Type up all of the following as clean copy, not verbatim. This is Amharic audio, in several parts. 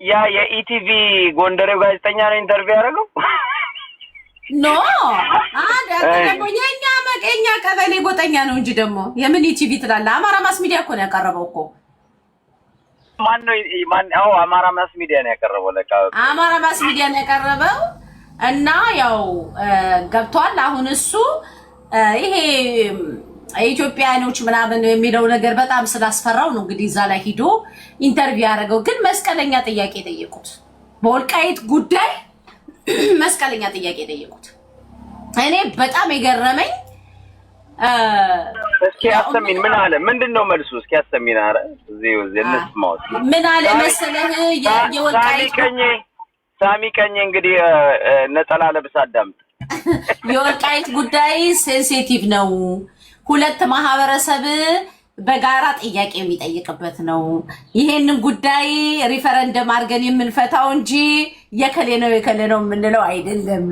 ያ የኢቲቪ ጎንደሬው ጋዜጠኛ ነው ኢንተርቪው ያደረገው ኖ ደግሞ የኛ ቀበሌ ጎጠኛ ነው እንጂ ደግሞ የምን ኢቲቪ ትላለህ? አማራ ማስ ሚዲያ እኮ ነው ያቀረበው እኮ። ማነው? አማራ ማስ ሚዲያ ነው ያቀረበው። ለካ አማራ ማስ ሚዲያ ነው ያቀረበው እና ያው ገብቷል። አሁን እሱ ይሄ ኢትዮጵያኖች ምናምን የሚለው ነገር በጣም ስላስፈራው ነው እንግዲህ እዛ ላይ ሂዶ ኢንተርቪው ያደረገው። ግን መስቀለኛ ጥያቄ ጠየቁት፣ በወልቃይት ጉዳይ መስቀለኛ ጥያቄ ጠየቁት። እኔ በጣም የገረመኝ እስኪ አሰሚን ምን አለ? ምንድነው መልሱ? እስኪ አሰሚን። አረ እዚው እንስማው። ምን አለ መሰለህ? የወልቃይት ሳሚ ቀኝ እንግዲህ ነጠላ ለብሳ አዳምጥ። የወልቃይት ጉዳይ ሴንሲቲቭ ነው። ሁለት ማህበረሰብ በጋራ ጥያቄ የሚጠይቅበት ነው። ይሄንን ጉዳይ ሪፈረንደም አድርገን የምንፈታው እንጂ የከሌ ነው የምንለው አይደለም።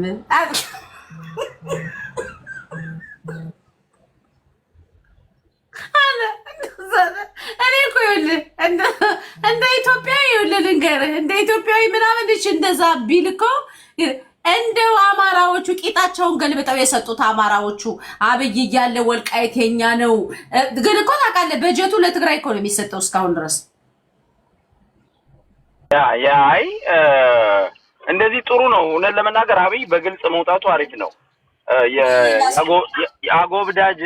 እኔ እኮ ይኸውልህ እንደ ኢትዮጵያዊ ልንገርህ፣ እንደ ኢትዮጵያዊ ምናምን እንደዛ ቢል እኮ እንደው አማራዎቹ ቂጣቸውን ገልብጠው የሰጡት አማራዎቹ አብይ እያለ ወልቃይት የኛ ነው። ግን እኮ ታውቃለህ በጀቱ ለትግራይ እኮ ነው የሚሰጠው እስካሁን ድረስ። አይ እንደዚህ ጥሩ ነው። እውነት ለመናገር አብይ በግልጽ መውጣቱ አሪፍ ነው። የአጎብዳጅ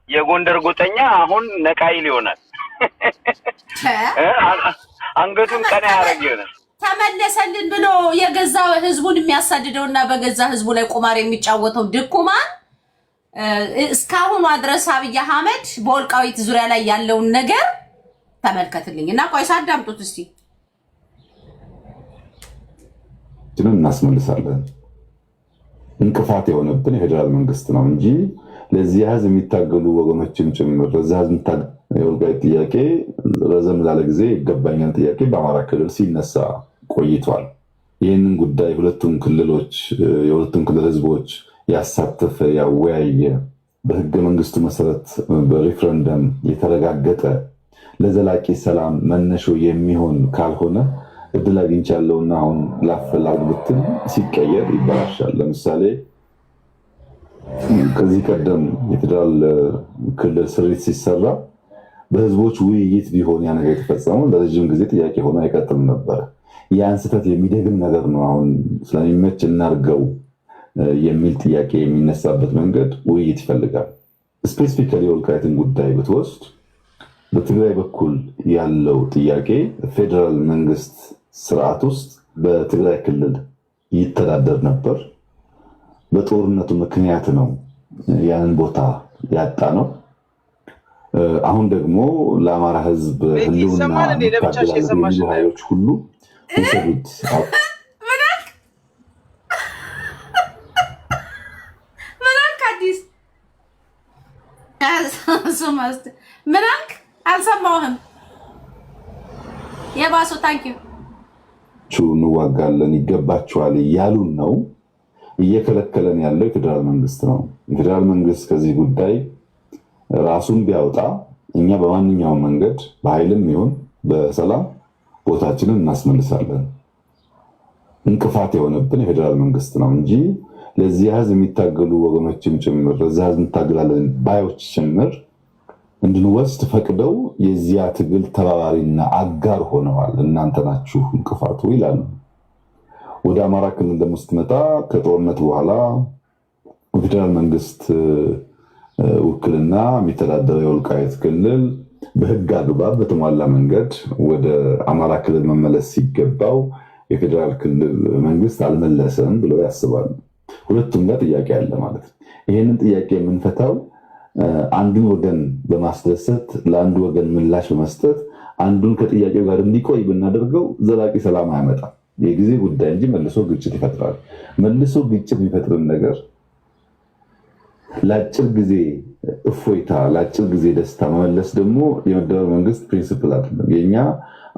የጎንደር ጎጠኛ አሁን ነቃይል ይሆናል። አንገቱን ቀና ያደርግ ይሆናል። ተመለሰልን ብሎ የገዛ ህዝቡን የሚያሳድደውና በገዛ ህዝቡ ላይ ቁማር የሚጫወተው ድኩማን እስካሁን ድረስ አብይ አህመድ በወልቃይት ዙሪያ ላይ ያለውን ነገር ተመልከትልኝ እና ቆይሳ አዳምጡት እስቲ። እናስመልሳለን። እንቅፋት የሆነብን የፌደራል መንግስት ነው እንጂ ለዚህ ህዝብ የሚታገሉ ወገኖችም ጭምር ለዚህ ህዝብ የወልቃይት ጥያቄ ረዘም ላለ ጊዜ ይገባኛል ጥያቄ በአማራ ክልል ሲነሳ ቆይቷል። ይህንን ጉዳይ የሁለቱም ክልል ህዝቦች ያሳተፈ ያወያየ በህገ መንግስቱ መሰረት በሪፍረንደም የተረጋገጠ ለዘላቂ ሰላም መነሾ የሚሆን ካልሆነ እድል አግኝቻለሁና አሁን ላፈላግ ብትል ሲቀየር ይበላሻል። ለምሳሌ ከዚህ ቀደም የፌደራል ክልል ስሪት ሲሰራ በህዝቦች ውይይት ቢሆን ያ ነገር የተፈጸመው ለረጅም ጊዜ ጥያቄ ሆኖ አይቀጥልም ነበር። ያን ስህተት የሚደግም ነገር ነው። አሁን ስለሚመች እናርገው የሚል ጥያቄ የሚነሳበት መንገድ ውይይት ይፈልጋል። ስፔሲፊካሊ የወልቃይትን ጉዳይ ብትወስድ በትግራይ በኩል ያለው ጥያቄ ፌደራል መንግስት ስርዓት ውስጥ በትግራይ ክልል ይተዳደር ነበር። በጦርነቱ ምክንያት ነው ያንን ቦታ ያጣ ነው። አሁን ደግሞ ለአማራ ህዝብ ህልውና የሚሉ ኃይሎች ሁሉ ይሰዱት ምናልክ አልሰማሁህም። የባሱ ታንኪዩ እንዋጋለን ይገባቸዋል እያሉን ነው። እየከለከለን ያለው የፌደራል መንግስት ነው። የፌደራል መንግስት ከዚህ ጉዳይ ራሱን ቢያወጣ እኛ በማንኛውም መንገድ በኃይልም ይሁን በሰላም ቦታችንን እናስመልሳለን። እንቅፋት የሆነብን የፌደራል መንግስት ነው እንጂ ለዚህ ህዝብ የሚታገሉ ወገኖችም ጭምር ለዚህ ህዝብ እንታገላለን ባዮች ጭምር እንድንወስድ ፈቅደው የዚያ ትግል ተባባሪና አጋር ሆነዋል። እናንተ ናችሁ እንቅፋቱ ይላሉ። ወደ አማራ ክልል ደግሞ ስትመጣ ከጦርነት በኋላ ፌደራል መንግስት ውክልና የሚተዳደረው የወልቃይት ክልል በህግ አግባብ በተሟላ መንገድ ወደ አማራ ክልል መመለስ ሲገባው የፌደራል ክልል መንግስት አልመለሰም ብለው ያስባሉ። ሁለቱም ጋር ጥያቄ አለ ማለት ነው። ይህንን ጥያቄ የምንፈታው አንዱን ወገን በማስደሰት ለአንዱ ወገን ምላሽ በመስጠት አንዱን ከጥያቄው ጋር እንዲቆይ ብናደርገው ዘላቂ ሰላም አያመጣም። የጊዜ ጉዳይ እንጂ መልሶ ግጭት ይፈጥራል። መልሶ ግጭት የሚፈጥርን ነገር ለአጭር ጊዜ እፎይታ፣ ለአጭር ጊዜ ደስታ መመለስ ደግሞ የመደመር መንግስት ፕሪንሲፕል አይደለም። የኛ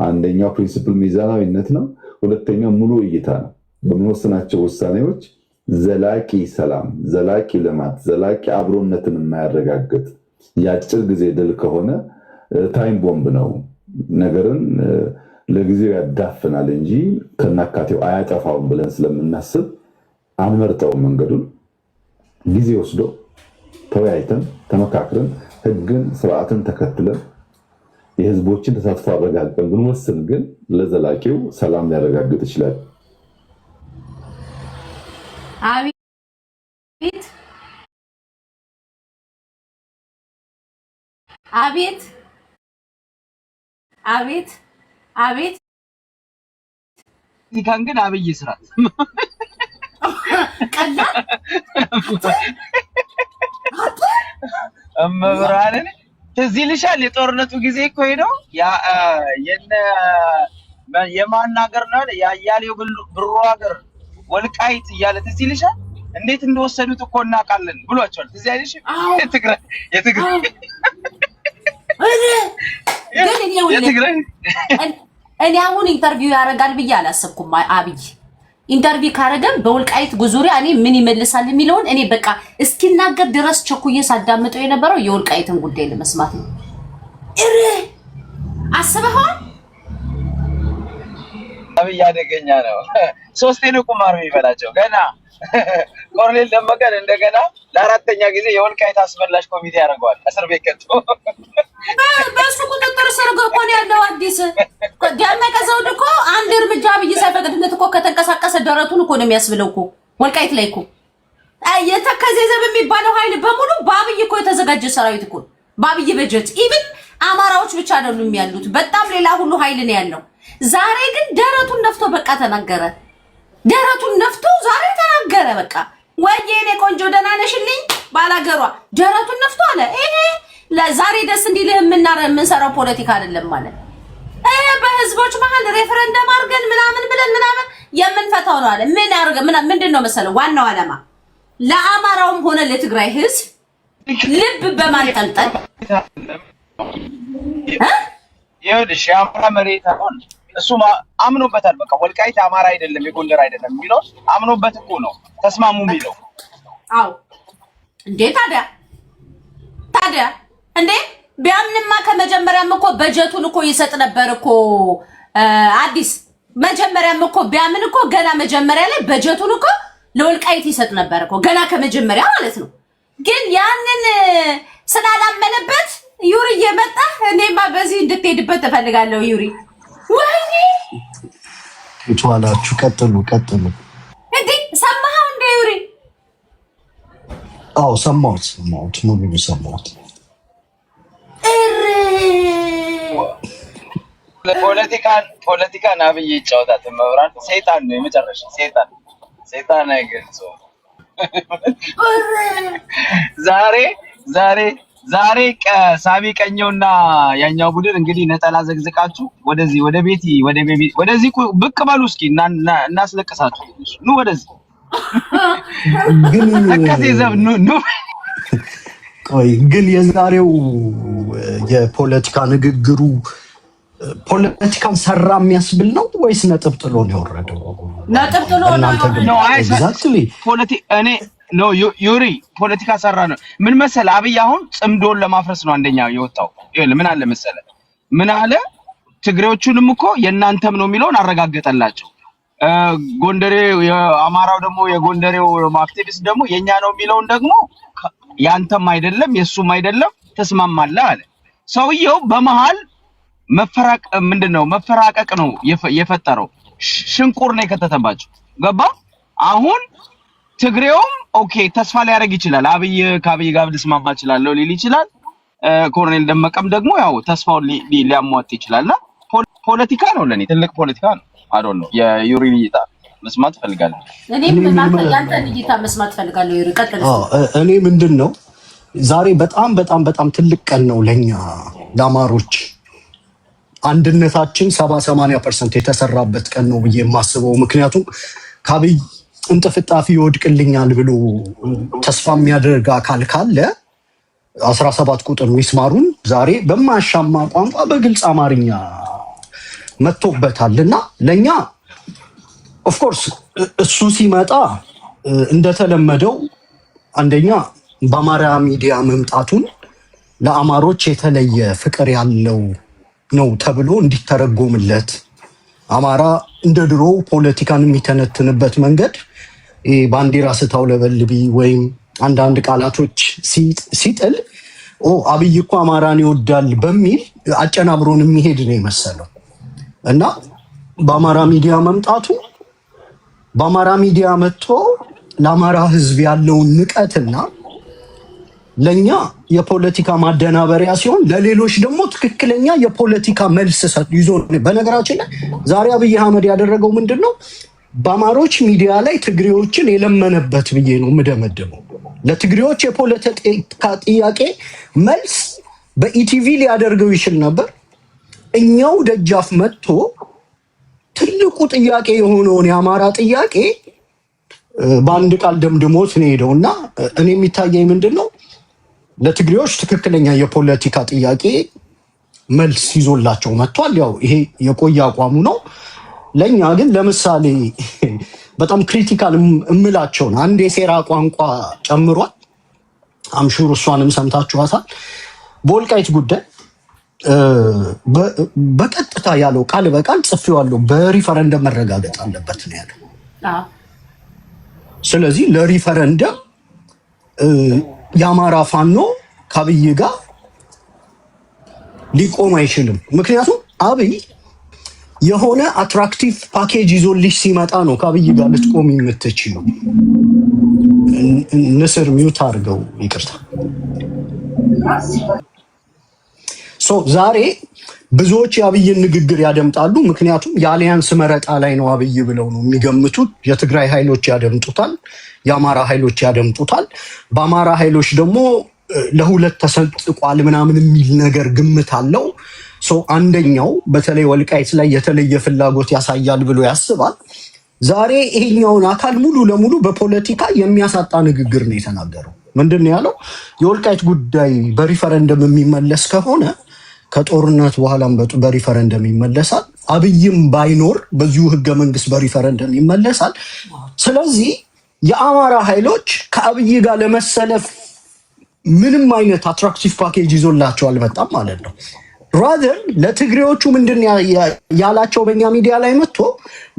አንደኛው ፕሪንሲፕል ሚዛናዊነት ነው። ሁለተኛው ሙሉ እይታ ነው። በምንወስናቸው ውሳኔዎች ዘላቂ ሰላም፣ ዘላቂ ልማት፣ ዘላቂ አብሮነትን የማያረጋግጥ የአጭር ጊዜ ድል ከሆነ ታይም ቦምብ ነው። ነገርን ለጊዜው ያዳፍናል እንጂ ከናካቴው አያጠፋውም ብለን ስለምናስብ አንመርጠውም። መንገዱን ጊዜ ወስዶ ተወያይተን ተመካክረን ህግን ስርዓትን ተከትለን የህዝቦችን ተሳትፎ አረጋግጠን ብንወስን ግን ለዘላቂው ሰላም ሊያረጋግጥ ይችላል። አቤት አቤት አቤት አቤት ይካን ግን አብይ ስራት ቀላ እመብራንን ትዝ ይልሻል? የጦርነቱ ጊዜ እኮ ሄደው የማን ሀገር ነው ያያሌው ብሩ ሀገር ወልቃይት እያለ ትዝ ይልሻል? እንዴት እንደወሰዱት እኮ እናውቃለን ብሏቸዋል። ትዝ አይልሽ? የትግራይ እኔ አሁን ኢንተርቪው ያደርጋል ብዬ አላሰብኩም። አብይ ኢንተርቪው ካረገም በወልቃይት ዙሪያ እኔ ምን ይመልሳል የሚለውን እኔ በቃ እስኪናገር ድረስ ቸኩዬ ሳዳምጠው የነበረው የወልቃይትን ጉዳይ ለመስማት ነው። አስበኸዋል? አብይ አደገኛ ነው። ሶስቴ ነው ቁማር የሚበላቸው። ገና ኮሎኔል ደመቀን እንደገና ለአራተኛ ጊዜ የወልቃይት አስመላሽ ኮሚቴ ያደርገዋል። እስር ቤት ከቶ በሱ ቁጥጥር ስር እኮ ነው ያለው። አዲስ ደመቀ ዘውድ እኮ አንድ እርምጃ አብይ ሳይፈቅድለት እኮ ከተንቀሳቀሰ ደረቱን እኮ ነው የሚያስብለው እኮ ወልቃይት ላይ እኮ የተከዜ ዘብ የሚባለው ኃይል በሙሉ በአብይ እኮ የተዘጋጀ ሰራዊት እኮ በአብይ በጀት። ኢቭን አማራዎች ብቻ አይደሉም ያሉት፣ በጣም ሌላ ሁሉ ኃይል ነው ያለው። ዛሬ ግን ደረቱን ነፍቶ በቃ ተናገረ። ደረቱን ነፍቶ ዛሬ ተናገረ። በቃ ወይዬ እኔ ቆንጆ ደህና ነሽልኝ ባላገሯ ደረቱን ነፍቶ አለ። ይሄ ለዛሬ ደስ እንዲልህ የምንሰራው ፖለቲካ አይደለም ማለት በህዝቦች መሀል ሬፈረንደም አድርገን ምናምን ብለን ምናምን የምንፈታው ነው አለ። ምን አድርገ ምንድን ነው መሰለው ዋናው ዓላማ ለአማራውም ሆነ ለትግራይ ህዝብ ልብ በማንጠልጠል ይኸውልሽ የአማራ መሬት አሁን እሱ አምኖበታል። በቃ ወልቃይት አማራ አይደለም የጎንደር አይደለም የሚለው አምኖበት እኮ ነው ተስማሙ የሚለው። አዎ እንዴ ታዲያ እንዴ ቢያምንማ ከመጀመሪያም እኮ በጀቱን እኮ ይሰጥ ነበር እኮ አዲስ። መጀመሪያም እኮ ቢያምን እኮ ገና መጀመሪያ ላይ በጀቱን እኮ ለወልቃይት ይሰጥ ነበር እኮ ገና ከመጀመሪያ ማለት ነው። ግን ያንን ስላላመነበት ዩሪ እየመጣ እኔማ በዚህ እንድትሄድበት እፈልጋለሁ ዩሪ። ወይኔ ይቷላችሁ ቀጥሉ እንዴ ሰማኸው እንደ ዩሪ? አዎ ሰማሁት ሙሉ ሰማሁት። ፖለቲካን አብይ ይጫወታት መብራት ሰይጣን ነው የመጨረሻ ሰይጣን አይገልጸውም። ዛሬ ሳቢ ቀኘውና ያኛው ቡድን እንግዲህ ነጠላ ዘግዝቃችሁ ወደዚህ ብቅ በሉ እስኪ እናስለቅሳችሁ። ኑ ወደዚህ ግን የዛሬው የፖለቲካ ንግግሩ ፖለቲካን ሰራ የሚያስብል ነው ወይስ ነጥብ ጥሎ ነው የወረደው? ነጥብ ጥሎ ነው። ኤግዛክትሊ ዩሪ ፖለቲካ ሰራ ነው። ምን መሰለህ አብይ አሁን ጽምዶን ለማፍረስ ነው አንደኛ የወጣው። ምን አለ መሰለህ ምን አለ ትግሬዎቹንም እኮ የእናንተም ነው የሚለውን አረጋገጠላቸው። ጎንደሬ የአማራው ደግሞ የጎንደሬው አክቲቪስት ደግሞ የኛ ነው የሚለውን ደግሞ ያንተም አይደለም የሱም አይደለም ተስማማለህ አለ። ሰውየው በመሃል መፈራቀቅ ነው የፈጠረው። ሽንቁር ነው የከተተባቸው። ገባ? አሁን ትግሬውም ኦኬ ተስፋ ሊያደርግ ይችላል። ከአብይ ጋር ልስማማ እችላለሁ ሊል ይችላል። ኮሎኔል ደመቀም ደግሞ ያው ተስፋውን ሊያሟጥ ይችላልና ፖለቲካ ነው፣ ለኔ ትልቅ ፖለቲካ ነው። አዶን ነው የዩሪ እይታ መስማት ፈልጋለሁ። እኔም ያንተን እይታ መስማት ፈልጋለሁ ዩሪ ቀጥል። እኔ ምንድነው ዛሬ በጣም ትልቅ ቀን ነው ለኛ ለአማሮች። አንድነታችን 70-80% የተሰራበት ቀን ነው ብዬ የማስበው። ምክንያቱም ከአብይ እንጥፍጣፊ ይወድቅልኛል ብሎ ተስፋ የሚያደርግ አካል ካለ 17 ቁጥር ሚስማሩን ዛሬ በማያሻማ ቋንቋ በግልጽ አማርኛ መጥቶበታልና ለኛ ኦፍኮርስ እሱ ሲመጣ እንደተለመደው አንደኛ በአማራ ሚዲያ መምጣቱን ለአማሮች የተለየ ፍቅር ያለው ነው ተብሎ እንዲተረጎምለት አማራ እንደ ድሮ ፖለቲካን የሚተነትንበት መንገድ ባንዲራ ስታውለበልቢ ወይም አንዳንድ ቃላቶች ሲጥል አብይ እኮ አማራን ይወዳል በሚል አጨናብሮን የሚሄድ ነው የመሰለው እና በአማራ ሚዲያ መምጣቱ በአማራ ሚዲያ መጥቶ ለአማራ ሕዝብ ያለውን ንቀትና ለኛ የፖለቲካ ማደናበሪያ ሲሆን ለሌሎች ደግሞ ትክክለኛ የፖለቲካ መልስ ይዞ በነገራችን ላይ ዛሬ አብይ አህመድ ያደረገው ምንድነው? በአማሮች ሚዲያ ላይ ትግሬዎችን የለመነበት ብዬ ነው የምደመድመው። ለትግሬዎች የፖለቲካ ጥያቄ መልስ በኢቲቪ ሊያደርገው ይችል ነበር። እኛው ደጃፍ መጥቶ ትልቁ ጥያቄ የሆነውን የአማራ ጥያቄ በአንድ ቃል ደምድሞት ነው ሄደውና እኔ የሚታየኝ ምንድነው ለትግሬዎች ትክክለኛ የፖለቲካ ጥያቄ መልስ ይዞላቸው መጥቷል። ያው ይሄ የቆየ አቋሙ ነው። ለኛ ግን ለምሳሌ በጣም ክሪቲካል እምላቸውን አንድ የሴራ ቋንቋ ጨምሯል። አምሹር እሷንም ሰምታችኋታል። በወልቃይት ጉዳይ በቀጥታ ያለው ቃል በቃል ጽፌዋለሁ። በሪፈረንደም መረጋገጥ አለበት ነው ያለው። ስለዚህ ለሪፈረንደም የአማራ ፋኖ ከአብይ ጋር ሊቆም አይችልም። ምክንያቱም አብይ የሆነ አትራክቲቭ ፓኬጅ ይዞልሽ ሲመጣ ነው ከአብይ ጋር ልትቆም የምትችለው። ንስር ሚውት አድርገው ይቅርታ። ዛሬ ብዙዎች የአብይን ንግግር ያደምጣሉ። ምክንያቱም የአሊያንስ መረጣ ላይ ነው አብይ ብለው ነው የሚገምቱት። የትግራይ ኃይሎች ያደምጡታል፣ የአማራ ኃይሎች ያደምጡታል። በአማራ ኃይሎች ደግሞ ለሁለት ተሰንጥቋል ምናምን የሚል ነገር ግምት አለው። አንደኛው በተለይ ወልቃይት ላይ የተለየ ፍላጎት ያሳያል ብሎ ያስባል። ዛሬ ይሄኛውን አካል ሙሉ ለሙሉ በፖለቲካ የሚያሳጣ ንግግር ነው የተናገረው። ምንድን ነው ያለው? የወልቃይት ጉዳይ በሪፈረንደም የሚመለስ ከሆነ ከጦርነት በኋላም በሪፈረንደም ይመለሳል። አብይም ባይኖር በዚሁ ህገ መንግስት በሪፈረንደም ይመለሳል። ስለዚህ የአማራ ኃይሎች ከአብይ ጋር ለመሰለፍ ምንም አይነት አትራክቲቭ ፓኬጅ ይዞላቸው አልመጣም ማለት ነው። ራዘር ለትግሬዎቹ ምንድን ያላቸው በእኛ ሚዲያ ላይ መጥቶ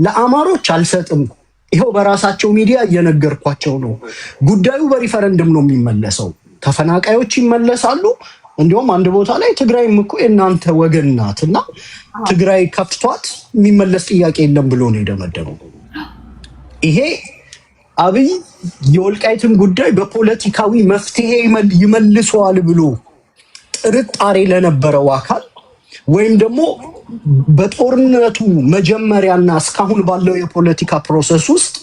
ለአማሮች አልሰጥም፣ ይኸው በራሳቸው ሚዲያ እየነገርኳቸው ነው፣ ጉዳዩ በሪፈረንደም ነው የሚመለሰው፣ ተፈናቃዮች ይመለሳሉ። እንዲሁም አንድ ቦታ ላይ ትግራይም እኮ የእናንተ ወገን ናት እና ትግራይ ከፍቷት የሚመለስ ጥያቄ የለም ብሎ ነው የደመደመው። ይሄ አብይ የወልቃይትን ጉዳይ በፖለቲካዊ መፍትሄ ይመልሰዋል ብሎ ጥርጣሬ ለነበረው አካል ወይም ደግሞ በጦርነቱ መጀመሪያና እስካሁን ባለው የፖለቲካ ፕሮሰስ ውስጥ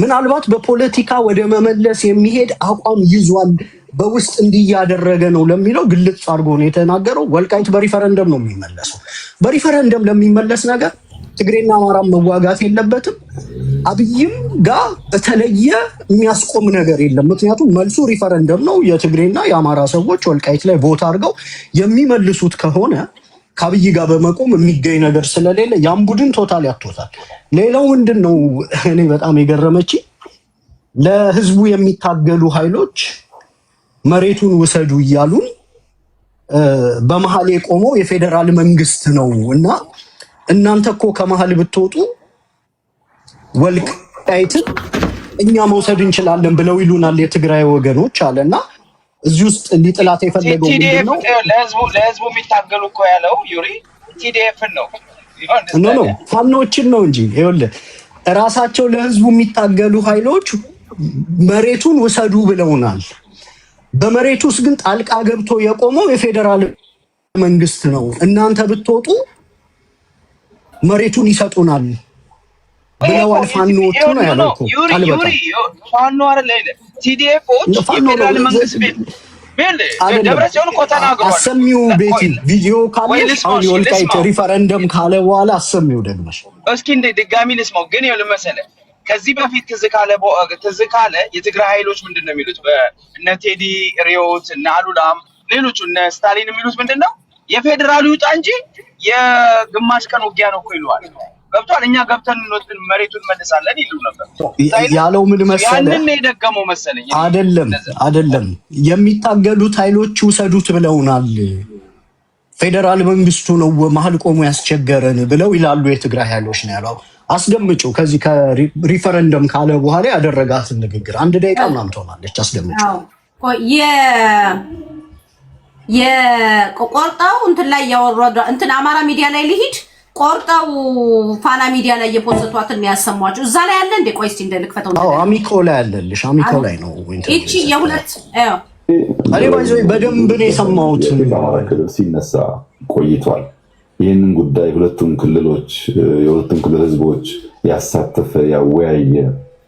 ምናልባት በፖለቲካ ወደ መመለስ የሚሄድ አቋም ይዟል፣ በውስጥ እንዲያደረገ ነው ለሚለው ግልጽ አድርጎ ነው የተናገረው። ወልቃይት በሪፈረንደም ነው የሚመለሰው። በሪፈረንደም ለሚመለስ ነገር ትግሬና አማራ መዋጋት የለበትም። አብይም ጋር የተለየ የሚያስቆም ነገር የለም። ምክንያቱም መልሱ ሪፈረንደም ነው። የትግሬና የአማራ ሰዎች ወልቃይት ላይ ቦት አድርገው የሚመልሱት ከሆነ ከአብይ ጋር በመቆም የሚገኝ ነገር ስለሌለ ያን ቡድን ቶታል ያቶታል። ሌላው ምንድን ነው እኔ በጣም የገረመች ለህዝቡ የሚታገሉ ኃይሎች መሬቱን ውሰዱ እያሉን በመሀል የቆመው የፌዴራል መንግስት ነው እና እናንተ እኮ ከመሀል ብትወጡ ወልቃይትን እኛ መውሰድ እንችላለን ብለው ይሉናል የትግራይ ወገኖች አለና እዚህ ውስጥ ሊጥላት የፈለገው ምንድነው? ለህዝቡ የሚታገሉ እኮ ያለው ዩሪ ቲዲኤፍን ነው ኖ ፋኖችን ነው እንጂ ይኸውልህ ራሳቸው ለህዝቡ የሚታገሉ ኃይሎች መሬቱን ውሰዱ ብለውናል። በመሬቱ ውስጥ ግን ጣልቃ ገብቶ የቆመው የፌዴራል መንግስት ነው። እናንተ ብትወጡ መሬቱን ይሰጡናል ብለዋል ፋኖቹ ነው ያለው እኮ አልበቃ ፋኖ አይደለ ቲዲኤፎች የፌዴራል መንግስት ደብረጽዮን እኮ ተናግሯል። አሰሚው ቤቲ ቪዲዮ ካለሽ አሁን የወልቃይት ሪፈረንደም ካለ በኋላ አሰሚው ደግመሽ እስኪ እንደ ድጋሚ ልስማው። ግን ይኸውልህ መሰለህ ከዚህ በፊት ትዝ ካለ የትግራይ ኃይሎች ምንድነው የሚሉት? በእነ ቴዲ ሪዮት እና አሉላም ሌሎቹ እነ ስታሊን የሚሉት ምንድነው? የፌዴራሉ ይውጣ እንጂ የግማሽ ቀን ውጊያ ነው እኮ ይሉዋል። ገብቷል። እኛ ገብተን እንወስድን መሬቱን መልሳለን ይሉ ነበር። ያለው ምን መሰለህ? ያንን የደገመው መሰለኝ። አይደለም የሚታገሉት ኃይሎች ውሰዱት ብለውናል። ፌዴራል መንግስቱ ነው መሀል ቆሞ ያስቸገረን ብለው ይላሉ የትግራይ ኃይሎች ነው ያለው። አስደምጪው። ከዚህ ከሪፈረንደም ካለ በኋላ ያደረጋትን ንግግር 1 ደቂቃ ምናምን ትሆናለች። አስደምጪው። የቆርጣው እንትን ላይ ያወራው እንትን አማራ ሚዲያ ላይ ሊሂድ ቆርጣው ፋና ሚዲያ ላይ የፖስቷትን ያሰማችሁ እዛ ላይ አለ እንዴ? ቆይ እስቲ እንደልክፈተው። አሚኮ ላይ አለልሽ። አሚኮ ላይ ነው እቺ የሁለት እኔ ባይዘው በደንብ ነው የሰማሁት። አማራ ክልል ሲነሳ ቆይቷል። ይህንን ጉዳይ የሁለቱም ክልል ህዝቦች ያሳተፈ ያወያየ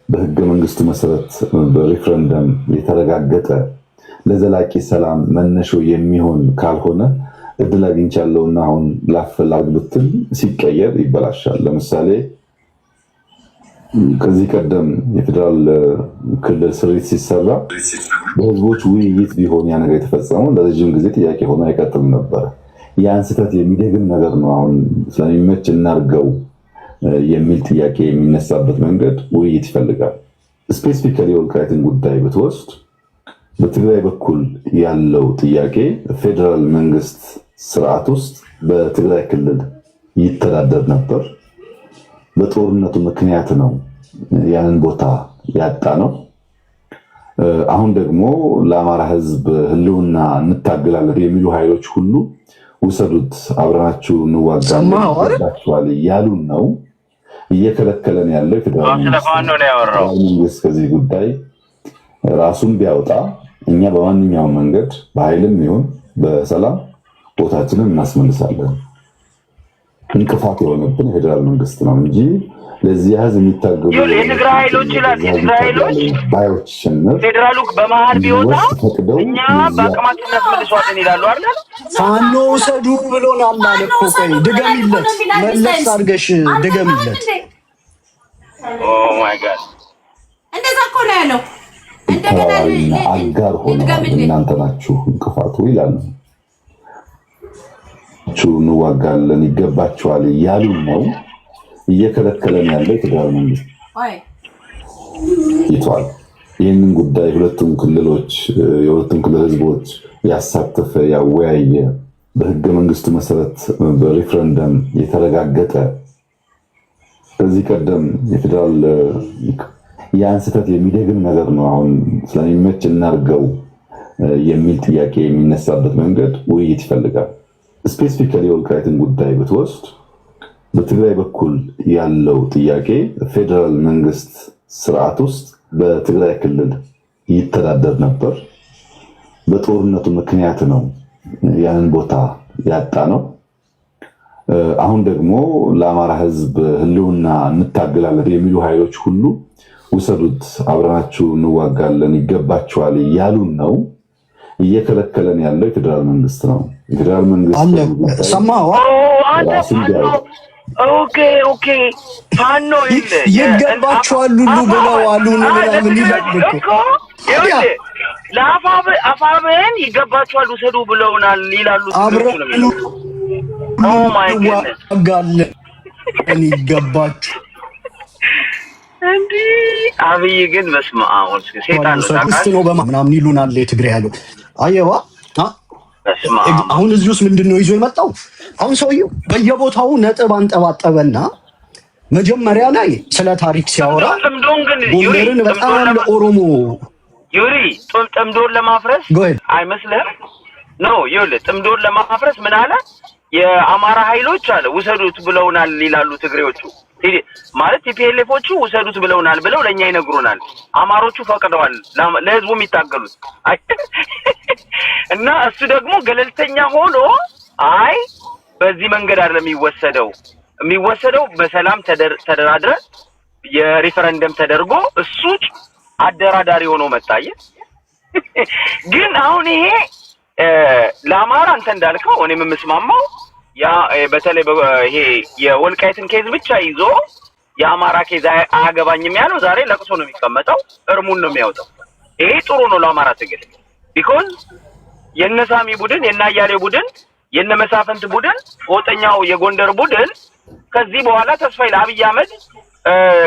በህገ መንግስቱ መሰረት በሪፍረንደም የተረጋገጠ ለዘላቂ ሰላም መነሾ የሚሆን ካልሆነ እድል አግኝቻለሁና አሁን ላፈላግ ብትል ሲቀየር ይበላሻል። ለምሳሌ ከዚህ ቀደም የፌዴራል ክልል ስሪት ሲሰራ በህዝቦች ውይይት ቢሆን ያ ነገር የተፈጸመው ለረጅም ጊዜ ጥያቄ ሆኖ አይቀጥልም ነበር። ያን ስህተት የሚደግም ነገር ነው። አሁን ስለሚመች እናርገው የሚል ጥያቄ የሚነሳበት መንገድ ውይይት ይፈልጋል። ስፔሲፊካሊ የወልቃይትን ጉዳይ ብትወስድ በትግራይ በኩል ያለው ጥያቄ ፌዴራል መንግስት ስርዓት ውስጥ በትግራይ ክልል ይተዳደር ነበር። በጦርነቱ ምክንያት ነው ያንን ቦታ ያጣ ነው። አሁን ደግሞ ለአማራ ህዝብ ህልውና እንታገላለን የሚሉ ኃይሎች ሁሉ ውሰዱት፣ አብረናችሁ እንዋጋለን ያሉን ነው። እየከለከለን ያለው የፌዴራል መንግስት ከዚህ ጉዳይ ራሱን ቢያወጣ እኛ በማንኛውም መንገድ በኃይልም ይሁን በሰላም ቦታችንን እናስመልሳለን። እንቅፋት የሆነብን የፌዴራል መንግስት ነው እንጂ ለዚህ ህዝብ የሚታገሉ የትግራይ ኃይሎች ይላል። የትግራይ ኃይሎች ባዮች ሽንር ፌዴራሉ በመሃል ቢወጣ እኛ በአቅማችን እናስመልሰዋለን ይላሉ አይደል? ፋኖ ውሰዱ ብሎናል አለ እኮ። ቆይ ድገሚለት፣ መለስ አድርገሽ ድገሚለት። ኦ ማይ ጋድ እንደዛ እኮ ነው ያለው። እንደገና አጋር ሆነዋል። እናንተ ናችሁ እንቅፋቱ ይላሉ። እንዋጋለን ይገባችኋል እያሉ ነው። እየከለከለን ያለው የፌዴራል መንግስት ይቷል። ይህንን ጉዳይ የሁለቱም ክልል ህዝቦች ያሳተፈ ያወያየ በህገ መንግስቱ መሰረት በሪፍረንደም የተረጋገጠ ከዚህ ቀደም የፌዴራል ያን ስህተት የሚደግም ነገር ነው። አሁን ስለሚመች እናርገው የሚል ጥያቄ የሚነሳበት መንገድ ውይይት ይፈልጋል። ስፔሲፊካሊ የወልቃይትን ጉዳይ ብትወስድ በትግራይ በኩል ያለው ጥያቄ ፌዴራል መንግስት ስርዓት ውስጥ በትግራይ ክልል ይተዳደር ነበር። በጦርነቱ ምክንያት ነው ያንን ቦታ ያጣ ነው። አሁን ደግሞ ለአማራ ህዝብ ህልውና እንታገላለን የሚሉ ኃይሎች ሁሉ ውሰዱት፣ አብረናችሁ እንዋጋለን ይገባችኋል ያሉን ነው። እየከለከለን ያለው የፌዴራል መንግስት ነው። የፌዴራል መንግስት ሰማዋ ኦኬ ፋኖ ይገባችኋል ሁሉ ብለው አሉን ምናምን ይላልኩ ለአፋብን ይገባችኋል ውሰዱ ብለውናል ይላሉ። ኦ ማይ ጋድ ይገባችሁ እንዴ! አብይ ግን በስመ አብ ሴጣን ነው በማምናምን ይሉናል የትግራይ ኃይሎች። አየዋ አሁን እዚህ ውስጥ ምንድነው ይዞ የመጣው? አሁን ሰውየው በየቦታው ነጥብ አንጠባጠበና መጀመሪያ ላይ ስለ ታሪክ ሲያወራ ጎንደርን በጣም ለኦሮሞ ዩሪ ጥምዶን ለማፍረስ አይመስልህም? ነው ይኸውልህ፣ ጥምዶን ለማፍረስ ምን አለ? የአማራ ኃይሎች አለ ውሰዱት ብለውናል ይላሉ ትግሬዎቹ። ማለት ቲፒኤልኤፎቹ ውሰዱት ብለውናል ብለው ለኛ ይነግሩናል። አማሮቹ ፈቅደዋል ለህዝቡ የሚታገሉት እና እሱ ደግሞ ገለልተኛ ሆኖ አይ በዚህ መንገድ አይደለም የሚወሰደው በሰላም ተደራድረ የሪፈረንደም ተደርጎ እሱ አደራዳሪ ሆኖ መጣየ። ግን አሁን ይሄ ለአማራ አንተ እንዳልከው እኔም የምስማማው ያ በተለይ ይሄ የወልቃይትን ኬዝ ብቻ ይዞ የአማራ ኬዝ አያገባኝም ያለው ዛሬ ለቅሶ ነው የሚቀመጠው፣ እርሙን ነው የሚያወጣው። ይሄ ጥሩ ነው ለአማራ ትግል። ቢኮዝ የነሳሚ ቡድን፣ የናያሌ ቡድን፣ የነመሳፍንት ቡድን፣ ፎጠኛው የጎንደር ቡድን ከዚህ በኋላ ተስፋዬ ለአብይ አህመድ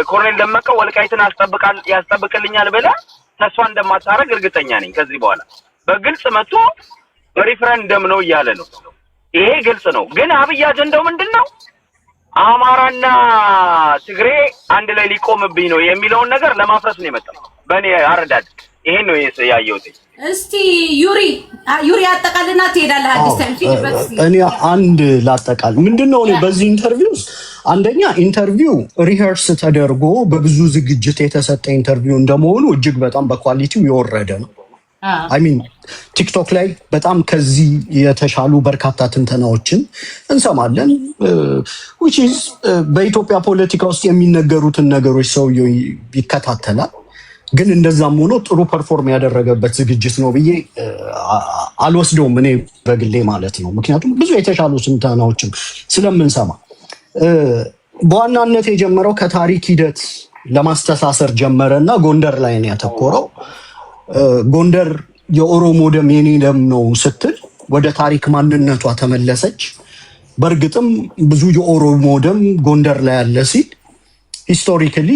ኮሎኔል ደመቀ ወልቃይትን ያስጠብቅልኛል ብላ ተስፋ እንደማታረግ እርግጠኛ ነኝ። ከዚህ በኋላ በግልጽ መጥቶ ሪፍረንደም ነው እያለ ነው። ይሄ ግልጽ ነው። ግን አብይ አጀንዳው ምንድነው? አማራና ትግሬ አንድ ላይ ሊቆምብኝ ነው የሚለውን ነገር ለማፍረስ ነው የመጣው በእኔ አረዳድ። ይሄን ነው ያየሁት። እስቲ ዩሪ አጠቃልና ትሄዳለህ። አዲስ ታይም ፊድባክ እኔ አንድ ላጠቃል። ምንድነው እኔ በዚህ ኢንተርቪው አንደኛ ኢንተርቪው ሪሄርስ ተደርጎ በብዙ ዝግጅት የተሰጠ ኢንተርቪው እንደመሆኑ እጅግ በጣም በኳሊቲው የወረደ ነው። አይ ሚን ቲክቶክ ላይ በጣም ከዚህ የተሻሉ በርካታ ትንተናዎችን እንሰማለን። which is በኢትዮጵያ ፖለቲካ ውስጥ የሚነገሩትን ነገሮች ሰውየው ይከታተላል። ግን እንደዛም ሆኖ ጥሩ ፐርፎርም ያደረገበት ዝግጅት ነው ብዬ አልወስደውም እኔ በግሌ ማለት ነው። ምክንያቱም ብዙ የተሻሉ ትንተናዎችን ስለምንሰማ በዋናነት የጀመረው ከታሪክ ሂደት ለማስተሳሰር ጀመረና ጎንደር ላይ ነው ያተኮረው። ጎንደር የኦሮሞ ደም የኔ ደም ነው ስትል ወደ ታሪክ ማንነቷ ተመለሰች። በእርግጥም ብዙ የኦሮሞ ደም ጎንደር ላይ ያለ ሲል ሂስቶሪካሊ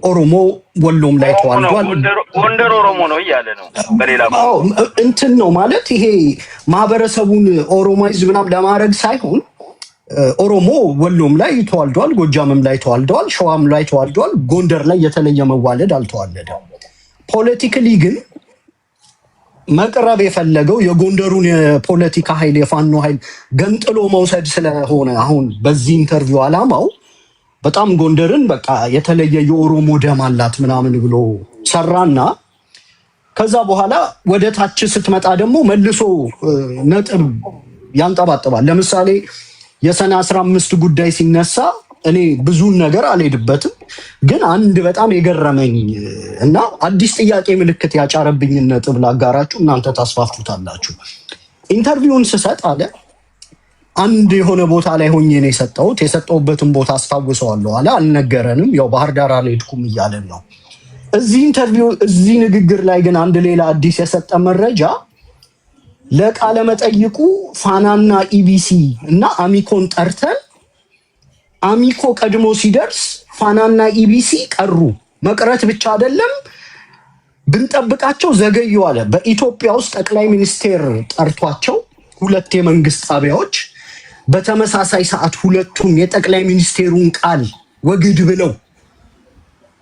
ኦሮሞ ወሎም ላይ ተዋልዷል። ጎንደር ኦሮሞ ነው እያለ ነው። በሌላ እንትን ነው ማለት ይሄ ማህበረሰቡን ኦሮማይዝ ምናምን ለማድረግ ሳይሆን ኦሮሞ ወሎም ላይ ተዋልዷል፣ ጎጃምም ላይ ተዋልዷል፣ ሸዋም ላይ ተዋልዷል። ጎንደር ላይ የተለየ መዋለድ አልተዋለደም። ፖለቲካሊ ግን መቅረብ የፈለገው የጎንደሩን የፖለቲካ ኃይል የፋኖ ኃይል ገንጥሎ መውሰድ ስለሆነ አሁን በዚህ ኢንተርቪው አላማው በጣም ጎንደርን በቃ የተለየ የኦሮሞ ደም አላት ምናምን ብሎ ሰራና ከዛ በኋላ ወደ ታች ስትመጣ ደግሞ መልሶ ነጥብ ያንጠባጥባል። ለምሳሌ የሰኔ 15 ጉዳይ ሲነሳ እኔ ብዙን ነገር አልሄድበትም፣ ግን አንድ በጣም የገረመኝ እና አዲስ ጥያቄ ምልክት ያጫረብኝ ነጥብ ላጋራችሁ፣ እናንተ ታስፋፍቱታላችሁ። ኢንተርቪውን ስሰጥ አለ አንድ የሆነ ቦታ ላይ ሆኜ ነው የሰጠሁበትን ቦታ አስታውሰዋለሁ አለ። አልነገረንም፣ ያው ባህር ዳር አልሄድኩም እያለን ነው። እዚህ ኢንተርቪው እዚህ ንግግር ላይ ግን አንድ ሌላ አዲስ የሰጠ መረጃ ለቃለ መጠይቁ ፋናና ኢቢሲ እና አሚኮን ጠርተን አሚኮ ቀድሞ ሲደርስ ፋናና ኢቢሲ ቀሩ። መቅረት ብቻ አይደለም ብንጠብቃቸው ዘገዩ አለ። በኢትዮጵያ ውስጥ ጠቅላይ ሚኒስቴር ጠርቷቸው ሁለት የመንግስት ጣቢያዎች በተመሳሳይ ሰዓት ሁለቱም የጠቅላይ ሚኒስቴሩን ቃል ወግድ ብለው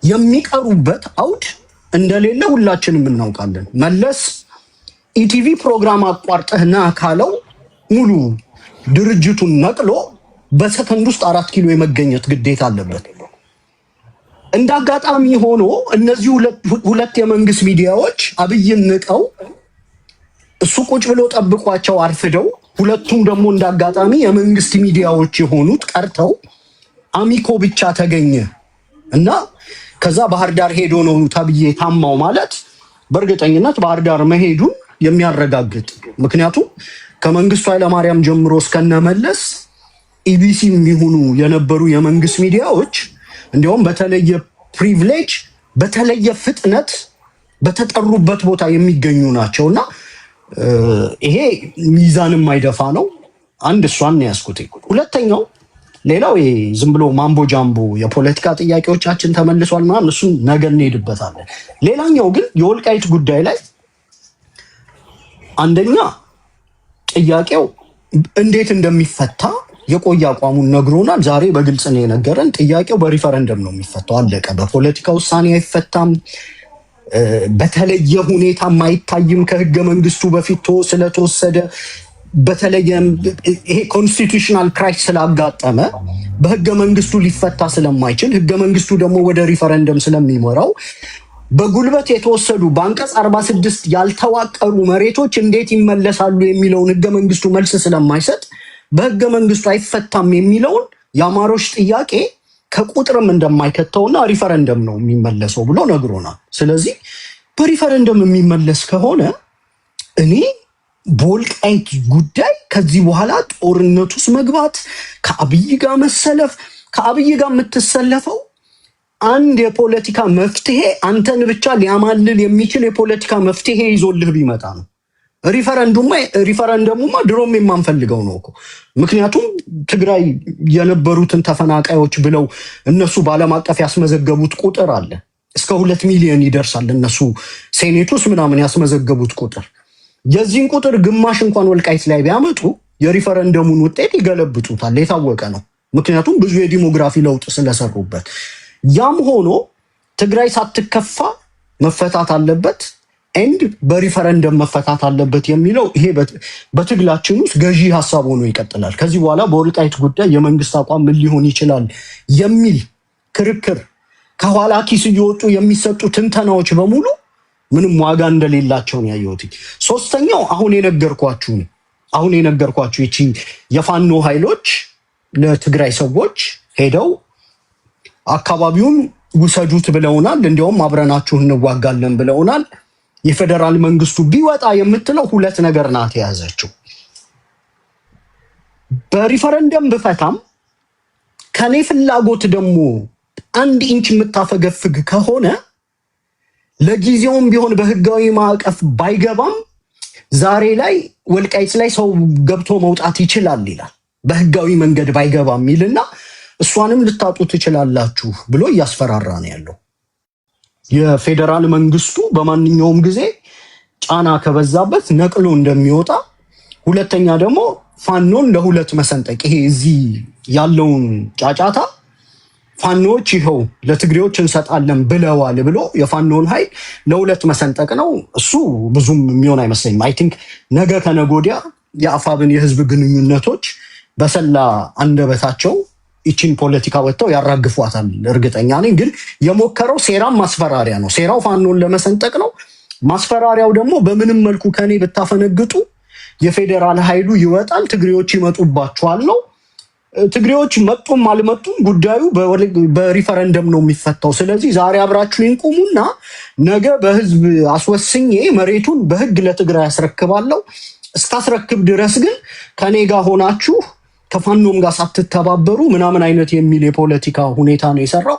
የሚቀሩበት አውድ እንደሌለ ሁላችንም እናውቃለን። መለስ ኢቲቪ ፕሮግራም አቋርጠህና ካለው ሙሉ ድርጅቱን ነቅሎ በሰከንድ ውስጥ 4 ኪሎ የመገኘት ግዴታ አለበት። እንዳጋጣሚ ሆኖ እነዚህ ሁለት የመንግስት ሚዲያዎች አብይን ንቀው እሱ ቁጭ ብሎ ጠብቋቸው አርፍደው፣ ሁለቱም ደግሞ እንዳጋጣሚ የመንግስት ሚዲያዎች የሆኑት ቀርተው አሚኮ ብቻ ተገኘ እና ከዛ ባህር ዳር ሄዶ ነው ተብዬ ታማው ማለት በእርግጠኝነት ባህር ዳር መሄዱን የሚያረጋግጥ ምክንያቱም ከመንግስቱ ኃይለማርያም ጀምሮ እስከነመለስ ኢቢሲ የሚሆኑ የነበሩ የመንግስት ሚዲያዎች እንዲያውም በተለየ ፕሪቪሌጅ በተለየ ፍጥነት በተጠሩበት ቦታ የሚገኙ ናቸውና ይሄ ሚዛንም አይደፋ ነው። አንድ እሷን ነው ያስኩት። ሁለተኛው ሌላው ዝም ብሎ ማምቦ ጃምቦ የፖለቲካ ጥያቄዎቻችን ተመልሷል ማለት እሱን ነገ እንሄድበታለን። ሌላኛው ግን የወልቃይት ጉዳይ ላይ አንደኛ ጥያቄው እንዴት እንደሚፈታ የቆየ አቋሙን ነግሮናል። ዛሬ በግልጽ ነው የነገረን። ጥያቄው በሪፈረንደም ነው የሚፈታው፣ አለቀ። በፖለቲካ ውሳኔ አይፈታም። በተለየ ሁኔታ አይታይም። ከህገ መንግስቱ በፊት ስለተወሰደ በተለየ ይሄ ኮንስቲቱሽናል ክራይሲስ ስላጋጠመ በህገ መንግስቱ ሊፈታ ስለማይችል ህገ መንግስቱ ደግሞ ወደ ሪፈረንደም ስለሚመራው በጉልበት የተወሰዱ በአንቀጽ 46 ያልተዋቀሩ መሬቶች እንዴት ይመለሳሉ የሚለውን ህገ መንግስቱ መልስ ስለማይሰጥ በህገ መንግስቱ አይፈታም የሚለውን የአማሮች ጥያቄ ከቁጥርም እንደማይከተውና ሪፈረንደም ነው የሚመለሰው ብሎ ነግሮናል። ስለዚህ በሪፈረንደም የሚመለስ ከሆነ እኔ በወልቃይት ጉዳይ ከዚህ በኋላ ጦርነት ውስጥ መግባት፣ ከአብይ ጋር መሰለፍ፣ ከአብይ ጋር የምትሰለፈው አንድ የፖለቲካ መፍትሄ አንተን ብቻ ሊያማልል የሚችል የፖለቲካ መፍትሄ ይዞልህ ቢመጣ ነው። ሪፈረንደሙማ ድሮም የማንፈልገው ነው እኮ። ምክንያቱም ትግራይ የነበሩትን ተፈናቃዮች ብለው እነሱ በዓለም አቀፍ ያስመዘገቡት ቁጥር አለ። እስከ 2 ሚሊዮን ይደርሳል። እነሱ ሴኔቱስ ምናምን ያስመዘገቡት ቁጥር የዚህን ቁጥር ግማሽ እንኳን ወልቃይት ላይ ቢያመጡ የሪፈረንደሙን ውጤት ይገለብጡታል። የታወቀ ነው። ምክንያቱም ብዙ የዲሞግራፊ ለውጥ ስለሰሩበት። ያም ሆኖ ትግራይ ሳትከፋ መፈታት አለበት ኤንድ በሪፈረንደም መፈታት አለበት የሚለው ይሄ በትግላችን ውስጥ ገዢ ሀሳብ ሆኖ ይቀጥላል። ከዚህ በኋላ በወልቃይት ጉዳይ የመንግስት አቋም ምን ሊሆን ይችላል የሚል ክርክር ከኋላ ኪስ እየወጡ የሚሰጡ ትንተናዎች በሙሉ ምንም ዋጋ እንደሌላቸው ነው ያየሁት። ሶስተኛው አሁን የነገርኳችሁ ይቺ የፋኖ ኃይሎች ለትግራይ ሰዎች ሄደው አካባቢውን ውሰዱት ብለውናል፣ እንዲያውም አብረናችሁ እንዋጋለን ብለውናል። የፌደራል መንግስቱ ቢወጣ የምትለው ሁለት ነገር ናት የያዘችው። በሪፈረንደም ብፈታም ከኔ ፍላጎት ደግሞ 1 ኢንች የምታፈገፍግ ከሆነ ለጊዜውም ቢሆን በህጋዊ ማዕቀፍ ባይገባም ዛሬ ላይ ወልቃይት ላይ ሰው ገብቶ መውጣት ይችላል ይላል። በህጋዊ መንገድ ባይገባም ይልና እሷንም ልታጡ ትችላላችሁ ብሎ እያስፈራራ ነው ያለው። የፌደራል መንግስቱ በማንኛውም ጊዜ ጫና ከበዛበት ነቅሎ እንደሚወጣ፣ ሁለተኛ ደግሞ ፋኖን ለሁለት መሰንጠቅ፣ ይሄ እዚህ ያለውን ጫጫታ ፋኖች ይኸው ለትግሬዎች እንሰጣለን ብለዋል ብሎ የፋኖን ኃይል ለሁለት መሰንጠቅ ነው። እሱ ብዙም የሚሆን አይመስለኝም። አይ ቲንክ ነገ ከነገ ወዲያ የአፋብን የህዝብ ግንኙነቶች በሰላ አንደበታቸው ይቺን ፖለቲካ ወጥተው ያራግፏታል እርግጠኛ ነኝ። ግን የሞከረው ሴራም ማስፈራሪያ ነው። ሴራው ፋኖን ለመሰንጠቅ ነው። ማስፈራሪያው ደግሞ በምንም መልኩ ከኔ ብታፈነግጡ የፌዴራል ኃይሉ ይወጣል፣ ትግሬዎች ይመጡባቸዋል ነው። ትግሬዎች መጡም አልመጡም ጉዳዩ በሪፈረንደም ነው የሚፈታው። ስለዚህ ዛሬ አብራችሁ ይንቁሙና ነገ በህዝብ አስወስኜ መሬቱን በህግ ለትግራይ ያስረክባለሁ። እስካስረክብ ድረስ ግን ከኔ ጋር ሆናችሁ ከፋኖም ጋር ሳትተባበሩ ምናምን አይነት የሚል የፖለቲካ ሁኔታ ነው የሰራው።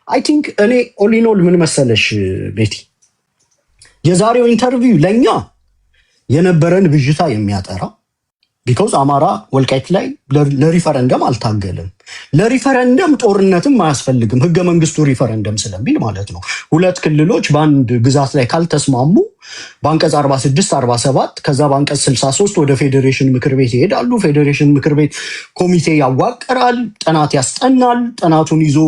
አይ ቲንክ እኔ ኦሊኖል ምን መሰለሽ ቤቲ፣ የዛሬው ኢንተርቪው ለኛ የነበረን ብዥታ የሚያጠራ ቢኮዝ አማራ ወልቃይት ላይ ለሪፈረንደም አልታገለም። ለሪፈረንደም ጦርነትም አያስፈልግም፣ ህገ መንግስቱ ሪፈረንደም ስለሚል ማለት ነው። ሁለት ክልሎች በአንድ ግዛት ላይ ካልተስማሙ በአንቀጽ 46 47 ከዛ በአንቀጽ 63 ወደ ፌዴሬሽን ምክር ቤት ይሄዳሉ። ፌዴሬሽን ምክር ቤት ኮሚቴ ያዋቅራል፣ ጥናት ያስጠናል፣ ጥናቱን ይዞ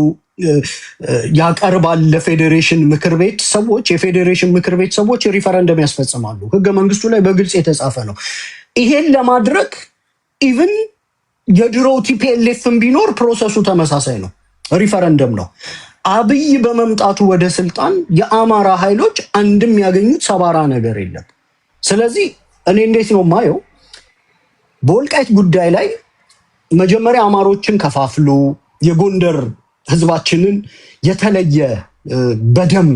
ያቀርባል ለፌዴሬሽን ምክር ቤት ሰዎች። የፌዴሬሽን ምክር ቤት ሰዎች ሪፈረንደም ያስፈጽማሉ። ህገ መንግስቱ ላይ በግልጽ የተጻፈ ነው። ይሄን ለማድረግ ኢቭን የድሮው ቲፒኤልኤፍም ቢኖር ፕሮሰሱ ተመሳሳይ ነው፣ ሪፈረንደም ነው። አብይ በመምጣቱ ወደ ስልጣን የአማራ ኃይሎች አንድም ያገኙት ሰባራ ነገር የለም። ስለዚህ እኔ እንዴት ነው ማየው፣ በወልቃይት ጉዳይ ላይ መጀመሪያ አማሮችን ከፋፍሎ የጎንደር ህዝባችንን የተለየ በደም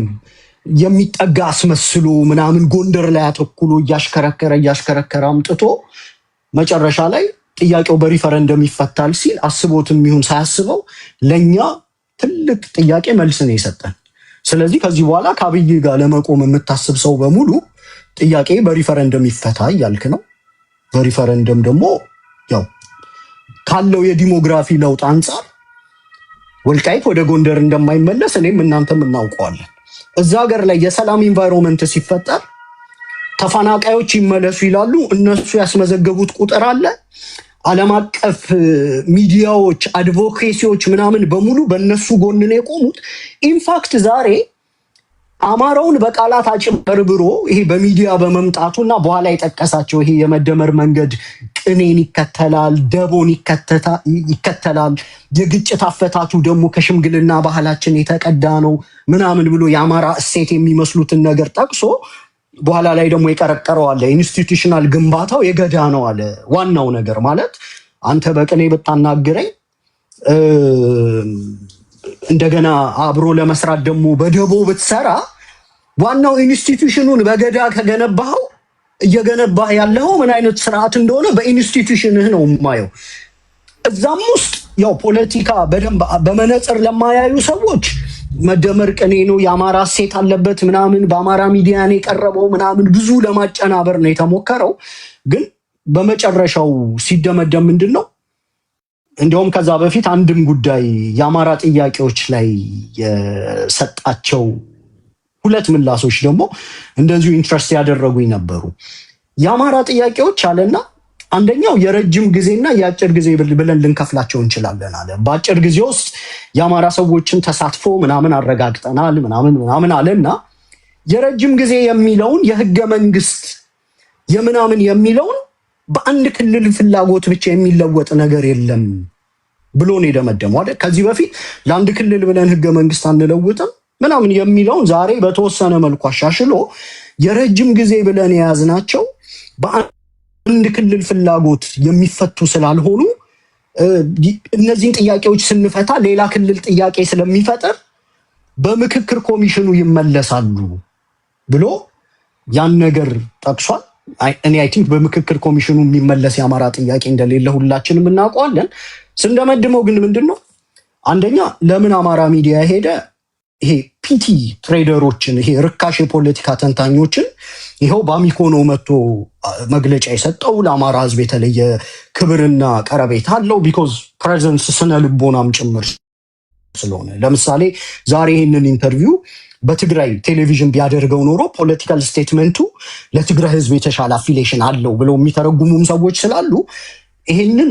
የሚጠጋ አስመስሎ ምናምን ጎንደር ላይ አተኩሎ እያሽከረከረ አምጥቶ መጨረሻ ላይ ጥያቄው በሪፈረንደም ይፈታል ሲል አስቦትም ይሁን ሳያስበው ለኛ ትልቅ ጥያቄ መልስ ነው የሰጠን። ስለዚህ ከዚህ በኋላ ከአብይ ጋር ለመቆም የምታስብ ሰው በሙሉ ጥያቄ በሪፈረንደም ይፈታ እያልክ ነው። በሪፈረንደም ደግሞ ያው ካለው የዲሞግራፊ ለውጥ አንጻር ወልቃይት ወደ ጎንደር እንደማይመለስ እኔም እናንተም እናውቀዋለን። እዛ ሀገር ላይ የሰላም ኢንቫይሮንመንት ሲፈጠር ተፈናቃዮች ይመለሱ ይላሉ። እነሱ ያስመዘገቡት ቁጥር አለ። ዓለም አቀፍ ሚዲያዎች፣ አድቮኬሲዎች ምናምን በሙሉ በእነሱ ጎን ነው የቆሙት። ኢንፋክት ዛሬ አማራውን በቃላት አጭበርብሮ ይሄ በሚዲያ በመምጣቱና በኋላ የጠቀሳቸው ይሄ የመደመር መንገድ ቅኔን ይከተላል፣ ደቦን ይከተላል፣ የግጭት አፈታቱ ደግሞ ከሽምግልና ባህላችን የተቀዳ ነው ምናምን ብሎ የአማራ እሴት የሚመስሉትን ነገር ጠቅሶ በኋላ ላይ ደግሞ የቀረቀረው አለ። ኢንስቲቱሽናል ግንባታው የገዳ ነው አለ። ዋናው ነገር ማለት አንተ በቅኔ ብታናግረኝ እንደገና አብሮ ለመስራት ደግሞ በደቦ ብትሰራ ዋናው ኢንስቲቱሽኑን በገዳ ከገነባኸው እየገነባህ ያለው ምን አይነት ስርዓት እንደሆነ በኢንስቲቱሽንህ ነው የማየው። እዛም ውስጥ ያው ፖለቲካ በደንብ በመነጽር ለማያዩ ሰዎች መደመር ቅኔ ነው፣ የአማራ ሴት አለበት ምናምን፣ በአማራ ሚዲያ ነው የቀረበው ምናምን ብዙ ለማጨናበር ነው የተሞከረው። ግን በመጨረሻው ሲደመደም ምንድነው? እንደውም ከዛ በፊት አንድም ጉዳይ የአማራ ጥያቄዎች ላይ የሰጣቸው ሁለት ምላሶች ደግሞ እንደዚሁ ኢንትረስት ያደረጉኝ ነበሩ። የአማራ ጥያቄዎች አለና አንደኛው የረጅም ጊዜና የአጭር ጊዜ ብለን ልንከፍላቸው እንችላለን አለ። በአጭር ጊዜ ውስጥ የአማራ ሰዎችን ተሳትፎ ምናምን አረጋግጠናል ምናምን አለና የረጅም ጊዜ የሚለውን የህገ መንግስት የምናምን የሚለውን በአንድ ክልል ፍላጎት ብቻ የሚለወጥ ነገር የለም ብሎ ነው የደመደመው አይደል? ከዚህ በፊት ለአንድ ክልል ብለን ህገ መንግስት አንለውጥም ምናምን የሚለውን ዛሬ በተወሰነ መልኩ አሻሽሎ የረጅም ጊዜ ብለን የያዝናቸው በአንድ ክልል ፍላጎት የሚፈቱ ስላልሆኑ እነዚህን ጥያቄዎች ስንፈታ ሌላ ክልል ጥያቄ ስለሚፈጠር በምክክር ኮሚሽኑ ይመለሳሉ ብሎ ያን ነገር ጠቅሷል። እኔ አይ ቲንክ በምክክር ኮሚሽኑ የሚመለስ የአማራ ጥያቄ እንደሌለ ሁላችንም እናውቀዋለን። ስንደመድመው ግን ምንድነው? አንደኛ ለምን አማራ ሚዲያ ሄደ? ይሄ ፒቲ ትሬደሮችን ይሄ ርካሽ የፖለቲካ ተንታኞችን ይኸው በአሚኮ ነው መጥቶ መግለጫ የሰጠው። ለአማራ ህዝብ የተለየ ክብርና ቀረቤታ አለው። ቢኮዝ ፕሬዘንስ ስነ ልቦናም ጭምር ስለሆነ ለምሳሌ ዛሬ ይህንን ኢንተርቪው በትግራይ ቴሌቪዥን ቢያደርገው ኖሮ ፖለቲካል ስቴትመንቱ ለትግራይ ህዝብ የተሻለ አፊሌሽን አለው ብለው የሚተረጉሙም ሰዎች ስላሉ ይሄንን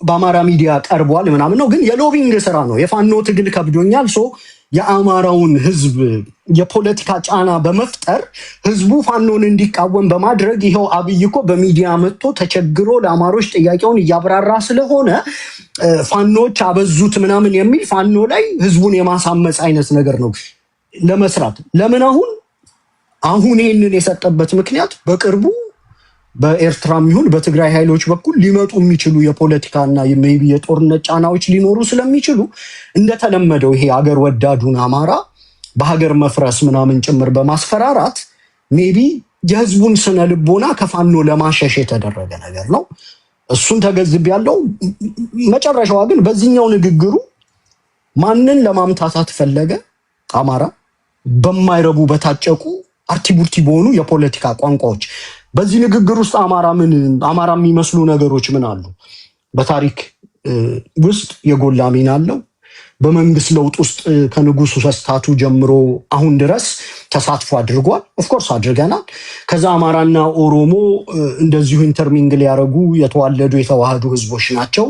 በአማራ ሚዲያ ቀርቧል ምናምን ነው። ግን የሎቢንግ ስራ ነው። የፋኖ ትግል ከብዶኛል ሶ የአማራውን ህዝብ የፖለቲካ ጫና በመፍጠር ህዝቡ ፋኖን እንዲቃወም በማድረግ ይኸው አብይ እኮ በሚዲያ መጥቶ ተቸግሮ ለአማሮች ጥያቄውን እያብራራ ስለሆነ ፋኖች አበዙት ምናምን የሚል ፋኖ ላይ ህዝቡን የማሳመጽ አይነት ነገር ነው ለመስራት። ለምን አሁን ይህንን የሰጠበት ምክንያት በቅርቡ በኤርትራም ይሁን በትግራይ ኃይሎች በኩል ሊመጡ የሚችሉ የፖለቲካና ሜይ ቢ የጦርነት ጫናዎች ሊኖሩ ስለሚችሉ እንደተለመደው ይሄ አገር ወዳዱን አማራ በሀገር መፍረስ ምናምን ጭምር በማስፈራራት ሜይ ቢ የህዝቡን ስነ ልቦና ከፋኖ ለማሸሽ የተደረገ ነገር ነው። እሱን ተገዝብ ያለው መጨረሻዋ ግን በዚህኛው ንግግሩ ማንን ለማምታታት ፈለገ? አማራ በማይረቡ በታጨቁ አርቲቡርቲ በሆኑ የፖለቲካ ቋንቋዎች በዚህ ንግግር ውስጥ አማራ የሚመስሉ ነገሮች ምን አሉ? በታሪክ ውስጥ የጎላ ሚና አለው። በመንግስት ለውጥ ውስጥ ከንጉሱ ሰስታቱ ጀምሮ አሁን ድረስ ተሳትፎ አድርጓል። ኦፍኮርስ አድርገናል። ከዛ አማራና ኦሮሞ እንደዚሁ ኢንተርሚንግል ያደረጉ የተዋለዱ የተዋህዱ ህዝቦች ናቸው።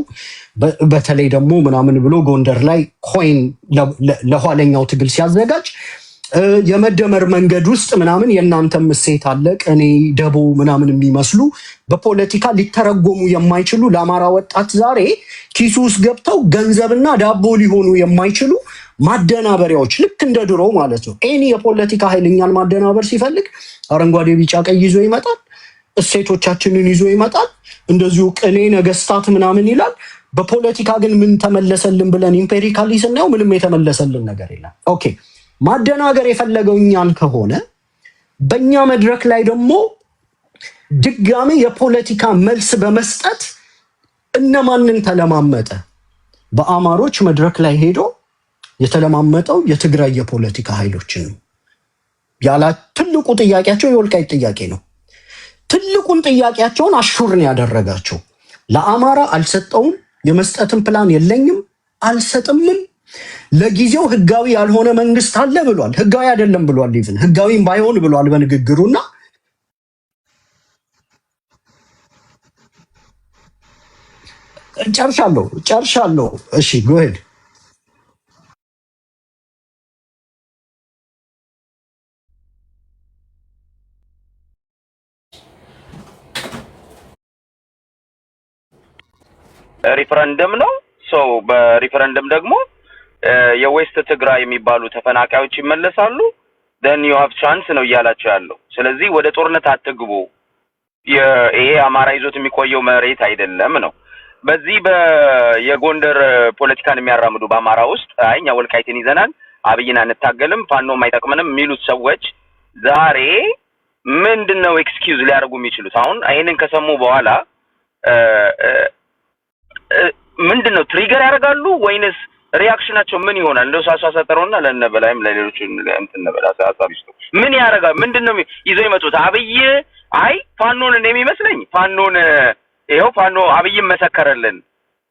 በተለይ ደግሞ ምናምን ብሎ ጎንደር ላይ ኮይን ለኋለኛው ትግል ሲያዘጋጅ የመደመር መንገድ ውስጥ ምናምን የእናንተም እሴት አለ ቅኔ ደቦ ምናምን የሚመስሉ በፖለቲካ ሊተረጎሙ የማይችሉ ለአማራ ወጣት ዛሬ ኪሱ ውስጥ ገብተው ገንዘብና ዳቦ ሊሆኑ የማይችሉ ማደናበሪያዎች ልክ እንደ ድሮ ማለት ነው። ኤኒ የፖለቲካ ኃይል እኛን ማደናበር ሲፈልግ አረንጓዴ ቢጫ ቀይ ይዞ ይመጣል። እሴቶቻችንን ይዞ ይመጣል። እንደዚሁ ቅኔ ነገስታት ምናምን ይላል። በፖለቲካ ግን ምን ተመለሰልን ብለን ኢምፔሪካሊ ስናየው ምንም የተመለሰልን ነገር የለም። ኦኬ ማደናገር የፈለገው እኛን ከሆነ በእኛ መድረክ ላይ ደግሞ ድጋሚ የፖለቲካ መልስ በመስጠት እነማንን ተለማመጠ? በአማሮች መድረክ ላይ ሄዶ የተለማመጠው የትግራይ የፖለቲካ ኃይሎችን ነው። ያላ ትልቁ ጥያቄያቸው የወልቃይት ጥያቄ ነው። ትልቁን ጥያቄያቸውን አሹርን ያደረጋቸው ለአማራ አልሰጠውም፣ የመስጠትን ፕላን የለኝም፣ አልሰጥምም፣ ለጊዜው ህጋዊ ያልሆነ መንግስት አለ ብሏል። ህጋዊ አይደለም ብሏል። ኢቭን ህጋዊም ባይሆን ብሏል በንግግሩና ጨርሻለሁ። እሺ ጎሄድ ሪፈረንደም ነው። ሰው በሪፈረንደም ደግሞ የዌስት ትግራይ የሚባሉ ተፈናቃዮች ይመለሳሉ። then you have chance ነው እያላቸው ያለው። ስለዚህ ወደ ጦርነት አትግቡ፣ ይሄ አማራ ይዞት የሚቆየው መሬት አይደለም ነው። በዚህ የጎንደር ፖለቲካን የሚያራምዱ በአማራ ውስጥ እኛ ወልቃይትን ይዘናል፣ አብይን አንታገልም፣ ፋኖም አይጠቅመንም የሚሉት ሰዎች ዛሬ ምንድነው ኤክስኪውዝ ሊያደርጉ የሚችሉት? አሁን ይሄንን ከሰሙ በኋላ ምንድነው ትሪገር ያደርጋሉ ወይንስ ሪአክሽናቸው ምን ይሆናል? እንደው ሳሳሰጠረውና ለነበላይም ለሌሎች እንትን ነበላ ሳሳሪስቶ ምን ያደርጋል? ምንድነው ይዘው ይመጡት? አብይ አይ ፋኖን እንደሚመስለኝ ፋኖን ይሄው ፋኖ አብይም መሰከረልን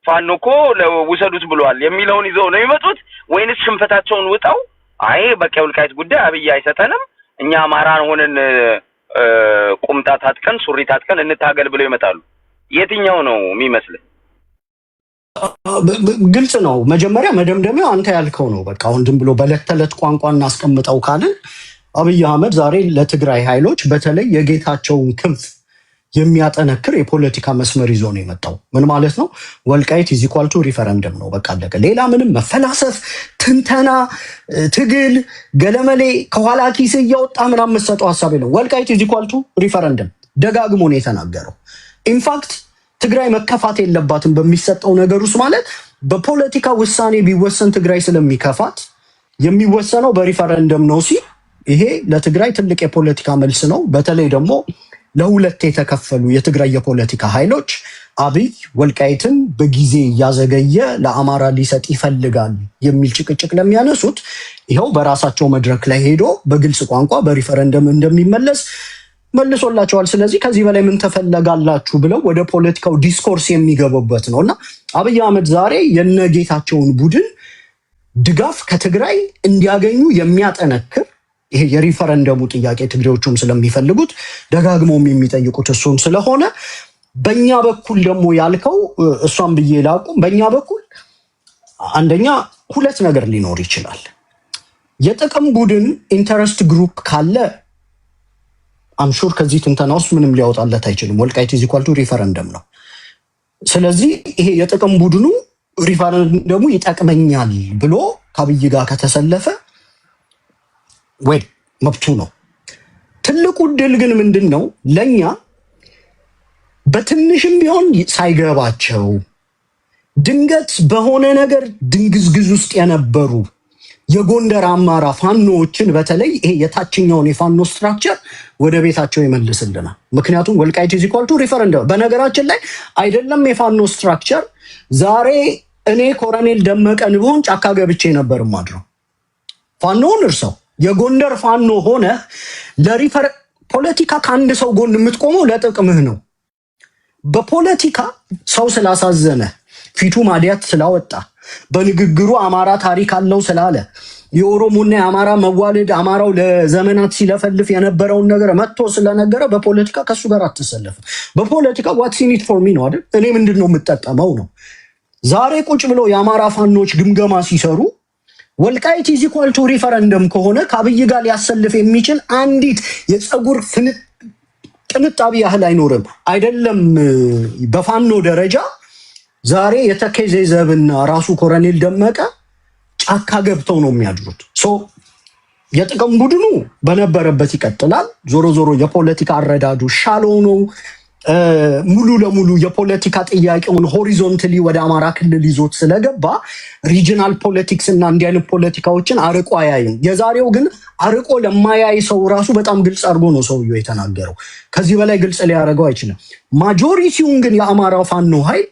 ፋኖ እኮ ለውሰዱት ብሏል የሚለውን ይዘው ነው የሚመጡት ወይንስ ሽንፈታቸውን ውጣው አይ በቃ የወልቃይት ጉዳይ አብይ አይሰጠንም እኛ አማራን ሆነን ቁምጣ ታጥቀን ሱሪ ታጥቀን እንታገል ብለው ይመጣሉ? የትኛው ነው የሚመስል? ግልጽ ነው። መጀመሪያ መደምደሚያው አንተ ያልከው ነው። በቃ አሁን ዝም ብሎ በዕለት ተዕለት ቋንቋ እናስቀምጠው ካልን አብይ አህመድ ዛሬ ለትግራይ ኃይሎች በተለይ የጌታቸውን ክንፍ የሚያጠነክር የፖለቲካ መስመር ይዞ ነው የመጣው። ምን ማለት ነው? ወልቃይት ኢዝ ኢኳል ቱ ሪፈረንደም ነው። በቃ አለቀ። ሌላ ምንም መፈላሰፍ፣ ትንተና፣ ትግል፣ ገለመሌ ከኋላ ኪስ እያወጣ ምናምን መሰጠው ሐሳብ የለም። ወልቃይት ኢዝ ኢኳል ቱ ሪፈረንደም ደጋግሞ ነው የተናገረው። ኢንፋክት ትግራይ መከፋት የለባትም በሚሰጠው ነገር ውስጥ ማለት በፖለቲካ ውሳኔ ቢወሰን ትግራይ ስለሚከፋት የሚወሰነው በሪፈረንደም ነው ሲል ይሄ ለትግራይ ትልቅ የፖለቲካ መልስ ነው። በተለይ ደግሞ ለሁለት የተከፈሉ የትግራይ የፖለቲካ ኃይሎች አብይ ወልቃይትን በጊዜ እያዘገየ ለአማራ ሊሰጥ ይፈልጋል የሚል ጭቅጭቅ ለሚያነሱት ይኸው በራሳቸው መድረክ ላይ ሄዶ በግልጽ ቋንቋ በሪፈረንደም እንደሚመለስ መልሶላቸዋል። ስለዚህ ከዚህ በላይ ምን ተፈለጋላችሁ ብለው ወደ ፖለቲካው ዲስኮርስ የሚገቡበት ነውና አብይ አህመድ ዛሬ የነጌታቸውን ቡድን ድጋፍ ከትግራይ እንዲያገኙ የሚያጠነክር ይሄ የሪፈረንደሙ ጥያቄ ትግሬዎቹም ስለሚፈልጉት ደጋግሞም የሚጠይቁት እሱን ስለሆነ በእኛ በኩል ደግሞ ያልከው እሷን ብዬ ላቁም። በእኛ በኩል አንደኛ ሁለት ነገር ሊኖር ይችላል። የጥቅም ቡድን ኢንተረስት ግሩፕ ካለ አምሹር ከዚህ ትንተና ውስጥ ምንም ሊያወጣለት አይችልም። ወልቃይት ኢዝ ኢኳል ቱ ሪፈረንደም ነው። ስለዚህ ይሄ የጥቅም ቡድኑ ሪፈረንደሙ ይጠቅመኛል ብሎ ከአብይ ጋር ከተሰለፈ ወይ መብቱ ነው። ትልቁ ድል ግን ምንድነው? ለኛ በትንሽም ቢሆን ሳይገባቸው ድንገት በሆነ ነገር ድንግዝግዝ ውስጥ የነበሩ የጎንደር አማራ ፋኖዎችን በተለይ ይሄ የታችኛውን የፋኖ ስትራክቸር ወደ ቤታቸው ይመልስልናል። ምክንያቱም ወልቃይት ኢዝ ኢኳል ቱ ሪፈረንደም በነገራችን ላይ አይደለም የፋኖ ስትራክቸር። ዛሬ እኔ ኮሎኔል ደመቀን ብሆን ጫካ ገብቼ ነበር ማድረው። ፋኖውን እርሰው የጎንደር ፋኖ ሆነ ፖለቲካ ከአንድ ሰው ጎን የምትቆመው ለጥቅምህ ነው። በፖለቲካ ሰው ስላሳዘነ ፊቱ ማዲያት ስላወጣ በንግግሩ አማራ ታሪክ አለው ስላለ የኦሮሞና የአማራ መዋለድ አማራው ለዘመናት ሲለፈልፍ የነበረውን ነገር መጥቶ ስለነገረ በፖለቲካ ከሱ ጋር አትሰለፍም። በፖለቲካ ዋትስ ኢን ኢት ፎር ሚ ነው አይደል? እኔ ምንድነው የምጠቀመው ነው። ዛሬ ቁጭ ብለው የአማራ ፋኖች ግምገማ ሲሰሩ ወልቃይት ኢዝ ኢኳል ቱ ሪፈረንደም ከሆነ ከአብይ ጋር ሊያሰልፍ የሚችል አንዲት የፀጉር ቅንጣቢ ያህል አይኖርም። አይደለም በፋኖ ደረጃ ዛሬ የተከዜ ዘብና ራሱ ኮሎኔል ደመቀ ጫካ ገብተው ነው የሚያድሩት። የጥቅም ቡድኑ በነበረበት ይቀጥላል። ዞሮ ዞሮ የፖለቲካ አረዳዱ ሻሎ ነው። ሙሉ ለሙሉ የፖለቲካ ጥያቄውን ሆሪዞንታሊ ወደ አማራ ክልል ይዞት ስለገባ ሪጂናል ፖለቲክስ እና እንዲህ አይነት ፖለቲካዎችን አርቆ አያይም። የዛሬው ግን አርቆ ለማያይ ሰው ራሱ በጣም ግልጽ አድርጎ ነው ሰውየው የተናገረው። ከዚህ በላይ ግልጽ ሊያደርገው አይችልም። ማጆሪቲውን ግን የአማራው ፋኖ ኃይል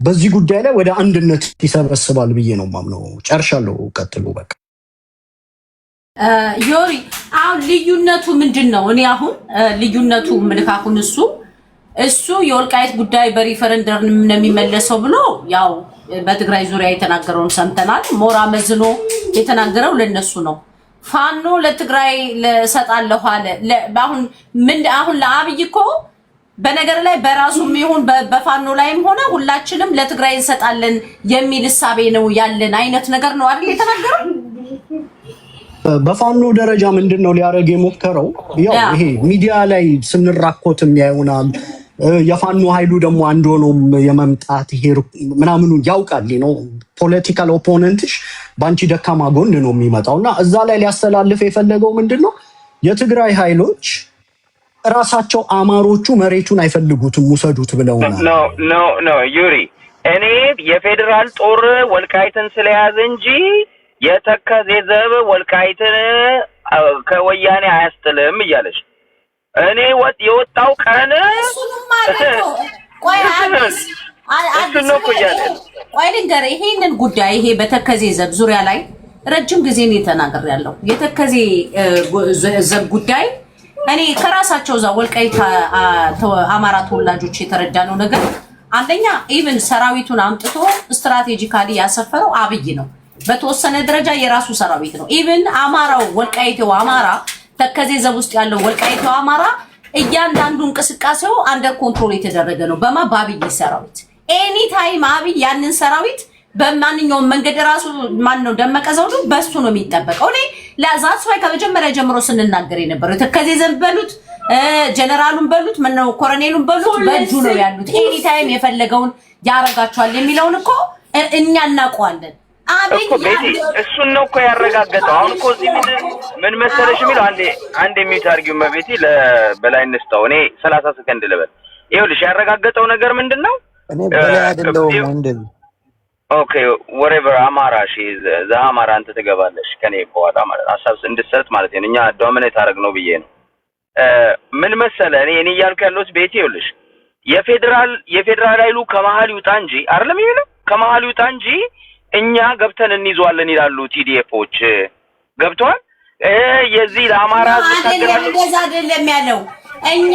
በዚህ ጉዳይ ላይ ወደ አንድነት ይሰበስባል ብዬ ነው ማምነው። ጨርሻለሁ። ቀጥሉ በቃ። ዮሪ አሁን ልዩነቱ ምንድነው? እኔ አሁን ልዩነቱ ምልካኩን እሱ የወልቃይት ጉዳይ በሪፈረንደም ነው የሚመለሰው ብሎ ያው በትግራይ ዙሪያ የተናገረውን ሰምተናል። ሞራ መዝኖ የተናገረው ለነሱ ነው። ፋኖ ለትግራይ ለሰጣለሁ አለ። አሁን ለአብይ እኮ በነገር ላይ በራሱም ይሁን በፋኖ ላይም ሆነ ሁላችንም ለትግራይ እንሰጣለን የሚል እሳቤ ነው ያለን አይነት ነገር ነው አይደል የተናገረው። በፋኖ ደረጃ ምንድነው ሊያደርግ የሞከረው? ያው ይሄ ሚዲያ ላይ ስንራኮት የሚያዩናል። የፋኖ ኃይሉ ደግሞ አንድ ሆኖም የመምጣት ይሄ ምናምኑ ያውቃል ነው። ፖለቲካል ኦፖነንትሽ ባንቺ ደካማ ጎን ነው የሚመጣውና እዛ ላይ ሊያስተላልፍ የፈለገው ምንድነው? የትግራይ ኃይሎች ራሳቸው አማሮቹ መሬቱን አይፈልጉትም ውሰዱት ብለውናል። ኖ ዩሪ እኔ የፌደራል ጦር ወልቃይትን ስለያዘ እንጂ የተከዜ ዘብ ወልቃይትን ከወያኔ አያስጥልም እያለች እኔ የወጣው ቀን እሱን ነው እኮ እያለ ቆይ ልንገርህ፣ ይሄንን ጉዳይ ይሄ በተከዜ ዘብ ዙሪያ ላይ ረጅም ጊዜ ነው ተናግሬያለሁ። የተከዜ ዘብ ጉዳይ እኔ ከራሳቸው እዛ ወልቃይት አማራ ተወላጆች የተረዳነው ነገር አንደኛ ኢቭን ሰራዊቱን አምጥቶ ስትራቴጂካሊ ያሰፈረው አብይ ነው። በተወሰነ ደረጃ የራሱ ሰራዊት ነው። ኢቭን አማራው ወልቃይቴው አማራ ተከዜ ዘብ ውስጥ ያለው ወልቃይቴው አማራ እያንዳንዱ እንቅስቃሴው አንደር ኮንትሮል የተደረገ ነው። በአብይ ሰራዊት ኤኒ ታይም አብይ ያንን ሰራዊት በማንኛውም መንገድ ራሱ ማን ነው ደመቀ ዘውዱ በሱ ነው የሚጠበቀው። እኔ ለዛት ወይ ከመጀመሪያ ጀምሮ ስንናገር የነበረው ተከዜ ዘብ በሉት ጀነራሉን በሉት ምነው ኮሎኔሉን በሉት በእጁ ነው ያሉት። ኤኒ ታይም የፈለገውን ያረጋቸዋል የሚለውን እኮ እኛ እናውቀዋለን። አብይ እሱን ነው እኮ ያረጋገጠው። አሁን እኮ እዚህ ምን መሰለሽ የሚለው አንዴ የሚዩት አድርጊው መቤቴ ለበላይ እንስጠው። እኔ 30 ሰከንድ ልበል። ይኸውልሽ ያረጋገጠው ነገር ምንድነው? እኔ በላይ አይደለሁም ወንድም። ኦኬ ወሬቨር አማራ አማራ አንተ ትገባለሽ ከኔ በኋላ ማለት ሐሳብ እንድትሰጥ ማለት ነው። እኛ ዶሚኔት አደረግ ነው ብዬ ነው። ምን መሰለ እኔ እያልኩ ያለሁት ቤቴ ይኸውልሽ የፌደራል ኃይሉ ከመሀል ይውጣ እንጂ አይደለም የሚለው ከመሀል ይውጣ እንጂ እኛ ገብተን እንይዘዋለን ይላሉ ቲዲኤፎች። ገብቷል። የዚህ ለአማራ ታገራለች እንደዛ አይደለም ያለው። እኛ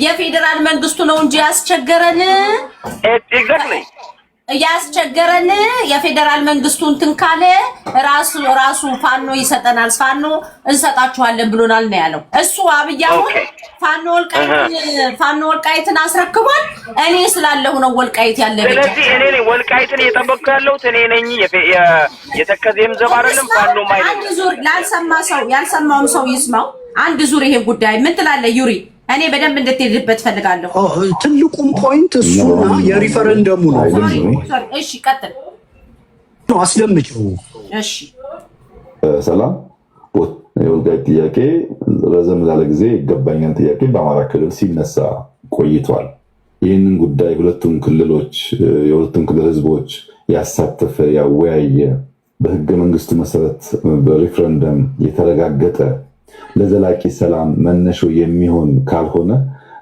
የፌደራል መንግስቱ ነው እንጂ ያስቸገረን ኤግዛክትሊ ያስቸገረን የፌደራል መንግስቱ እንትን ካለ ራሱ ፋኖ ይሰጠናል፣ ፋኖ እንሰጣችኋለን ብሎናል ነው ያለው። እሱ አብያው ፋኖ ወልቃይትን አስረክቧል። እኔ ስላለሁ ነው ወልቃይት ያለ ልጅ። ስለዚህ እኔ ወልቃይትን እየጠበቅኩ ያለሁት እኔ ነኝ። የተከዜም ዘብ አይደለም ፋኖ ማለት አንድ ዙር ያልሰማውም ሰው ይስማው። አንድ ዙር ይሄ ጉዳይ ምን ትላለህ ዩሪ? እኔ በደንብ እንድትሄድበት ፈልጋለሁ። ትልቁም ፖይንት እሱና የሪፈረንደሙ ነው። እሺ ቀጥል አስደምጪው። እሺ ሰላም የወልቃይት ጥያቄ ረዘም ላለ ጊዜ ይገባኛል ጥያቄ በአማራ ክልል ሲነሳ ቆይቷል። ይህንን ጉዳይ የሁለቱም ክልል ህዝቦች ያሳተፈ ያወያየ በህገ መንግስቱ መሰረት በሪፈረንደም የተረጋገጠ ለዘላቂ ሰላም መነሾ የሚሆን ካልሆነ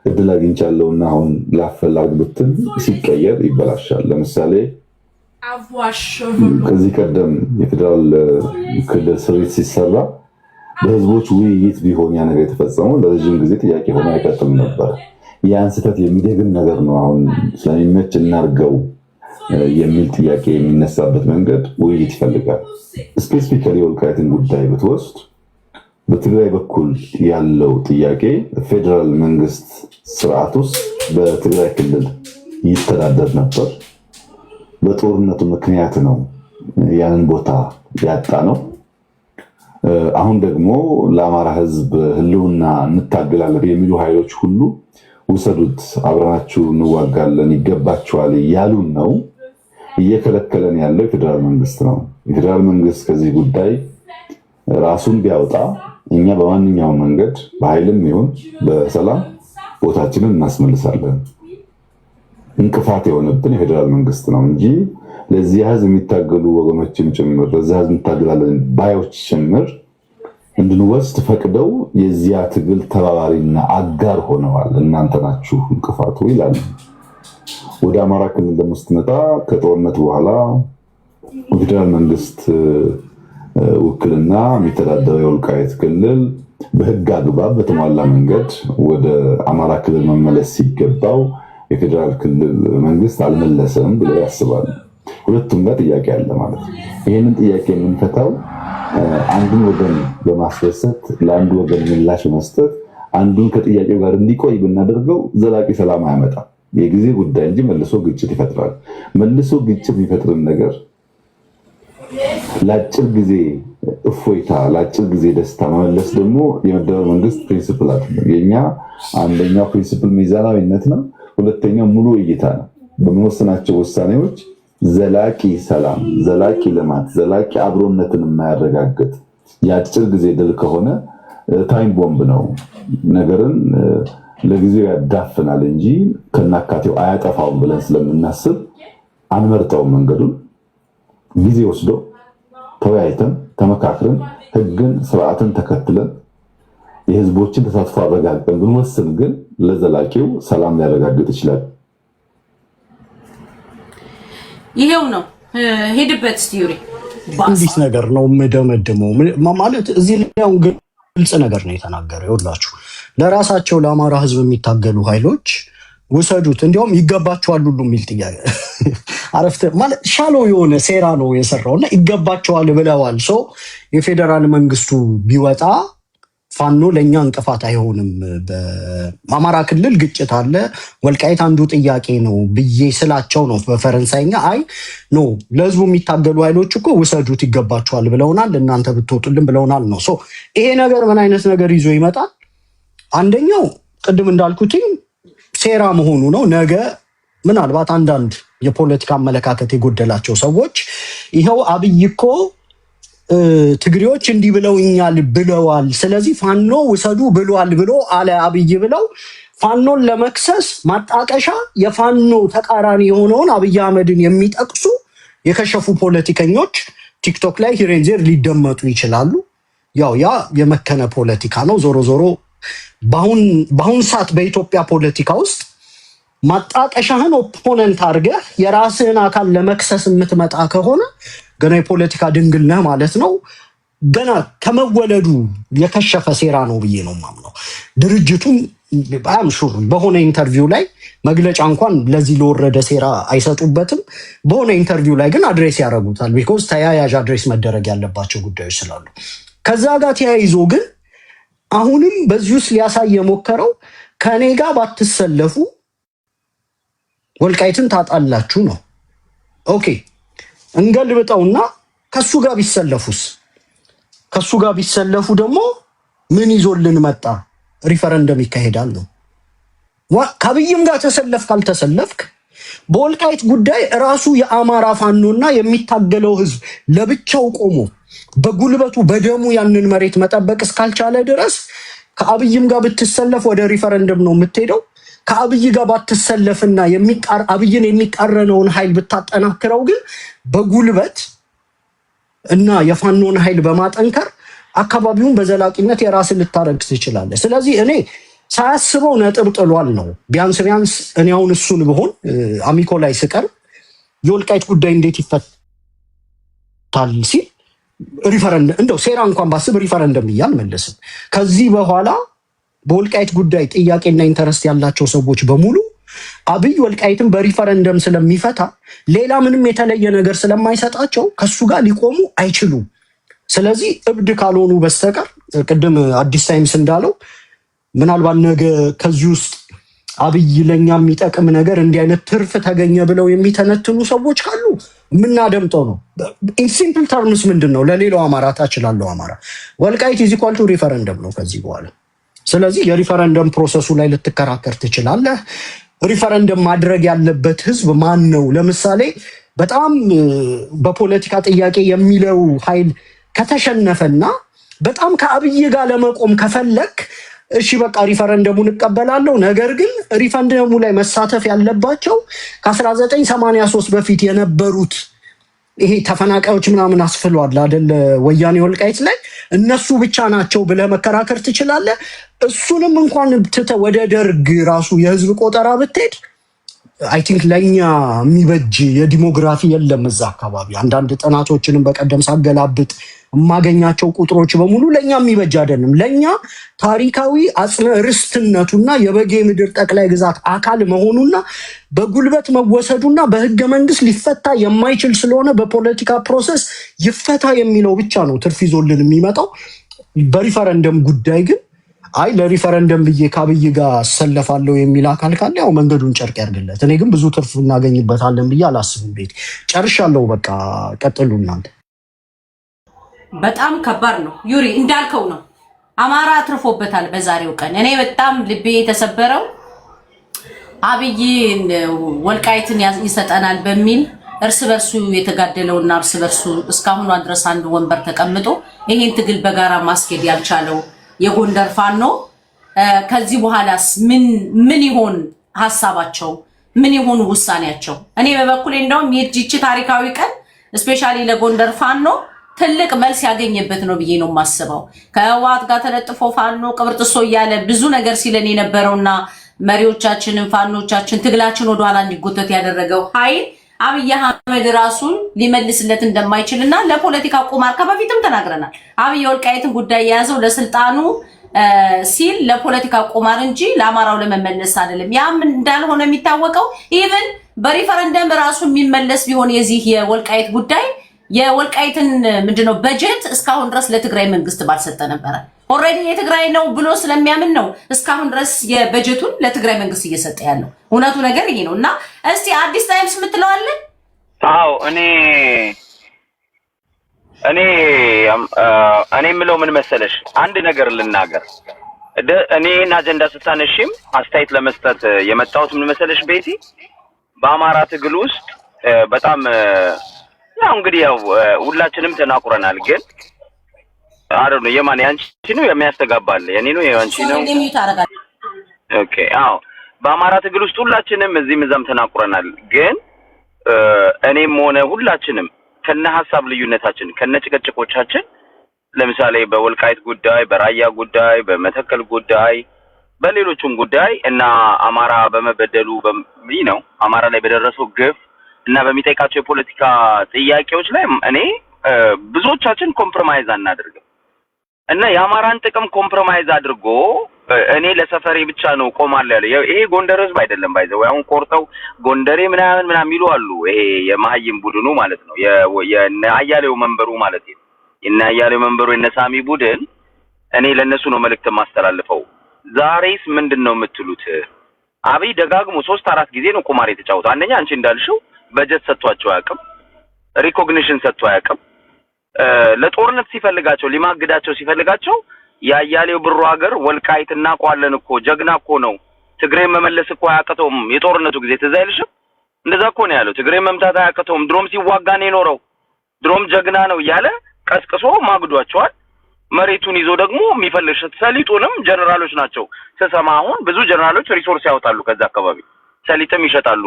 እድል አግኝቻለሁና አሁን ላፈላግ ብትል ሲቀየር ይበላሻል። ለምሳሌ ከዚህ ቀደም የፌደራል ክልል ስሪት ሲሰራ በህዝቦች ውይይት ቢሆን ያ ነገር የተፈጸመው ለረጅም ጊዜ ጥያቄ ሆኖ አይቀጥልም ነበር። ያን ስህተት የሚደግም ነገር ነው። አሁን ስለሚመች እናርገው የሚል ጥያቄ የሚነሳበት መንገድ ውይይት ይፈልጋል። ስፔሲፊካሊ የወልቃይትን ጉዳይ ብትወስድ በትግራይ በኩል ያለው ጥያቄ ፌደራል መንግስት ስርዓት ውስጥ በትግራይ ክልል ይተዳደር ነበር። በጦርነቱ ምክንያት ነው ያንን ቦታ ያጣ ነው። አሁን ደግሞ ለአማራ ህዝብ ህልውና እንታገላለን የሚሉ ኃይሎች ሁሉ ውሰዱት፣ አብረናችሁ እንዋጋለን፣ ይገባችኋል እያሉን ነው። እየከለከለን ያለው የፌደራል መንግስት ነው። የፌደራል መንግስት ከዚህ ጉዳይ ራሱን ቢያወጣ እኛ በማንኛውም መንገድ በኃይልም ይሁን በሰላም ቦታችንን እናስመልሳለን። እንቅፋት የሆነብን የፌደራል መንግስት ነው እንጂ ለዚህ ህዝብ የሚታገሉ ወገኖችም ጭምር ለዚህ ህዝብ እንታገላለን ባዮች ጭምር እንድንወስድ ፈቅደው የዚያ ትግል ተባባሪና አጋር ሆነዋል። እናንተ ናችሁ እንቅፋቱ ይላሉ። ወደ አማራ ክልል ደግሞ ስትመጣ ከጦርነት በኋላ የፌደራል መንግስት ውክልና የሚተዳደረው የወልቃይት ክልል በህግ አግባብ በተሟላ መንገድ ወደ አማራ ክልል መመለስ ሲገባው የፌደራል ክልል መንግስት አልመለሰም ብለው ያስባሉ። ሁለቱም ጋር ጥያቄ አለ ማለት ነው። ይህንን ጥያቄ የምንፈታው አንዱን ወገን በማስደሰት ለአንዱ ወገን ምላሽ በመስጠት አንዱን ከጥያቄው ጋር እንዲቆይ ብናደርገው ዘላቂ ሰላም አያመጣም። የጊዜ ጉዳይ እንጂ መልሶ ግጭት ይፈጥራል። መልሶ ግጭት የሚፈጥርን ነገር ለአጭር ጊዜ እፎይታ ለአጭር ጊዜ ደስታ መመለስ ደግሞ የመደመር መንግስት ፕሪንሲፕል አይደለም። የኛ አንደኛው ፕሪንሲፕል ሚዛናዊነት ነው። ሁለተኛው ሙሉ እይታ ነው። በመወሰናቸው ውሳኔዎች ዘላቂ ሰላም፣ ዘላቂ ልማት፣ ዘላቂ አብሮነትን የማያረጋግጥ የአጭር ጊዜ ድል ከሆነ ታይም ቦምብ ነው። ነገርን ለጊዜው ያዳፍናል እንጂ ከናካቴው አያጠፋውም ብለን ስለምናስብ አንመርጠውም። መንገዱን ጊዜ ወስዶ ተወያይተን ተመካክረን ህግን ስርዓትን ተከትለን የህዝቦችን ተሳትፎ አረጋግጠን ብንወስን ግን ለዘላቂው ሰላም ሊያረጋግጥ ይችላል። ይሄው ነው ሄድበት ዩሪ እንዲህ ነገር ነው የምደመድመው ማለት እዚህ ላይ ግልጽ ነገር ነው የተናገረው። ይኸውላችሁ ለራሳቸው ለአማራ ህዝብ የሚታገሉ ኃይሎች ወሰዱት እንዲያውም ይገባቸዋል ሁሉ የሚል ጥያቄ አረፍተ ማለት ሻሎ የሆነ ሴራ ነው የሰራውና ይገባቸዋል ብለዋል። ሶ የፌደራል መንግስቱ ቢወጣ ፋኖ ለኛ እንቅፋት አይሆንም። በአማራ ክልል ግጭት አለ ወልቃይት አንዱ ጥያቄ ነው ብዬ ስላቸው ነው በፈረንሳይኛ አይ ኖ ለህዝቡ የሚታገሉ ኃይሎች እኮ ወሰዱት ይገባቸዋል ብለውናል እናንተ ብትወጡልን ብለውናል ነው። ሶ ይሄ ነገር ምን አይነት ነገር ይዞ ይመጣል? አንደኛው ቅድም እንዳልኩት ሴራ መሆኑ ነው። ነገ ምናልባት አንዳንድ የፖለቲካ አመለካከት የጎደላቸው ሰዎች ይሄው አብይ እኮ ትግሬዎች እንዲህ ብለውኛል ብለዋል ስለዚህ ፋኖ ውሰዱ ብሏል ብሎ አለ አብይ ብለው ፋኖን ለመክሰስ ማጣቀሻ የፋኖ ተቃራኒ የሆነውን አብይ አህመድን የሚጠቅሱ የከሸፉ ፖለቲከኞች ቲክቶክ ላይ ሂሬንዜር ሊደመጡ ይችላሉ። ያው ያ የመከነ ፖለቲካ ነው። ዞሮ ዞሮ በአሁን ሰዓት በኢትዮጵያ ፖለቲካ ውስጥ ማጣቀሻህን ኦፖነንት አድርገህ የራስህን አካል ለመክሰስ የምትመጣ ከሆነ ገና የፖለቲካ ድንግል ነህ ማለት ነው። ገና ከመወለዱ የከሸፈ ሴራ ነው ብዬ ነው የማምነው። ድርጅቱም አምሹር በሆነ ኢንተርቪው ላይ መግለጫ እንኳን ለዚህ ለወረደ ሴራ አይሰጡበትም። በሆነ ኢንተርቪው ላይ ግን አድሬስ ያደርጉታል። ቢኮዝ ተያያዥ አድሬስ መደረግ ያለባቸው ጉዳዮች ስላሉ ከዛ ጋር ተያይዞ ግን አሁንም በዚህ ውስጥ ሊያሳይ የሞከረው ከኔ ጋር ባትሰለፉ ወልቃይትን ታጣላችሁ ነው። ኦኬ እንገልብጠውና ከሱ ጋር ቢሰለፉስ? ከሱ ጋር ቢሰለፉ ደግሞ ምን ይዞልን መጣ? ሪፈረንደም ይካሄዳል ነው። ከአብይም ጋር ተሰለፍ ካልተሰለፍክ በወልቃይት ጉዳይ ራሱ የአማራ ፋኖና የሚታገለው ህዝብ ለብቻው ቆሞ በጉልበቱ በደሙ ያንን መሬት መጠበቅ እስካልቻለ ድረስ ከአብይም ጋር ብትሰለፍ ወደ ሪፈረንደም ነው የምትሄደው። ከአብይ ጋር ባትሰለፍና አብይን የሚቃረነውን ኃይል ብታጠናክረው ግን በጉልበት እና የፋኖን ኃይል በማጠንከር አካባቢውን በዘላቂነት የራስን ልታረግ ትችላለህ። ስለዚህ እኔ ሳያስበው ነጥብ ጥሏል ነው። ቢያንስ እኔ አሁን እሱን ብሆን አሚኮ ላይ ስቀር የወልቃይት ጉዳይ እንዴት ይፈታል ሲል ሪፈረንደም እንደው ሴራ እንኳን ባስብ ሪፈረንደም እያል መለስም። ከዚህ በኋላ በወልቃይት ጉዳይ ጥያቄና ኢንተረስት ያላቸው ሰዎች በሙሉ አብይ ወልቃይትን በሪፈረንደም ስለሚፈታ ሌላ ምንም የተለየ ነገር ስለማይሰጣቸው ከሱ ጋር ሊቆሙ አይችሉም። ስለዚህ እብድ ካልሆኑ በስተቀር ቅድም አዲስ ታይምስ እንዳለው ምናልባት ነገ ከዚህ ውስጥ አብይ ለኛ የሚጠቅም ነገር እንዲህ አይነት ትርፍ ተገኘ ብለው የሚተነትኑ ሰዎች ካሉ የምናደምጠው ነው። ኢን ሲምፕል ተርምስ ምንድነው ለሌላው አማራ ታችላለው አማራ ወልቃይት ኢዝ ኢኳል ቱ ሪፈረንደም ነው ከዚህ በኋላ። ስለዚህ የሪፈረንደም ፕሮሰሱ ላይ ልትከራከር ትችላለህ። ሪፈረንደም ማድረግ ያለበት ህዝብ ማን ነው? ለምሳሌ በጣም በፖለቲካ ጥያቄ የሚለው ኃይል ከተሸነፈና በጣም ከአብይ ጋር ለመቆም ከፈለክ እሺ በቃ ሪፈረንደሙን እቀበላለሁ። ነገር ግን ሪፈረንደሙ ላይ መሳተፍ ያለባቸው ከ1983 በፊት የነበሩት ይሄ ተፈናቃዮች ምናምን አስፍሏል አይደል ወያኔ ወልቃይት ላይ እነሱ ብቻ ናቸው ብለህ መከራከር ትችላለህ። እሱንም እንኳን ወደ ደርግ ራሱ የህዝብ ቆጠራ ብትሄድ አይ ቲንክ ለኛ የሚበጅ የዲሞግራፊ የለም እዛ አካባቢ። አንዳንድ ጥናቶችንም በቀደም ሳገላብጥ የማገኛቸው ቁጥሮች በሙሉ ለኛ የሚበጅ አይደለም። ለኛ ታሪካዊ አጽመ ርስትነቱና የበጌ ምድር ጠቅላይ ግዛት አካል መሆኑና በጉልበት መወሰዱና በህገ መንግስት ሊፈታ የማይችል ስለሆነ በፖለቲካ ፕሮሰስ ይፈታ የሚለው ብቻ ነው ትርፍ ይዞልን የሚመጣው። በሪፈረንደም ጉዳይ ግን አይ ለሪፈረንደም ብዬ ከአብይ ጋር ሰለፋለሁ የሚል አካል ካለ ያው መንገዱን ጨርቅ ያርግለት። እኔ ግን ብዙ ትርፍ እናገኝበታለን ብዬ አላስብም። ቤት ጨርሻለሁ። በቃ ቀጥሉ እናንተ። በጣም ከባድ ነው ዩሪ፣ እንዳልከው ነው። አማራ አትርፎበታል በዛሬው ቀን። እኔ በጣም ልቤ የተሰበረው አብይ ወልቃይትን ይሰጠናል በሚል እርስ በርሱ የተጋደለውና እርስ በርሱ እስካሁን ድረስ አንድ ወንበር ተቀምጦ ይሄን ትግል በጋራ ማስኬድ ያልቻለው የጎንደር ፋኖ ከዚህ በኋላስ ምን ይሆን ሐሳባቸው? ምን ይሆን ውሳኔያቸው? እኔ በበኩሌ እንደውም ይህች ታሪካዊ ቀን ስፔሻሊ ለጎንደር ፋኖ ትልቅ መልስ ያገኘበት ነው ብዬ ነው የማስበው። ከህወሓት ጋር ተለጥፎ ፋኖ ቅብርጥሶ እያለ ብዙ ነገር ሲለን የነበረውና መሪዎቻችንን ፋኖቻችን ትግላችን ወደኋላ እንዲጎተት ያደረገው ኃይል አብይ አህመድ ራሱን ሊመልስለት እንደማይችልና ለፖለቲካ ቁማር ከበፊትም ተናግረናል። አብይ ወልቃይትን ጉዳይ የያዘው ለስልጣኑ ሲል ለፖለቲካ ቁማር እንጂ ለአማራው ለመመለስ አይደለም። ያም እንዳልሆነ የሚታወቀው ኢቭን በሪፈረንደም ራሱ የሚመለስ ቢሆን የዚህ የወልቃይት ጉዳይ የወልቃይትን ምንድነው በጀት እስካሁን ድረስ ለትግራይ መንግስት ባልሰጠ ነበር። ኦሬዲ የትግራይ ነው ብሎ ስለሚያምን ነው እስካሁን ድረስ የበጀቱን ለትግራይ መንግስት እየሰጠ ያለው። እውነቱ ነገር ይሄ ነውና እስቲ አዲስ ታይምስ የምትለው አለ? አዎ እኔ የምለው ምን መሰለሽ፣ አንድ ነገር ልናገር። እኔን አጀንዳ ስታነሺም አስተያየት ለመስጠት የመጣሁት ምን መሰለሽ ቤቲ፣ በአማራ ትግል ውስጥ በጣም ያው እንግዲህ ያው ሁላችንም ተናቁረናል። ግን አረኑ የማን ያንቺ ነው የሚያስተጋባል? የኔ ነው ያንቺ ነው? ኦኬ አዎ፣ በአማራ ትግል ውስጥ ሁላችንም እዚህም እዛም ተናቁረናል። ግን እኔም ሆነ ሁላችንም ከነ ሐሳብ ልዩነታችን ከነ ጭቅጭቆቻችን ለምሳሌ በወልቃይት ጉዳይ፣ በራያ ጉዳይ፣ በመተከል ጉዳይ፣ በሌሎችም ጉዳይ እና አማራ በመበደሉ ነው አማራ ላይ በደረሰው ግፍ እና በሚጠይቃቸው የፖለቲካ ጥያቄዎች ላይ እኔ ብዙዎቻችን ኮምፕሮማይዝ አናደርግም እና የአማራን ጥቅም ኮምፕሮማይዝ አድርጎ እኔ ለሰፈሬ ብቻ ነው ቆማለሁ ያለ ይሄ ጎንደር ህዝብ አይደለም። ባይዘው አሁን ቆርጠው ጎንደሬ ምናምን ይሉ አሉ። ይሄ የማህይም ቡድኑ ማለት ነው፣ የአያሌው መንበሩ ማለት ነው። የአያሌው መንበሩ የነሳሚ ቡድን እኔ ለነሱ ነው መልእክት ማስተላልፈው። ዛሬስ ምንድነው የምትሉት? አብይ ደጋግሞ 3-4 ጊዜ ነው ቁማር የተጫወተው። አንደኛ አንቺ እንዳልሽው በጀት ሰጥቷቸው አያውቅም፣ ሪኮግኒሽን ሰጥቶ አያውቅም። ለጦርነት ሲፈልጋቸው ሊማግዳቸው ሲፈልጋቸው ያያሌው ብሩ ሀገር ወልቃይትና ቋለን እኮ ጀግና እኮ ነው፣ ትግሬን መመለስ እኮ አያቅተውም። የጦርነቱ ጊዜ ትዝ አይልሽም? እንደዛ እኮ ነው ያለው። ትግሬን መምታት አያቅተውም፣ ድሮም ሲዋጋ ነው የኖረው፣ ድሮም ጀግና ነው እያለ ቀስቅሶ ማግዷቸዋል። መሬቱን ይዞ ደግሞ የሚፈልሽ ሰሊጡንም ጀነራሎች ናቸው ስሰማ። አሁን ብዙ ጀነራሎች ሪሶርስ ያወጣሉ ከዛ አካባቢ ሰሊጥም ይሸጣሉ።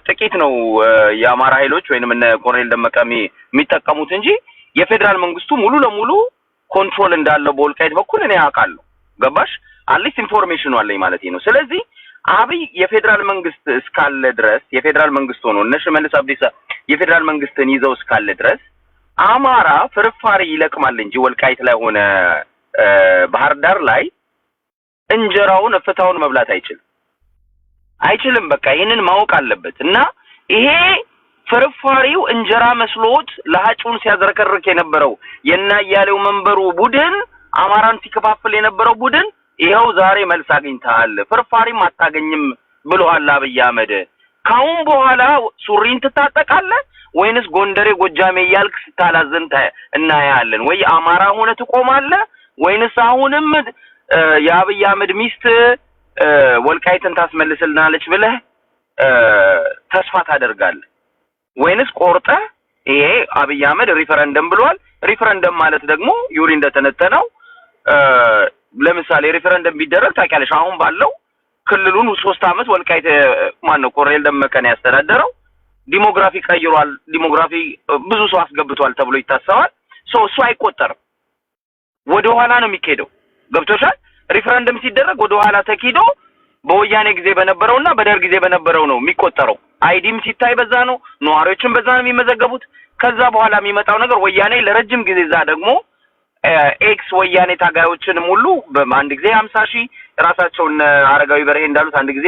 ጥቂት ነው የአማራ ኃይሎች ወይንም እነ ኮሎኔል ደመቀ የሚጠቀሙት እንጂ የፌደራል መንግስቱ ሙሉ ለሙሉ ኮንትሮል እንዳለው በወልቃይት በኩል እኔ አውቃለሁ። ገባሽ? አትሊስት ኢንፎርሜሽኑ አለኝ ማለት ነው። ስለዚህ አብይ የፌደራል መንግስት እስካለ ድረስ የፌደራል መንግስት ሆኖ እነ ሽመልስ አብዲሳ የፌደራል መንግስትን ይዘው እስካለ ድረስ አማራ ፍርፋሪ ይለቅማል እንጂ ወልቃይት ላይ ሆነ ባህር ዳር ላይ እንጀራውን እፍታውን መብላት አይችልም። በቃ ይሄንን ማወቅ አለበት እና ይሄ ፍርፋሪው እንጀራ መስሎት ለሀጩን ሲያዝረከርክ የነበረው የናያሌው መንበሩ ቡድን አማራን ሲከፋፍል የነበረው ቡድን ይሄው ዛሬ መልስ አግኝተሃል፣ ፍርፋሪም አታገኝም ብሎሃል አብይ አህመድ። ካሁን በኋላ ሱሪን ትታጠቃለህ ወይንስ ጎንደሬ ጎጃሜ እያልክ ስታላዘን እናያለን? ወይ አማራ ሆነ ትቆማለህ ወይንስ አሁንም የአብይ አህመድ ሚስት ወልቃይትን ታስመልስልናለች ብለህ ተስፋ ታደርጋለህ? ወይንስ ቆርጠህ ይሄ አብይ አህመድ ሪፈረንደም ብሏል። ሪፈረንደም ማለት ደግሞ ዩሪ እንደተነተነው ለምሳሌ ሪፈረንደም ቢደረግ ታውቂያለሽ፣ አሁን ባለው ክልሉን 3 አመት ወልቃይት ማነው ኮሎኔል ደመቀን ያስተዳደረው ዲሞግራፊ ቀይሯል፣ ዲሞግራፊ ብዙ ሰው አስገብቷል ተብሎ ይታሰባል። እሱ አይቆጠርም፣ ወደ ኋላ ነው የሚካሄደው። ገብቶሻል? ሪፈረንደም ሲደረግ ወደ ኋላ ተኪዶ በወያኔ ጊዜ በነበረውና በደርግ ጊዜ በነበረው ነው የሚቆጠረው። አይዲም ሲታይ በዛ ነው፣ ነዋሪዎችን በዛ ነው የሚመዘገቡት። ከዛ በኋላ የሚመጣው ነገር ወያኔ ለረጅም ጊዜ እዛ ደግሞ ኤክስ ወያኔ ታጋዮችንም ሁሉ በአንድ ጊዜ 50,000 ራሳቸውን አረጋዊ በርሄ እንዳሉት አንድ ጊዜ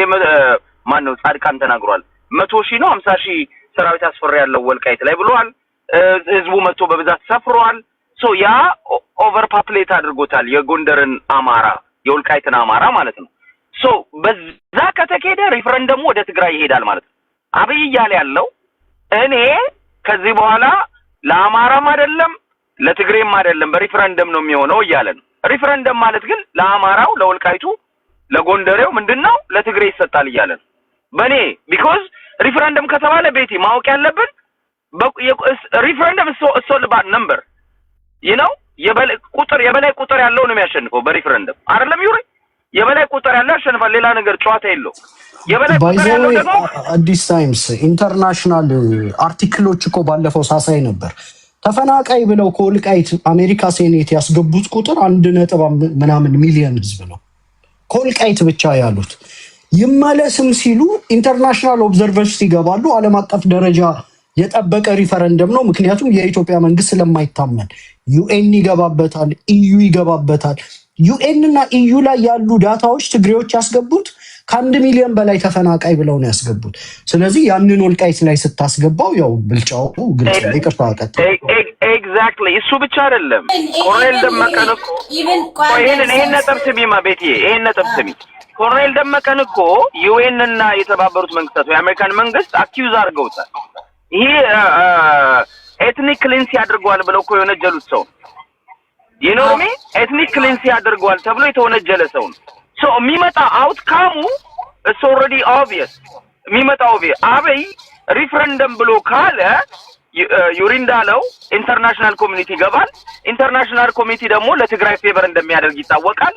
ማን ነው ጻድቃን ተናግሯል። 100,000 ነው 50,000 ሰራዊት አስፈራ ያለው ወልቃይት ላይ ብለዋል። ህዝቡ መጥቶ በብዛት ሰፍሯል። ያ ኦቨር ፓፕሌት አድርጎታል የጎንደርን አማራ የወልቃይትን አማራ ማለት ነው። በዛ ከተካሄደ ሪፈረንደሙ ወደ ትግራይ ይሄዳል ማለት ነው። አብይ እያለ ያለው እኔ ከዚህ በኋላ ለአማራም አይደለም ለትግሬም አይደለም በሪፈረንደም ነው የሚሆነው እያለ ነው። ሪፈረንደም ማለት ግን ለአማራው ለወልቃይቱ ለጎንደሬው ምንድነው ለትግሬ ይሰጣል እያለ ነው። በኔ ቢኮዝ ሪፈረንደም ከተባለ ቤቲ ማወቅ ያለብን ሪፈረንደም እሶ ልባድ ነምበር የበላይ ቁጥር ያለው ነው የሚያሸንፈው በሪፈረንደም አይደለም ዩሪ የበላይ ቁጥር ያለው ያሸንፋል። ሌላ ነገር ጨዋታ የለው። የበላይ ቁጥር ያለው ደግሞ አዲስ ታይምስ ኢንተርናሽናል አርቲክሎች እኮ ባለፈው ሳሳይ ነበር። ተፈናቃይ ብለው ከወልቃይት አሜሪካ ሴኔት ያስገቡት ቁጥር 1.ምናምን ሚሊዮን ህዝብ ነው። ከወልቃይት ብቻ ያሉት ይመለስም ሲሉ ኢንተርናሽናል ኦብዘርቨርስ ይገባሉ። ዓለም አቀፍ ደረጃ የጠበቀ ሪፈረንደም ነው። ምክንያቱም የኢትዮጵያ መንግስት ስለማይታመን ዩኤን ይገባበታል፣ ኢዩ ይገባበታል። ዩኤን እና ኢዩ ላይ ያሉ ዳታዎች ትግሬዎች ያስገቡት ከ1 ሚሊዮን በላይ ተፈናቃይ ብለው ነው ያስገቡት። ስለዚህ ያንን ወልቃይት ላይ ስታስገባው ያው ብልጫው ግልጽ ነው። ይቅርታ አቀጥ ኤግዛክትሊ እሱ ብቻ አይደለም። ኮሎኔል ደመቀን እኮ ይሄን ነጥብ ስሚማ ቤትዬ፣ ይሄን ነጥብ ስሚ። ኮሎኔል ደመቀን እኮ ዩኤን እና የተባበሩት መንግስታት ወይ አሜሪካን መንግስት አኪዩዝ አድርገውታል። ይሄ ኤትኒክ ክሊንሲ አድርጓል ብለው እኮ የወነጀሉት ሰው ይኖርሚ ኤትኒክ ክሊንሲ አድርጓል ተብሎ የተወነጀለ ሰው ነው። ሶ የሚመጣ አውትካሙ ኢትስ ኦልሬዲ ኦብቪየስ። የሚመጣ ኦብቪየስ አበይ ሪፈረንደም ብሎ ካለ ዩሪ እንዳለው ኢንተርናሽናል ኮሚኒቲ ይገባል። ኢንተርናሽናል ኮሚኒቲ ደግሞ ለትግራይ ፌቨር እንደሚያደርግ ይታወቃል።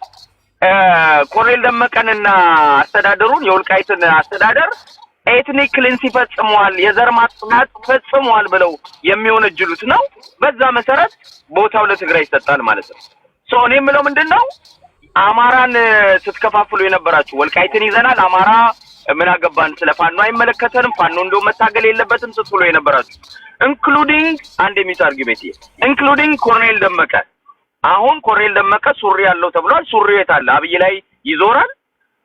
ኮሎኔል ደመቀንና አስተዳደሩን የወልቃይትን አስተዳደር ኤትኒክ ክሊንሲ ፈጽሟል፣ የዘር ማጥፋት ፈጽሟል ብለው የሚወነጅሉት ነው። በዛ መሰረት ቦታው ለትግራይ ይሰጣል ማለት ነው። ሶ እኔ የምለው ምንድነው አማራን ስትከፋፍሉ የነበራችሁ ወልቃይትን ይዘናል፣ አማራ ምን አገባን፣ ስለ ፋኖ አይመለከተንም፣ ፋኖ እንደው መታገል የለበትም ስትሉ የነበራችሁ ኢንክሉዲንግ አንድ የሚት አርጊሜንት ኢንክሉዲንግ ኮሎኔል ደመቀ። አሁን ኮሎኔል ደመቀ ሱሪ ያለው ተብሏል። ሱሪ የት አለ? አብይ ላይ ይዞራል፣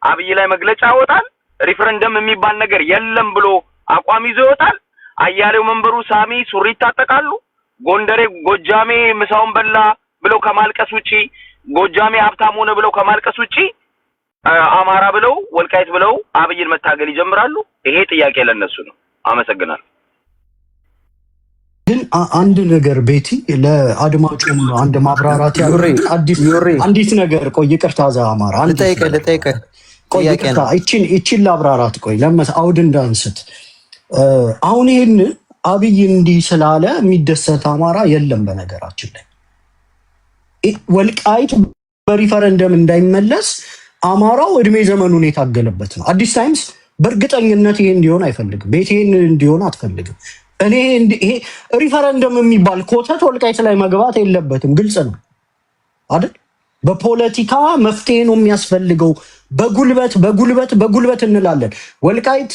አብይ ላይ መግለጫ ያወጣል። ሪፈረንደም የሚባል ነገር የለም ብሎ አቋም ይዞ ይወጣል። አያሌው መንበሩ ሳሚ ሱሪ ይታጠቃሉ። ጎንደሬ ጎጃሜ ምሳውን በላ ብለው ከማልቀስ ውጪ፣ ጎጃሜ ሀብታም ሆነ ብለው ከማልቀስ ውጪ አማራ ብለው ወልቃይት ብለው አብይን መታገል ይጀምራሉ። ይሄ ጥያቄ ለነሱ ነው። አመሰግናለሁ። ግን አንድ ነገር ቤቲ ለአድማጩም አንድ ማብራራት ያለው አንዲት ነገር ቆይ፣ ይቅርታ ዛ አማራ ልጠይቅ ቆይ፣ ይቅርታ እቺን ላብራራት ቆይ፣ አውድ እንዳንስት። አሁን ይሄን አብይ እንዲህ ስላለ የሚደሰት አማራ የለም። በነገራችን ላይ ወልቃይት በሪፈረንደም እንዳይመለስ አማራው እድሜ ዘመኑን የታገለበት ነው። አዲስ ታይምስ በእርግጠኝነት ይሄ እንዲሆን አይፈልግም። ቤቴን እንዲሆን አትፈልግም። እኔ ይሄ ሪፈረንደም የሚባል ኮተት ወልቃይት ላይ መግባት የለበትም። ግልጽ ነው አይደል? በፖለቲካ መፍትሄ ነው የሚያስፈልገው። በጉልበት እንላለን። ወልቃይት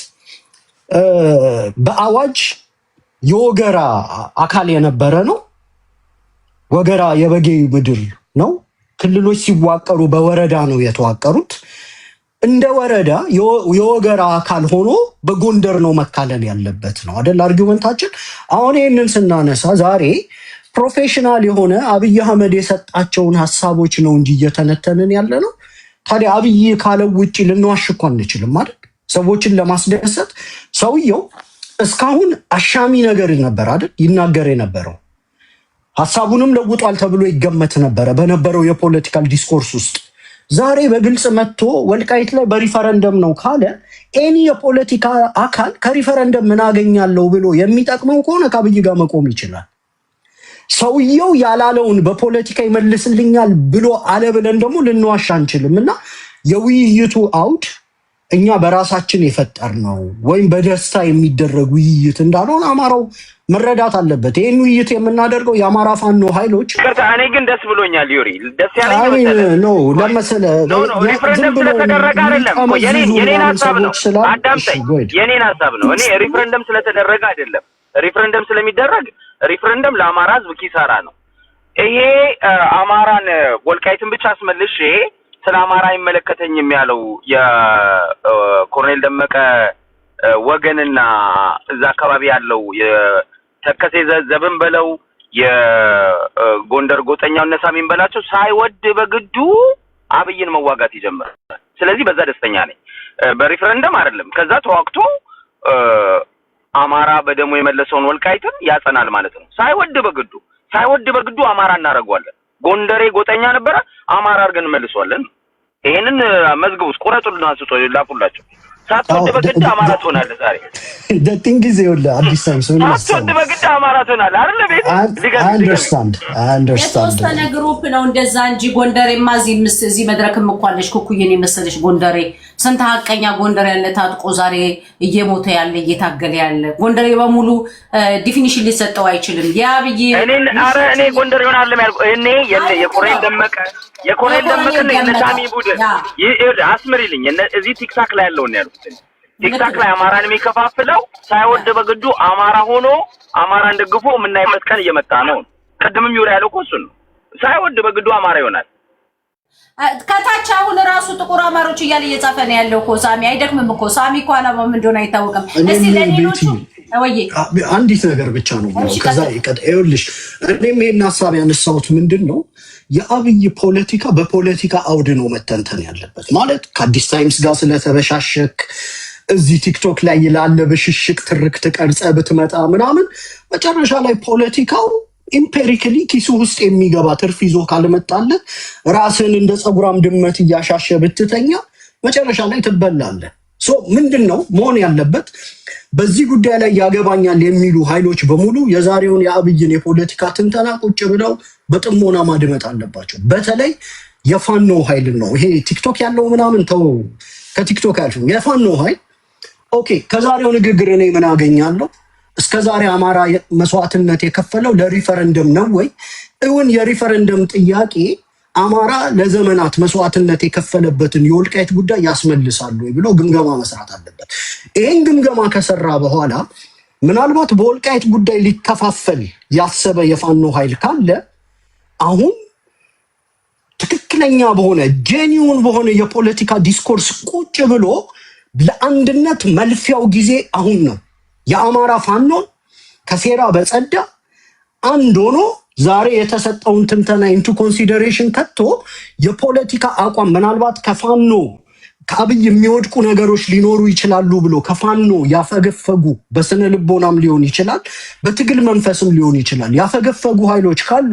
በአዋጅ የወገራ አካል የነበረ ነው። ወገራ የበጌ ምድር ነው። ክልሎች ሲዋቀሩ በወረዳ ነው የተዋቀሩት። እንደ ወረዳ የወገራ አካል ሆኖ በጎንደር ነው መካለል ያለበት ነው አይደል አርጊውመንታችን። አሁን ይህንን ስናነሳ ዛሬ ፕሮፌሽናል የሆነ አብይ አህመድ የሰጣቸውን ሀሳቦች ነው እንጂ እየተነተንን ያለ ነው። ታዲያ አብይ ካለው ውጪ ልንዋሽ እኮ አንችልም አይደል? ሰዎችን ለማስደሰት ሰውየው እስካሁን አሻሚ ነገር ነበር አይደል ይናገር የነበረው። ሀሳቡንም ለውጧል ተብሎ ይገመት ነበረ በነበረው የፖለቲካል ዲስኮርስ ውስጥ። ዛሬ በግልጽ መጥቶ ወልቃይት ላይ በሪፈረንደም ነው ካለ ኤኒ የፖለቲካ አካል ከሪፈረንደም ምን አገኛለሁ ብሎ የሚጠቅመው ከሆነ ከአብይ ጋር መቆም ይችላል። ሰውየው ያላለውን በፖለቲካ ይመልስልኛል ብሎ አለ ብለን ደግሞ ልንዋሽ አንችልም። እና የውይይቱ አውድ እኛ በራሳችን የፈጠር ነው ወይም በደስታ የሚደረግ ውይይት እንዳልሆነ አማራው መረዳት አለበት። ይሄን ውይይት የምናደርገው የአማራ ፋኖ ኃይሎች እኔ ግን ደስ ብሎኛል። ዩሪ ደስ ያለኝ ነው ለመሰለህ ሪፈረንደም ስለተደረገ አይደለም። የኔን ሀሳብ ነው አዳምጠኝ። የኔን ሀሳብ ነው። እኔ ሪፈረንደም ስለተደረገ አይደለም። ሪፈረንደም ስለሚደረግ ሪፈረንደም ለአማራ ህዝብ ኪሳራ ነው። ይሄ አማራን ወልቃይትን ብቻ አስመልሼ ስለ አማራ አይመለከተኝም ያለው የኮሎኔል ደመቀ ወገንና እዛ አካባቢ ያለው የተከሴ ዘብን በለው የጎንደር ጎጠኛው ነሳሚን በላቸው ሳይወድ በግዱ አብይን መዋጋት ይጀምራል። ስለዚህ በዛ ደስተኛ ነኝ። በሪፈረንደም አይደለም። ከዛ ተዋክቶ አማራ በደሙ የመለሰውን ወልቃይትን ያጸናል ማለት ነው። ሳይወድ በግዱ አማራ እናደርገዋለን። ጎንደሬ ጎጠኛ ነበረ፣ አማራ አድርገን እንመልሰዋለን። ይሄንን መዝግቡት፣ ቁረጡልና ስጦ ላኩላቸው። ሳትወድ በግድ አማራ ትሆናለህ። ዛሬ ደቲንግ ጊዜ ወለ አዲስ ሳይንስ ምን ማለት ሳትወድ በግድ አማራ ትሆናለህ አይደል? ቤት አንደርስታንድ የተወሰነ ግሩፕ ነው እንደዛ እንጂ ጎንደሬማ እዚህ መድረክም እኮ አለሽ። ኩኩዬን የመሰለሽ ጎንደሬ ስንት ሀቀኛ ጎንደር ያለ ታጥቆ ዛሬ እየሞተ ያለ እየታገለ ያለ ጎንደሬ በሙሉ ዲፊኒሽን ሊሰጠው አይችልም። ያብይ እኔ ጎንደሬ ሆናለሁ ያልኩ እኔ የኮሎኔል ደመቀ የኮሎኔል ደመቀና የነሳሚ ቡድን አስምሪልኝ። እዚህ ቲክታክ ላይ ያለው ነው ያሉት። ቲክታክ ላይ አማራን የሚከፋፍለው ሳይወድ በግዱ አማራ ሆኖ አማራን ደግፎ የምናይበት ቀን እየመጣ ነው። ቀድምም ይውራ ያለው እኮ እሱን ነው። ሳይወድ በግዱ አማራ ይሆናል። ከታች አሁን ራሱ ጥቁር አማሮች እያለ እየጻፈ ነው ያለው እኮ ሳሚ። አይደክምም እኮ ሳሚ እኮ አላማው ምን እንደሆነ አይታወቅም። እስቲ ለሌሎቹ ወይ አንዲት ነገር ብቻ ነው ከዛ ይቀጥልሽ። እኔም ይሄን ሐሳብ ያነሳሁት ምንድነው የአብይ ፖለቲካ በፖለቲካ አውድ ነው መተንተን ያለበት። ማለት ከአዲስ ታይምስ ጋር ስለተበሻሸክ እዚህ ቲክቶክ ላይ ይላል በሽሽቅ ትርክት ቀርጸ ብትመጣ ምናምን መጨረሻ ላይ ፖለቲካው ኢምፔሪካሊ ኪሱ ውስጥ የሚገባ ትርፍ ይዞ ካልመጣለት ራስን እንደ ጸጉራም ድመት እያሻሸ ብትተኛ መጨረሻ ላይ ትበላለህ። ምንድነው መሆን ያለበት? በዚህ ጉዳይ ላይ ያገባኛል የሚሉ ኃይሎች በሙሉ የዛሬውን የአብይን የፖለቲካ ትንተና ቁጭ ብለው በጥሞና ማድመጥ አለባቸው። በተለይ የፋኖ ኃይል ነው ይሄ ቲክቶክ ያለው ምናምን ተው፣ ከቲክቶክ ያልፍ የፋኖ ኃይል ኦኬ። ከዛሬው ንግግር እኔ ምን አገኛለሁ? እስከዛሬ አማራ መስዋዕትነት የከፈለው ለሪፈረንደም ነው ወይ? እውን የሪፈረንደም ጥያቄ አማራ ለዘመናት መስዋዕትነት የከፈለበትን የወልቃይት ጉዳይ ያስመልሳሉ ወይ ብሎ ግምገማ መስራት አለበት። ይሄን ግምገማ ከሰራ በኋላ ምናልባት በወልቃይት ጉዳይ ሊከፋፈል ያሰበ የፋኖ ኃይል ካለ አሁን ትክክለኛ በሆነ ጄኒውን በሆነ የፖለቲካ ዲስኮርስ ቁጭ ብሎ ለአንድነት መልፊያው ጊዜ አሁን ነው። የአማራ ፋኖን ከሴራ በጸዳ አንድ ሆኖ ዛሬ የተሰጠውን ትንተና ኢንቱ ኮንሲደሬሽን ከቶ የፖለቲካ አቋም ምናልባት ከፋኖ ከአብይ የሚወድቁ ነገሮች ሊኖሩ ይችላሉ ብሎ ከፋኖ ያፈገፈጉ በስነ ልቦናም ሊሆን ይችላል፣ በትግል መንፈስም ሊሆን ይችላል። ያፈገፈጉ ኃይሎች ካሉ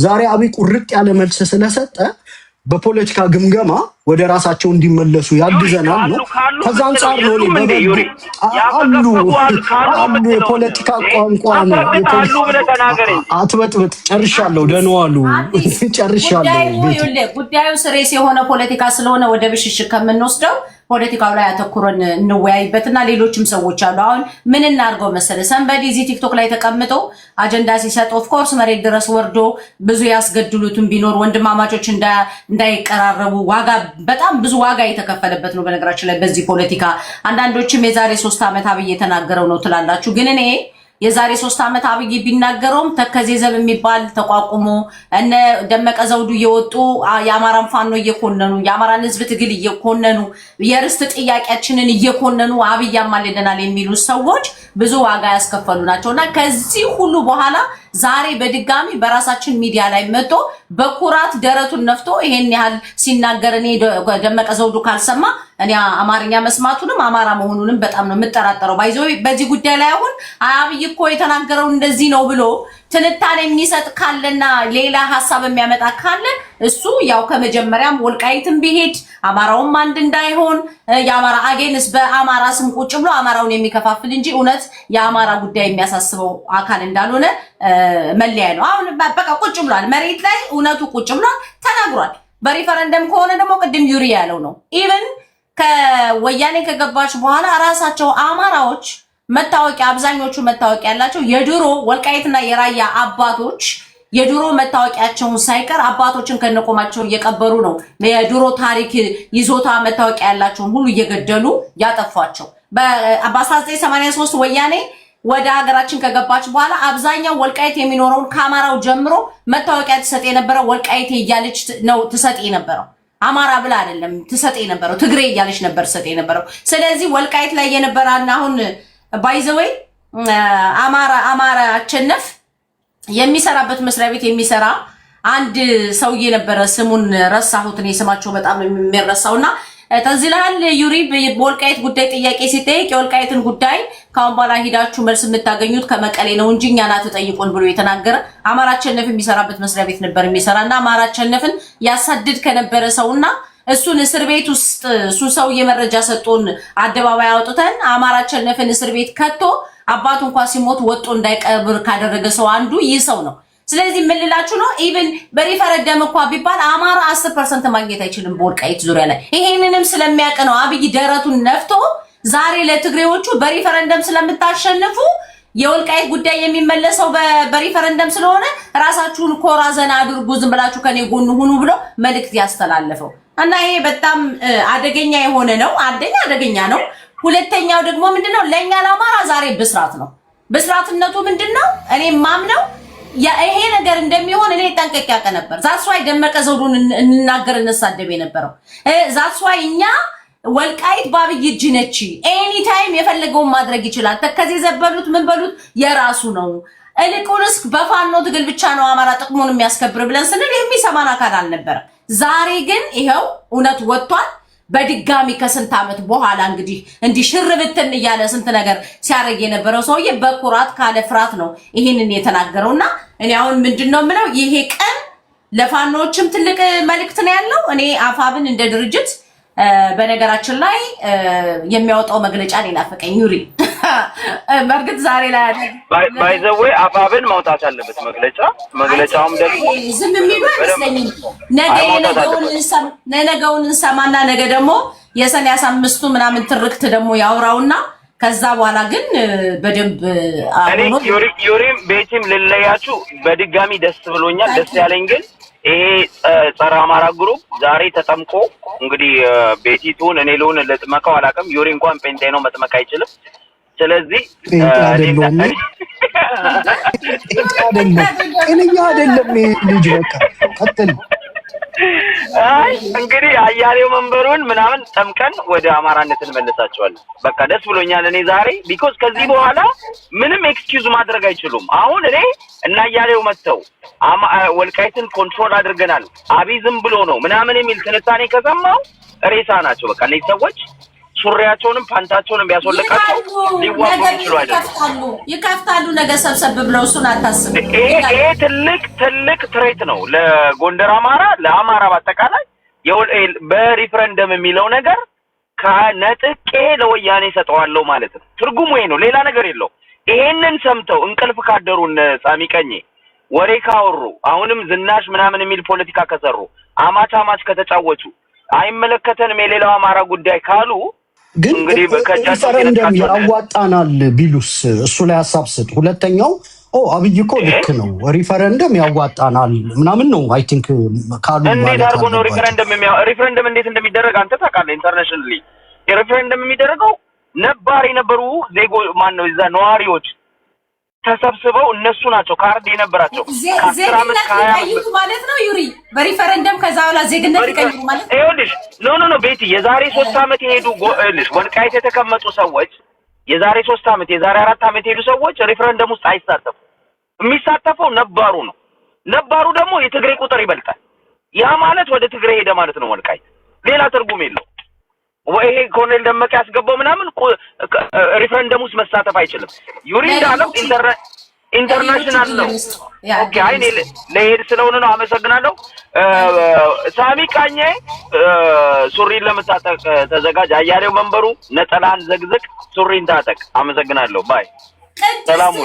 ዛሬ አብይ ቁርጥ ያለ መልስ ስለሰጠ በፖለቲካ ግምገማ ወደ ራሳቸው እንዲመለሱ ያግዘናል ነው። ከዛ አንፃር ነው አሉ የፖለቲካ ቋንቋ ነው አትበጥብጥ። ጨርሻለሁ። ደህና ዋሉ። ጨርሻለሁ። ጉዳዩ ስሬስ የሆነ ፖለቲካ ስለሆነ ወደ ብሽሽቅ ከምንወስደው ፖለቲካው ላይ አተኩረን እንወያይበትና ሌሎችም ሰዎች አሉ። አሁን ምን እናርገው መሰለ ሰንበዲ እዚህ ቲክቶክ ላይ ተቀምጦ አጀንዳ ሲሰጥ ኦፍ ኮርስ መሬት ድረስ ወርዶ ብዙ ያስገድሉትን ቢኖር ወንድማማቾች እንዳይቀራረቡ በጣም ብዙ ዋጋ የተከፈለበት ነው። በነገራችን ላይ በዚህ ፖለቲካ አንዳንዶችም የዛሬ 3 ዓመት አብይ የተናገረው ነው ትላላችሁ። ግን እኔ የዛሬ 3 ዓመት አብይ ቢናገረውም ተከዜ ዘብ የሚባል ተቋቁሞ እነ ደመቀ ዘውዱ እየወጡ የአማራን ፋኖ እየኮነኑ የአማራን ሕዝብ ትግል እየኮነኑ የርስት ጥያቄያችንን እየኮነኑ አብይ ያማልደናል የሚሉ ሰዎች ብዙ ዋጋ ያስከፈሉ ናቸውና ከዚህ ሁሉ በኋላ ዛሬ በድጋሚ በራሳችን ሚዲያ ላይ መጥቶ በኩራት ደረቱን ነፍቶ ይሄን ያህል ሲናገር እኔ ደመቀ ዘውዱ ካልሰማ እኔ አማርኛ መስማቱንም አማራ መሆኑንም በጣም ነው የምጠራጠረው። ባይዘው በዚህ ጉዳይ ላይ አሁን አብይ እኮ የተናገረው እንደዚህ ነው ብሎ ትንታኔ የሚሰጥ ካለና ሌላ ሐሳብ የሚያመጣ ካለ እሱ ያው ከመጀመሪያም ወልቃይትን ቢሄድ አማራውም አንድ እንዳይሆን የአማራ አጌንስ በአማራ ስም ቁጭ ብሎ አማራውን የሚከፋፍል እንጂ እውነት የአማራ ጉዳይ የሚያሳስበው አካል እንዳልሆነ መለያ ነው። አሁን በቃ ቁጭ ብሏል፣ መሬት ላይ እውነቱ ቁጭ ብሏል፣ ተናግሯል። በሪፈረንደም ከሆነ ደግሞ ቅድም ዩሪ ያለው ነው። ኢቭን ከወያኔ ከገባች በኋላ ራሳቸው አማራዎች መታወቂያ አብዛኞቹ መታወቂያ ያላቸው የድሮ ወልቃይትና የራያ አባቶች የድሮ መታወቂያቸውን ሳይቀር አባቶችን ከነቆማቸው እየቀበሩ ነው። የድሮ ታሪክ ይዞታ መታወቂያ ያላቸውን ሁሉ እየገደሉ ያጠፏቸው። በ1983 ወያኔ ወደ ሀገራችን ከገባች በኋላ አብዛኛው ወልቃይት የሚኖረውን ከአማራው ጀምሮ መታወቂያ ትሰጥ የነበረው ወልቃይቴ እያለች ነው ትሰጥ የነበረው። አማራ ብላ አይደለም ትሰጥ የነበረው፣ ትግሬ እያለች ነበር ትሰጥ የነበረው። ስለዚህ ወልቃይት ላይ የነበረና አሁን ባይዘወይ አማራ አቸነፍ የሚሰራበት መስሪያ ቤት የሚሰራ አንድ ሰውዬ ነበረ። ስሙን ረሳሁት እኔ ስማቸው በጣም የሚረሳውና ተዝላል ዩሪ በወልቃይት ጉዳይ ጥያቄ ሲጠይቅ የወልቃይትን ጉዳይ ካሁን በኋላ ሄዳችሁ መልስ የምታገኙት ከመቀሌ ነው እንጂ እኛን አትጠይቁን ብሎ የተናገረ አማራ አቸነፍ የሚሰራበት መስሪያ ቤት ነበር የሚሰራና አማራ አቸነፍን ያሳድድ ከነበረ ሰውና እሱን እስር ቤት ውስጥ እሱ ሰው የመረጃ ሰጥቶን አደባባይ አውጥተን አማራ አቸነፍን እስር ቤት ከቶ አባቱ እንኳን ሲሞት ወጦ እንዳይቀብር ካደረገ ሰው አንዱ ይህ ሰው ነው። ስለዚህ ምን ልላችሁ ነው? ኢቭን በሪፈረንደም እንኳን ቢባል አማራ 10% ማግኘት አይችልም በወልቃይት ዙሪያ ላይ። ይሄንንም ስለሚያውቅ ነው አብይ ደረቱን ነፍቶ ዛሬ ለትግሬዎቹ በሪፈረንደም ስለምታሸንፉ የወልቃይት ጉዳይ የሚመለሰው በሪፈረንደም ስለሆነ ራሳችሁን ኮራ ዘና አድርጉ፣ ዝም ብላችሁ ከኔ ጎን ሁኑ ብሎ መልእክት ያስተላለፈው እና ይሄ በጣም አደገኛ የሆነ ነው። አንደኛ አደገኛ ነው። ሁለተኛው ደግሞ ምንድነው ለኛ ለአማራ ዛሬ ብስራት ነው። ብስራትነቱ ምንድነው? እኔ ማምነው ይሄ ነገር እንደሚሆን እኔ ጠንቀቅ ያቀ ነበር። ዛትስ ዋይ ደመቀ ዘውዱን እንናገር እንሳደብ የነበረው ዛትስ ዋይ እኛ ወልቃይት ባብይ እጅ ነች፣ ኤኒ ታይም የፈለገውን ማድረግ ይችላል። ተከዚህ ዘበሉት ምን በሉት የራሱ ነው። እልቁንስ በፋኖ ትግል ብቻ ነው አማራ ጥቅሙን የሚያስከብር ብለን ስንል የሚሰማን አካል አልነበረ። ዛሬ ግን ይሄው እውነት ወጥቷል። በድጋሚ ከስንት ዓመት በኋላ እንግዲህ እንዲህ ሽርብትን እያለ ስንት ነገር ሲያደርግ የነበረው ሰውዬ በኩራት ካለ ፍራት ነው ይሄንን የተናገረውና እኔ አሁን ምንድነው የምለው ይሄ ቀን ለፋኖችም ትልቅ መልእክት ነው ያለው። እኔ አፋብን እንደ ድርጅት በነገራችን ላይ የሚያወጣው መግለጫ ሊናፈቀኝ ዩሪ በርግጥ ዛሬ ላይ ባይ ዘ ወይ አፋብን ማውጣት አለበት መግለጫውም ደግሞ ዝም የሚሉ አይመስለኝም። ነገውን እንሰማና ነገ ደግሞ የሰኔ 15ቱ ምናምን ትርክት ደግሞ ያውራውና ከዛ በኋላ ግን በደንብ እኔ ዩሪም ቤቲም ልለያችሁ በድጋሚ ደስ ብሎኛል። ደስ ያለኝ ግን ይሄ ጸረ አማራ ግሩፕ ዛሬ ተጠምቆ እንግዲህ ቤቲቱን እኔ ልሁን ለጥመቀው አላውቅም። ዩሪ እንኳን ጴንጤ ነው መጥመቅ አይችልም። ስለዚህ አይደለም ልጅ በቃ ቀጥል። አይ እንግዲህ አያሌው መንበሩን ምናምን ጠምቀን ወደ አማራነት እንመልሳቸዋለን። በቃ ደስ ብሎኛል እኔ ዛሬ ቢኮዝ ከዚህ በኋላ ምንም ኤክስኪውዝ ማድረግ አይችሉም። አሁን እኔ እና አያሌው መተው ወልቃይትን ኮንትሮል አድርገናል አብይ ዝም ብሎ ነው ምናምን የሚል ትንታኔ ከሰማው ሬሳ ናቸው። በቃ እነዚህ ሰዎች ሱሪያቸውንም ፓንታቸውንም ቢያስወልቃቸው ሊዋጉ ይችላሉ አይደል? ይከፍታሉ ነገ ሰብሰብ ብለው እሱን አታስብ። ይሄ ትልቅ ትሬት ነው ለጎንደር አማራ፣ ለአማራ በአጠቃላይ በሪፍረንደም የሚለው ነገር ከነጥቄ ለወያኔ ሰጠዋለሁ ማለት ነው። ትርጉሙ ይሄ ነው፣ ሌላ ነገር የለው። ይሄንን ሰምተው እንቅልፍ ካደሩን ሳሚቀኝ ወሬ ካወሩ አሁንም ዝናሽ ምናምን የሚል ፖለቲካ ከሰሩ አማች ከተጫወቱ አይመለከተንም የሌላው አማራ ጉዳይ ካሉ ግን ሪፈረንደም ያዋጣናል ቢሉስ እሱ ላይ ሀሳብ ስጥ። ሁለተኛው አብይ እኮ ልክ ነው ሪፈረንደም ያዋጣናል ምናምን ነው አይ ቲንክ ካሉ እንዴት አድርጎ ነው ሪፈረንደም እንዴት እንደሚደረግ አንተ ታውቃለህ? ኢንተርናሽናሊ ሪፈረንደም የሚደረገው ነባር የነበሩ ዜጎ ማን ነው እዛ ነዋሪዎች ተሰብስበው እነሱ ናቸው ካርድ የነበራቸው ዜግነት ይቀይሩ ማለት ነው ዩሪ በሪፈረንደም ከዛ በኋላ ዜግነት ይቀይሩ ማለት ነው። ይኸውልሽ ኖ ቤቲ የዛሬ 3 ዓመት የሄዱ ወልቃይት የተቀመጡ ሰዎች የዛሬ 3 ዓመት የዛሬ 4 ዓመት የሄዱ ሰዎች ሪፈረንደም ውስጥ አይሳተፉ። የሚሳተፈው ነባሩ ነው። ነባሩ ደግሞ የትግሬ ቁጥር ይበልጣል። ያ ማለት ወደ ትግሬ ሄደ ማለት ነው ወልቃይት። ሌላ ትርጉም የለው። ወይ ኮሎኔል ደመቀ ያስገባው ምናምን ሪፈረንደም ውስጥ መሳተፍ አይችልም። ዩሪ እንዳለው ኢንተርናሽናል ነው። ኦኬ አይ ለሄድ ስለሆነ ነው። አመሰግናለሁ። ሳሚ ቃኘ ሱሪን ለመታጠቅ ተዘጋጅ። አያሌው መንበሩ ነጠላን ዘግዝቅ፣ ሱሪን ታጠቅ። አመሰግናለሁ። ባይ ሰላሙ።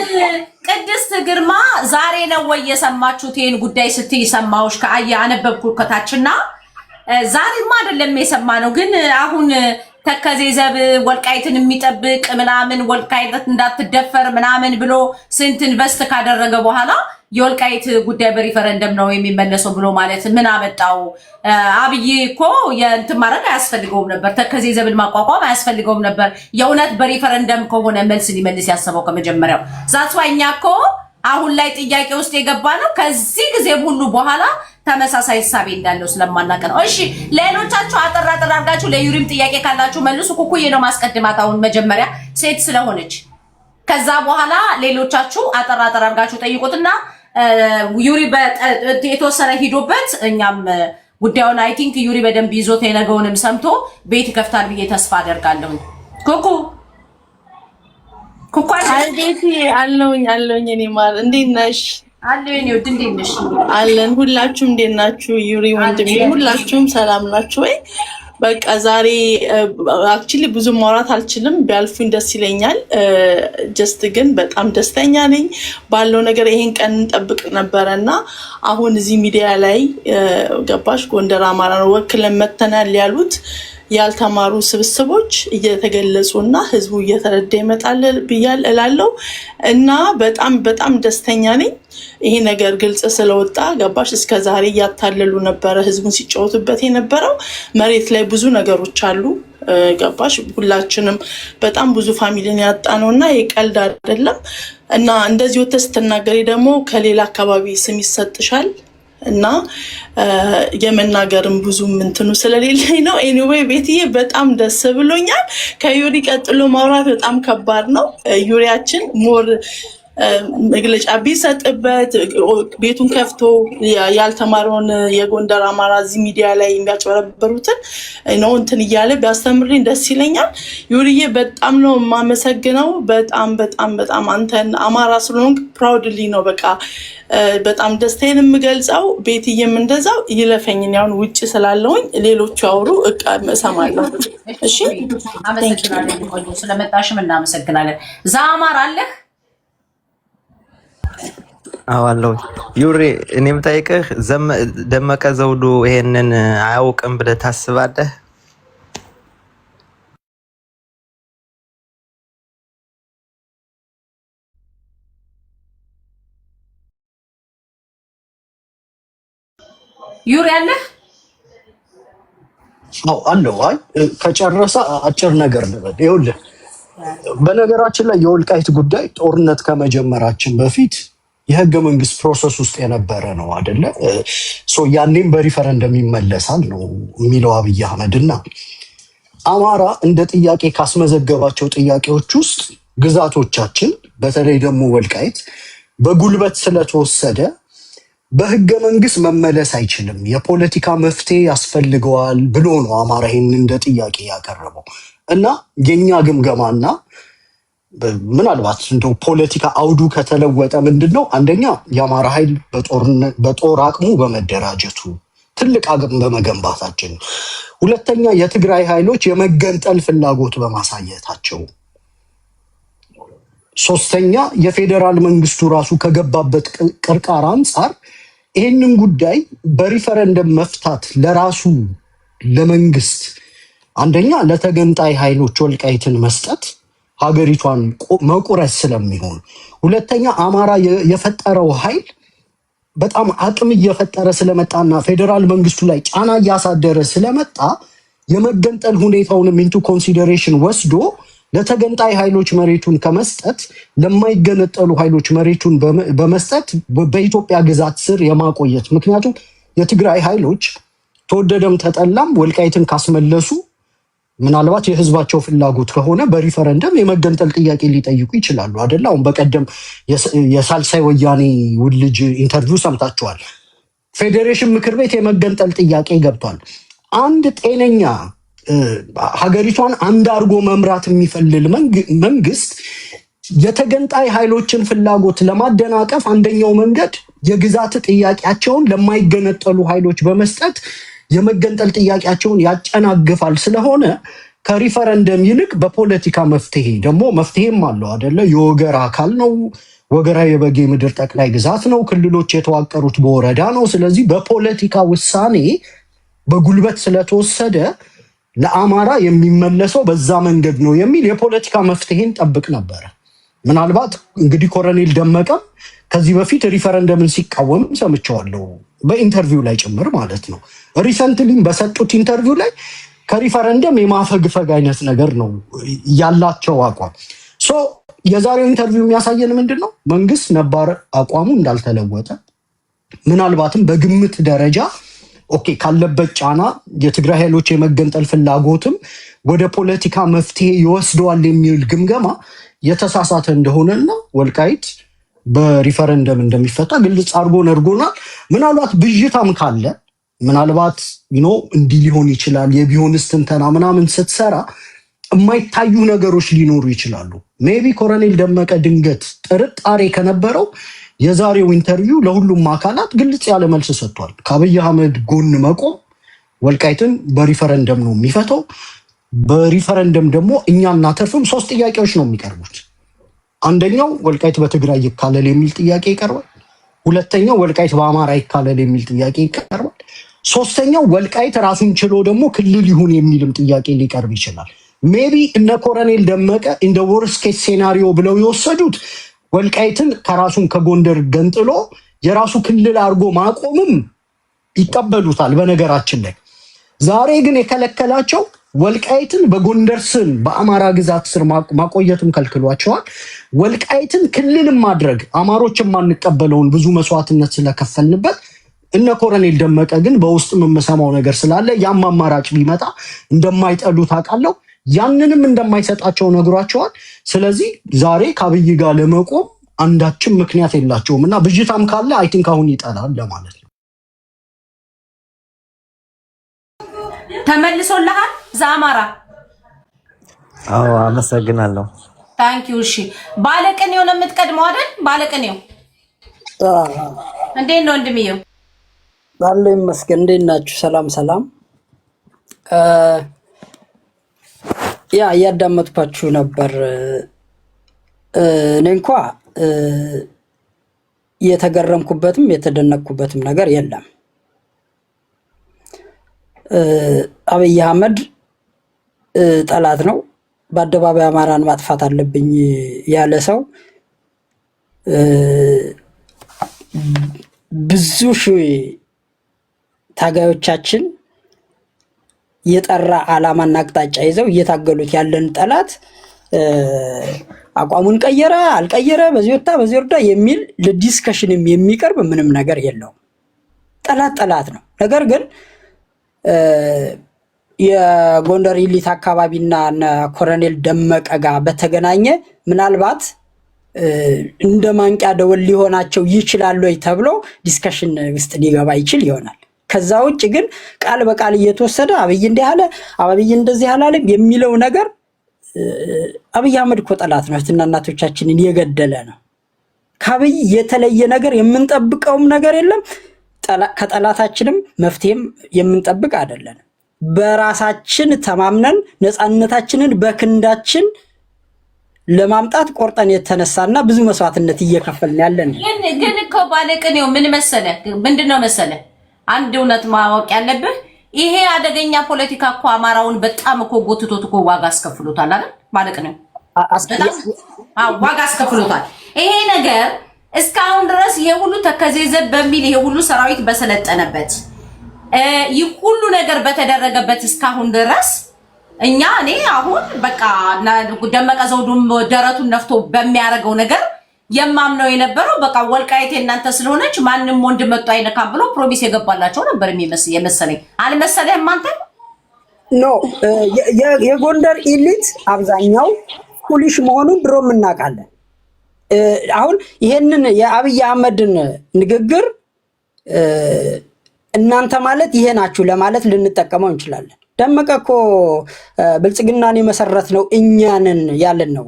ቅድስት ግርማ ዛሬ ነው ወይ የሰማችሁት ይሄን ጉዳይ ስትይ ሰማሁሽ ከአያ አነበብኩ ከታችና ዛሬማ አይደለም የሰማነው ግን አሁን ተከዜ ዘብ ወልቃይትን የሚጠብቅ ምናምን ወልቃይት እንዳትደፈር ምናምን ብሎ ስንት ኢንቨስት ካደረገ በኋላ የወልቃይት ጉዳይ በሪፈረንደም ነው የሚመለሰው ብሎ ማለት ምን አመጣው? አብይ እኮ የእንትን ማድረግ አያስፈልገውም ነበር። ተከዜ ዘብን ማቋቋም አያስፈልገውም ነበር። የእውነት በሪፈረንደም ከሆነ መልስ ሊመልስ ያሰበው ከመጀመሪያው ዛትስ ዋይ እኛ እኮ አሁን ላይ ጥያቄ ውስጥ የገባ ነው ከዚህ ጊዜ ሁሉ በኋላ ተመሳሳይ ሐሳብ እንዳለው ስለማናቀ ነው። እሺ ሌሎቻችሁ አጠራ አድርጋችሁ ለዩሪም ጥያቄ ካላችሁ መልሱ። ኩኩዬ ነው ማስቀድማት አሁን መጀመሪያ ሴት ስለሆነች ከዛ በኋላ ሌሎቻችሁ አጠራ አድርጋችሁ ጠይቁትና ዩሪ የተወሰነ ሂዶበት እኛም ጉዳዩን አይ ቲንክ ዩሪ በደንብ ይዞት የነገውንም ሰምቶ ቤት ይከፍታል ብዬ ተስፋ አደርጋለሁ። ኩኩ ቤቲ አለውኝ እኔ ማር እንዴት ነሽ? አለኝ ነው እንዴት ነሽ? አለን ሁላችሁም እንዴት ናችሁ? ዩሪ ወንድሜ ሁላችሁም ሰላም ናችሁ ወይ? በቃ ዛሬ አክቹሊ ብዙ ማውራት አልችልም፣ ቢያልፉኝ ደስ ይለኛል። ጀስት ግን በጣም ደስተኛ ነኝ ባለው ነገር። ይሄን ቀን እንጠብቅ ነበርና አሁን እዚህ ሚዲያ ላይ ገባሽ ጎንደር አማራ ነው ወክለን መተናል ያሉት ያልተማሩ ስብስቦች እየተገለጹና ህዝቡ እየተረዳ ይመጣል ብያል እላለሁ እና በጣም በጣም ደስተኛ ነኝ። ይሄ ነገር ግልጽ ስለወጣ ገባሽ። እስከዛሬ እያታለሉ ነበረ ህዝቡን ሲጫወቱበት የነበረው። መሬት ላይ ብዙ ነገሮች አሉ ገባሽ። ሁላችንም በጣም ብዙ ፋሚሊን ያጣ ነውና የቀልድ አይደለም። እና እንደዚህ ወጥተሽ ስትናገሪ ደግሞ ከሌላ አካባቢ ስም ይሰጥሻል እና የመናገርም ብዙ ምንትኑ ስለሌለኝ ነው። ኤኒዌይ ቤትዬ በጣም ደስ ብሎኛል። ከዩሪ ቀጥሎ ማውራት በጣም ከባድ ነው። ዩሪያችን ሞር መግለጫ ቢሰጥበት ቤቱን ከፍቶ ያልተማረውን የጎንደር አማራ እዚህ ሚዲያ ላይ የሚያጭበረበሩትን ነው እንትን እያለ ቢያስተምርልኝ ደስ ይለኛል። ዩሪዬ በጣም ነው የማመሰግነው። በጣም በጣም በጣም አንተን አማራ ስለሆንክ ፕራውድሊ ነው በቃ በጣም ደስታዬን የምገልጸው። ቤትዬም እንደዛው ይለፈኝን ያውን ውጭ ስላለውኝ ሌሎቹ ያወሩ እሰማለሁ። እሺ አመሰግናለሁ። ስለመጣሽም እናመሰግናለን። ዛማር አለህ? አዋለው ዩሪ እኔ የምጠይቅህ ደመቀ ዘውዱ ይሄንን አያውቅም ብለህ ታስባለህ? ዩሪ አለህ? አለው። አይ ከጨረሰ አጭር ነገር ልበል። ይኸውልህ በነገራችን ላይ የወልቃይት ጉዳይ ጦርነት ከመጀመራችን በፊት የህገ መንግስት ፕሮሰስ ውስጥ የነበረ ነው አይደለ? ያኔም በሪፈረንደም ይመለሳል ነው የሚለው አብይ አህመድ። እና አማራ እንደ ጥያቄ ካስመዘገባቸው ጥያቄዎች ውስጥ ግዛቶቻችን በተለይ ደግሞ ወልቃይት በጉልበት ስለተወሰደ በህገ መንግስት መመለስ አይችልም፣ የፖለቲካ መፍትሄ ያስፈልገዋል ብሎ ነው አማራ ይህን እንደ ጥያቄ ያቀረበው። እና የኛ ግምገማና ምናልባት እንደው ፖለቲካ አውዱ ከተለወጠ ምንድነው? አንደኛ የአማራ ኃይል በጦር አቅሙ በመደራጀቱ ትልቅ አቅም በመገንባታችን፣ ሁለተኛ የትግራይ ኃይሎች የመገንጠል ፍላጎት በማሳየታቸው፣ ሶስተኛ የፌዴራል መንግስቱ ራሱ ከገባበት ቅርቃር አንጻር ይህንን ጉዳይ በሪፈረንደም መፍታት ለራሱ ለመንግስት አንደኛ ለተገንጣይ ኃይሎች ወልቃይትን መስጠት ሀገሪቷን መቁረስ ስለሚሆን፣ ሁለተኛ አማራ የፈጠረው ኃይል በጣም አቅም እየፈጠረ ስለመጣና ፌዴራል መንግስቱ ላይ ጫና እያሳደረ ስለመጣ የመገንጠል ሁኔታውንም ኢንቱ ኮንሲደሬሽን ወስዶ ለተገንጣይ ኃይሎች መሬቱን ከመስጠት ለማይገነጠሉ ኃይሎች መሬቱን በመስጠት በኢትዮጵያ ግዛት ስር የማቆየት። ምክንያቱም የትግራይ ኃይሎች ተወደደም ተጠላም ወልቃይትን ካስመለሱ ምናልባት የህዝባቸው ፍላጎት ከሆነ በሪፈረንደም የመገንጠል ጥያቄ ሊጠይቁ ይችላሉ አይደል? አሁን በቀደም የሳልሳይ ወያኔ ውልጅ ኢንተርቪው ሰምታችኋል። ፌዴሬሽን ምክር ቤት የመገንጠል ጥያቄ ገብቷል። አንድ ጤነኛ ሀገሪቷን አንድ አድርጎ መምራት የሚፈልግ መንግስት የተገንጣይ ኃይሎችን ፍላጎት ለማደናቀፍ አንደኛው መንገድ የግዛት ጥያቄያቸውን ለማይገነጠሉ ኃይሎች በመስጠት የመገንጠል ጥያቄያቸውን ያጨናግፋል። ስለሆነ ከሪፈረንደም ይልቅ በፖለቲካ መፍትሄ ደግሞ መፍትሄም አለው አይደለ? የወገራ አካል ነው። ወገራ የበጌ ምድር ጠቅላይ ግዛት ነው። ክልሎች የተዋቀሩት በወረዳ ነው። ስለዚህ በፖለቲካ ውሳኔ በጉልበት ስለተወሰደ ለአማራ የሚመለሰው በዛ መንገድ ነው የሚል የፖለቲካ መፍትሄን ጠብቅ ነበረ። ምናልባት እንግዲህ ኮሎኔል ደመቀ ከዚህ በፊት ሪፈረንደምን ሲቃወም ሰምቸዋለሁ፣ በኢንተርቪው ላይ ጭምር ማለት ነው። ሪሰንትሊም በሰጡት ኢንተርቪው ላይ ከሪፈረንደም የማፈግፈግ አይነት ነገር ነው ያላቸው አቋም። የዛሬው ኢንተርቪው የሚያሳየን ምንድን ነው? መንግስት ነባር አቋሙ እንዳልተለወጠ፣ ምናልባትም በግምት ደረጃ ኦኬ ካለበት ጫና የትግራይ ኃይሎች የመገንጠል ፍላጎትም ወደ ፖለቲካ መፍትሄ ይወስደዋል የሚል ግምገማ የተሳሳተ እንደሆነና ወልቃይት በሪፈረንደም እንደሚፈታ ግልጽ አድርጎ ነርጎናል። ምናልባት ብዥታም ካለ ምናልባት እንዲህ ሊሆን ይችላል የቢሆንስ ትንተና ምናምን ስትሰራ የማይታዩ ነገሮች ሊኖሩ ይችላሉ። ሜቢ ኮሎኔል ደመቀ ድንገት ጥርጣሬ ከነበረው የዛሬው ኢንተርቪው ለሁሉም አካላት ግልጽ ያለ መልስ ሰጥቷል። ከአብይ አህመድ ጎን መቆም ወልቃይትን በሪፈረንደም ነው የሚፈተው። በሪፈረንደም ደግሞ እኛ እናተርፍም። 3 ጥያቄዎች ነው የሚቀርቡት። አንደኛው ወልቃይት በትግራይ ይካለል የሚል ጥያቄ ይቀርባል። ሁለተኛው ወልቃይት በአማራ ይካለል የሚል ጥያቄ ይቀርባል። ሶስተኛው ወልቃይት ራሱን ችሎ ደግሞ ክልል ይሁን የሚልም ጥያቄ ሊቀርብ ይችላል። ሜቢ እነ ኮሎኔል ደመቀ እንደ ወርስ ኬስ ሴናሪዮ ብለው የወሰዱት ወልቃይትን ከራሱን ከጎንደር ገንጥሎ የራሱ ክልል አድርጎ ማቆምም ይቀበሉታል። በነገራችን ላይ ዛሬ ግን የከለከላቸው ወልቃይትን በጎንደር ስም በአማራ ግዛት ስር ማቆየትም ከልክሏቸዋል። ወልቃይትን ክልልም ማድረግ አማሮች የማንቀበለውን ብዙ መስዋዕትነት ስለከፈልንበት እነ ኮሎኔል ደመቀ ግን በውስጥ የምሰማው ነገር ስላለ ያም አማራጭ ቢመጣ እንደማይጠሉት አውቃለሁ። ያንንም እንደማይሰጣቸው ነግሯቸዋል። ስለዚህ ዛሬ ከአብይ ጋር ለመቆም አንዳችም ምክንያት የላቸውም እና ብዥታም ካለ አይ ቲንክ አሁን ይጠላል ለማለት ነው። ተመልሶልሃል ዛማራ? አዎ አመሰግናለሁ። ታንኪዩ። እሺ ባለቅኔው ነው የምትቀድመው አይደል? ባለቅኔው እንዴት ነው ወንድምየው? ባለ ይመስገን። እንዴት ናችሁ? ሰላም ሰላም። ያ እያዳመጥኳችሁ ነበር። እኔ እንኳ የተገረምኩበትም የተደነቅኩበትም ነገር የለም። አብይ አህመድ ጠላት ነው፣ በአደባባይ አማራን ማጥፋት አለብኝ ያለ ሰው ብዙ ሺህ ታጋዮቻችን የጠራ ዓላማና አቅጣጫ ይዘው እየታገሉት ያለን ጠላት አቋሙን ቀየረ አልቀየረ በዚህ ወጣ በዚህ ወርዳ የሚል ለዲስከሽንም የሚቀርብ ምንም ነገር የለውም። ጠላት ጠላት ነው። ነገር ግን የጎንደር ኢሊት አካባቢና ኮሎኔል ደመቀ ጋር በተገናኘ ምናልባት እንደ ማንቂያ ደወል ሊሆናቸው ይችላል ወይ ተብሎ ዲስከሽን ውስጥ ሊገባ ይችል ይሆናል። ከዛ ውጭ ግን ቃል በቃል እየተወሰደ አብይ እንዲህ አለ አብይ እንደዚህ አላለም የሚለው ነገር አብይ አህመድ እኮ ጠላት ነው። እህትና እናቶቻችንን የገደለ ነው። ከአብይ የተለየ ነገር የምንጠብቀውም ነገር የለም። ከጠላታችንም መፍትሄም የምንጠብቅ አይደለም። በራሳችን ተማምነን ነፃነታችንን በክንዳችን ለማምጣት ቆርጠን የተነሳና ብዙ መስዋዕትነት እየከፈልን ያለን ግን እኮ ባለቅኔው ምን መሰለ ምንድነው መሰለ አንድ እውነት ማወቅ ያለብህ ይሄ አደገኛ ፖለቲካ እኮ አማራውን በጣም እኮ ጎትቶት እኮ ዋጋ አስከፍሎታል አይደል? ባለቅኔው ዋጋ አስከፍሎታል። ይሄ ነገር እስካሁን ድረስ ይሄ ሁሉ ተከዘዘብ በሚል ይሄ ሁሉ ሰራዊት በሰለጠነበት ይህ ሁሉ ነገር በተደረገበት እስካሁን ድረስ እኔ አሁን በቃ ደመቀ ዘውዱም ደረቱን ነፍቶ በሚያደርገው ነገር የማምነው የነበረው በቃ ወልቃይት እናንተ ስለሆነች ማንንም ወንድ መጥቶ አይነካም ብሎ ፕሮሚስ የገባላቸው ነበር የመሰለኝ። አልመሰለህም አንተ? ኖ የጎንደር ኢሊት አብዛኛው ፑሊሽ መሆኑን ድሮም እናውቃለን። አሁን ይሄንን የአብይ አህመድን ንግግር እናንተ ማለት ይሄ ናችሁ ለማለት ልንጠቀመው እንችላለን። ደመቀ እኮ ብልጽግናን የመሰረት ነው እኛንን ያለን ነው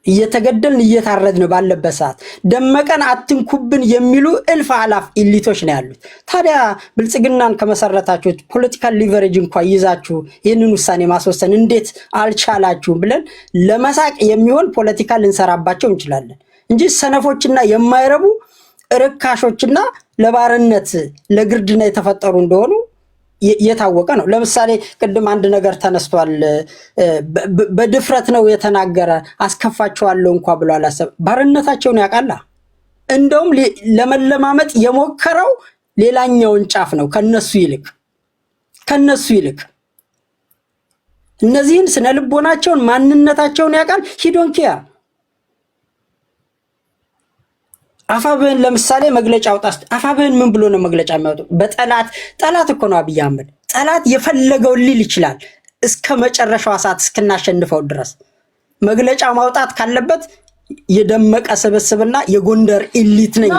እየተገደልን እየታረድን ባለበት ሰዓት ደመቀን አትንኩብን የሚሉ እልፍ አላፍ ኢሊቶች ነው ያሉት። ታዲያ ብልጽግናን ከመሰረታችሁት ፖለቲካል ሊቨሬጅ እንኳን ይዛችሁ ይህንን ውሳኔ ማስወሰን እንዴት አልቻላችሁም ብለን ለመሳቅ የሚሆን ፖለቲካ ልንሰራባቸው እንችላለን እንጂ ሰነፎችና የማይረቡ ርካሾችና ለባርነት ለግርድና የተፈጠሩ እንደሆኑ የታወቀ ነው። ለምሳሌ ቅድም አንድ ነገር ተነስቷል። በድፍረት ነው የተናገረ አስከፋቸዋለሁ እንኳን ብሎ አላሰብ ባርነታቸውን ያውቃላ። እንደውም ለመለማመጥ የሞከረው ሌላኛውን ጫፍ ነው ከነሱ ይልቅ እነዚህን ስነ ልቦናቸውን ማንነታቸውን ያውቃል። ሂዶንኪያ አፋብህን ለምሳሌ መግለጫ አውጣስ። አፋብህን ምን ብሎ ነው መግለጫ የሚያወጣው? ጠላት እኮ ነው አብይ አህመድ። ጠላት የፈለገውን ሊል ይችላል እስከ መጨረሻው ሰዓት እስክናሸንፈው ድረስ። መግለጫ ማውጣት ካለበት የደመቀ ስብስብና የጎንደር ኢሊት ነኝ።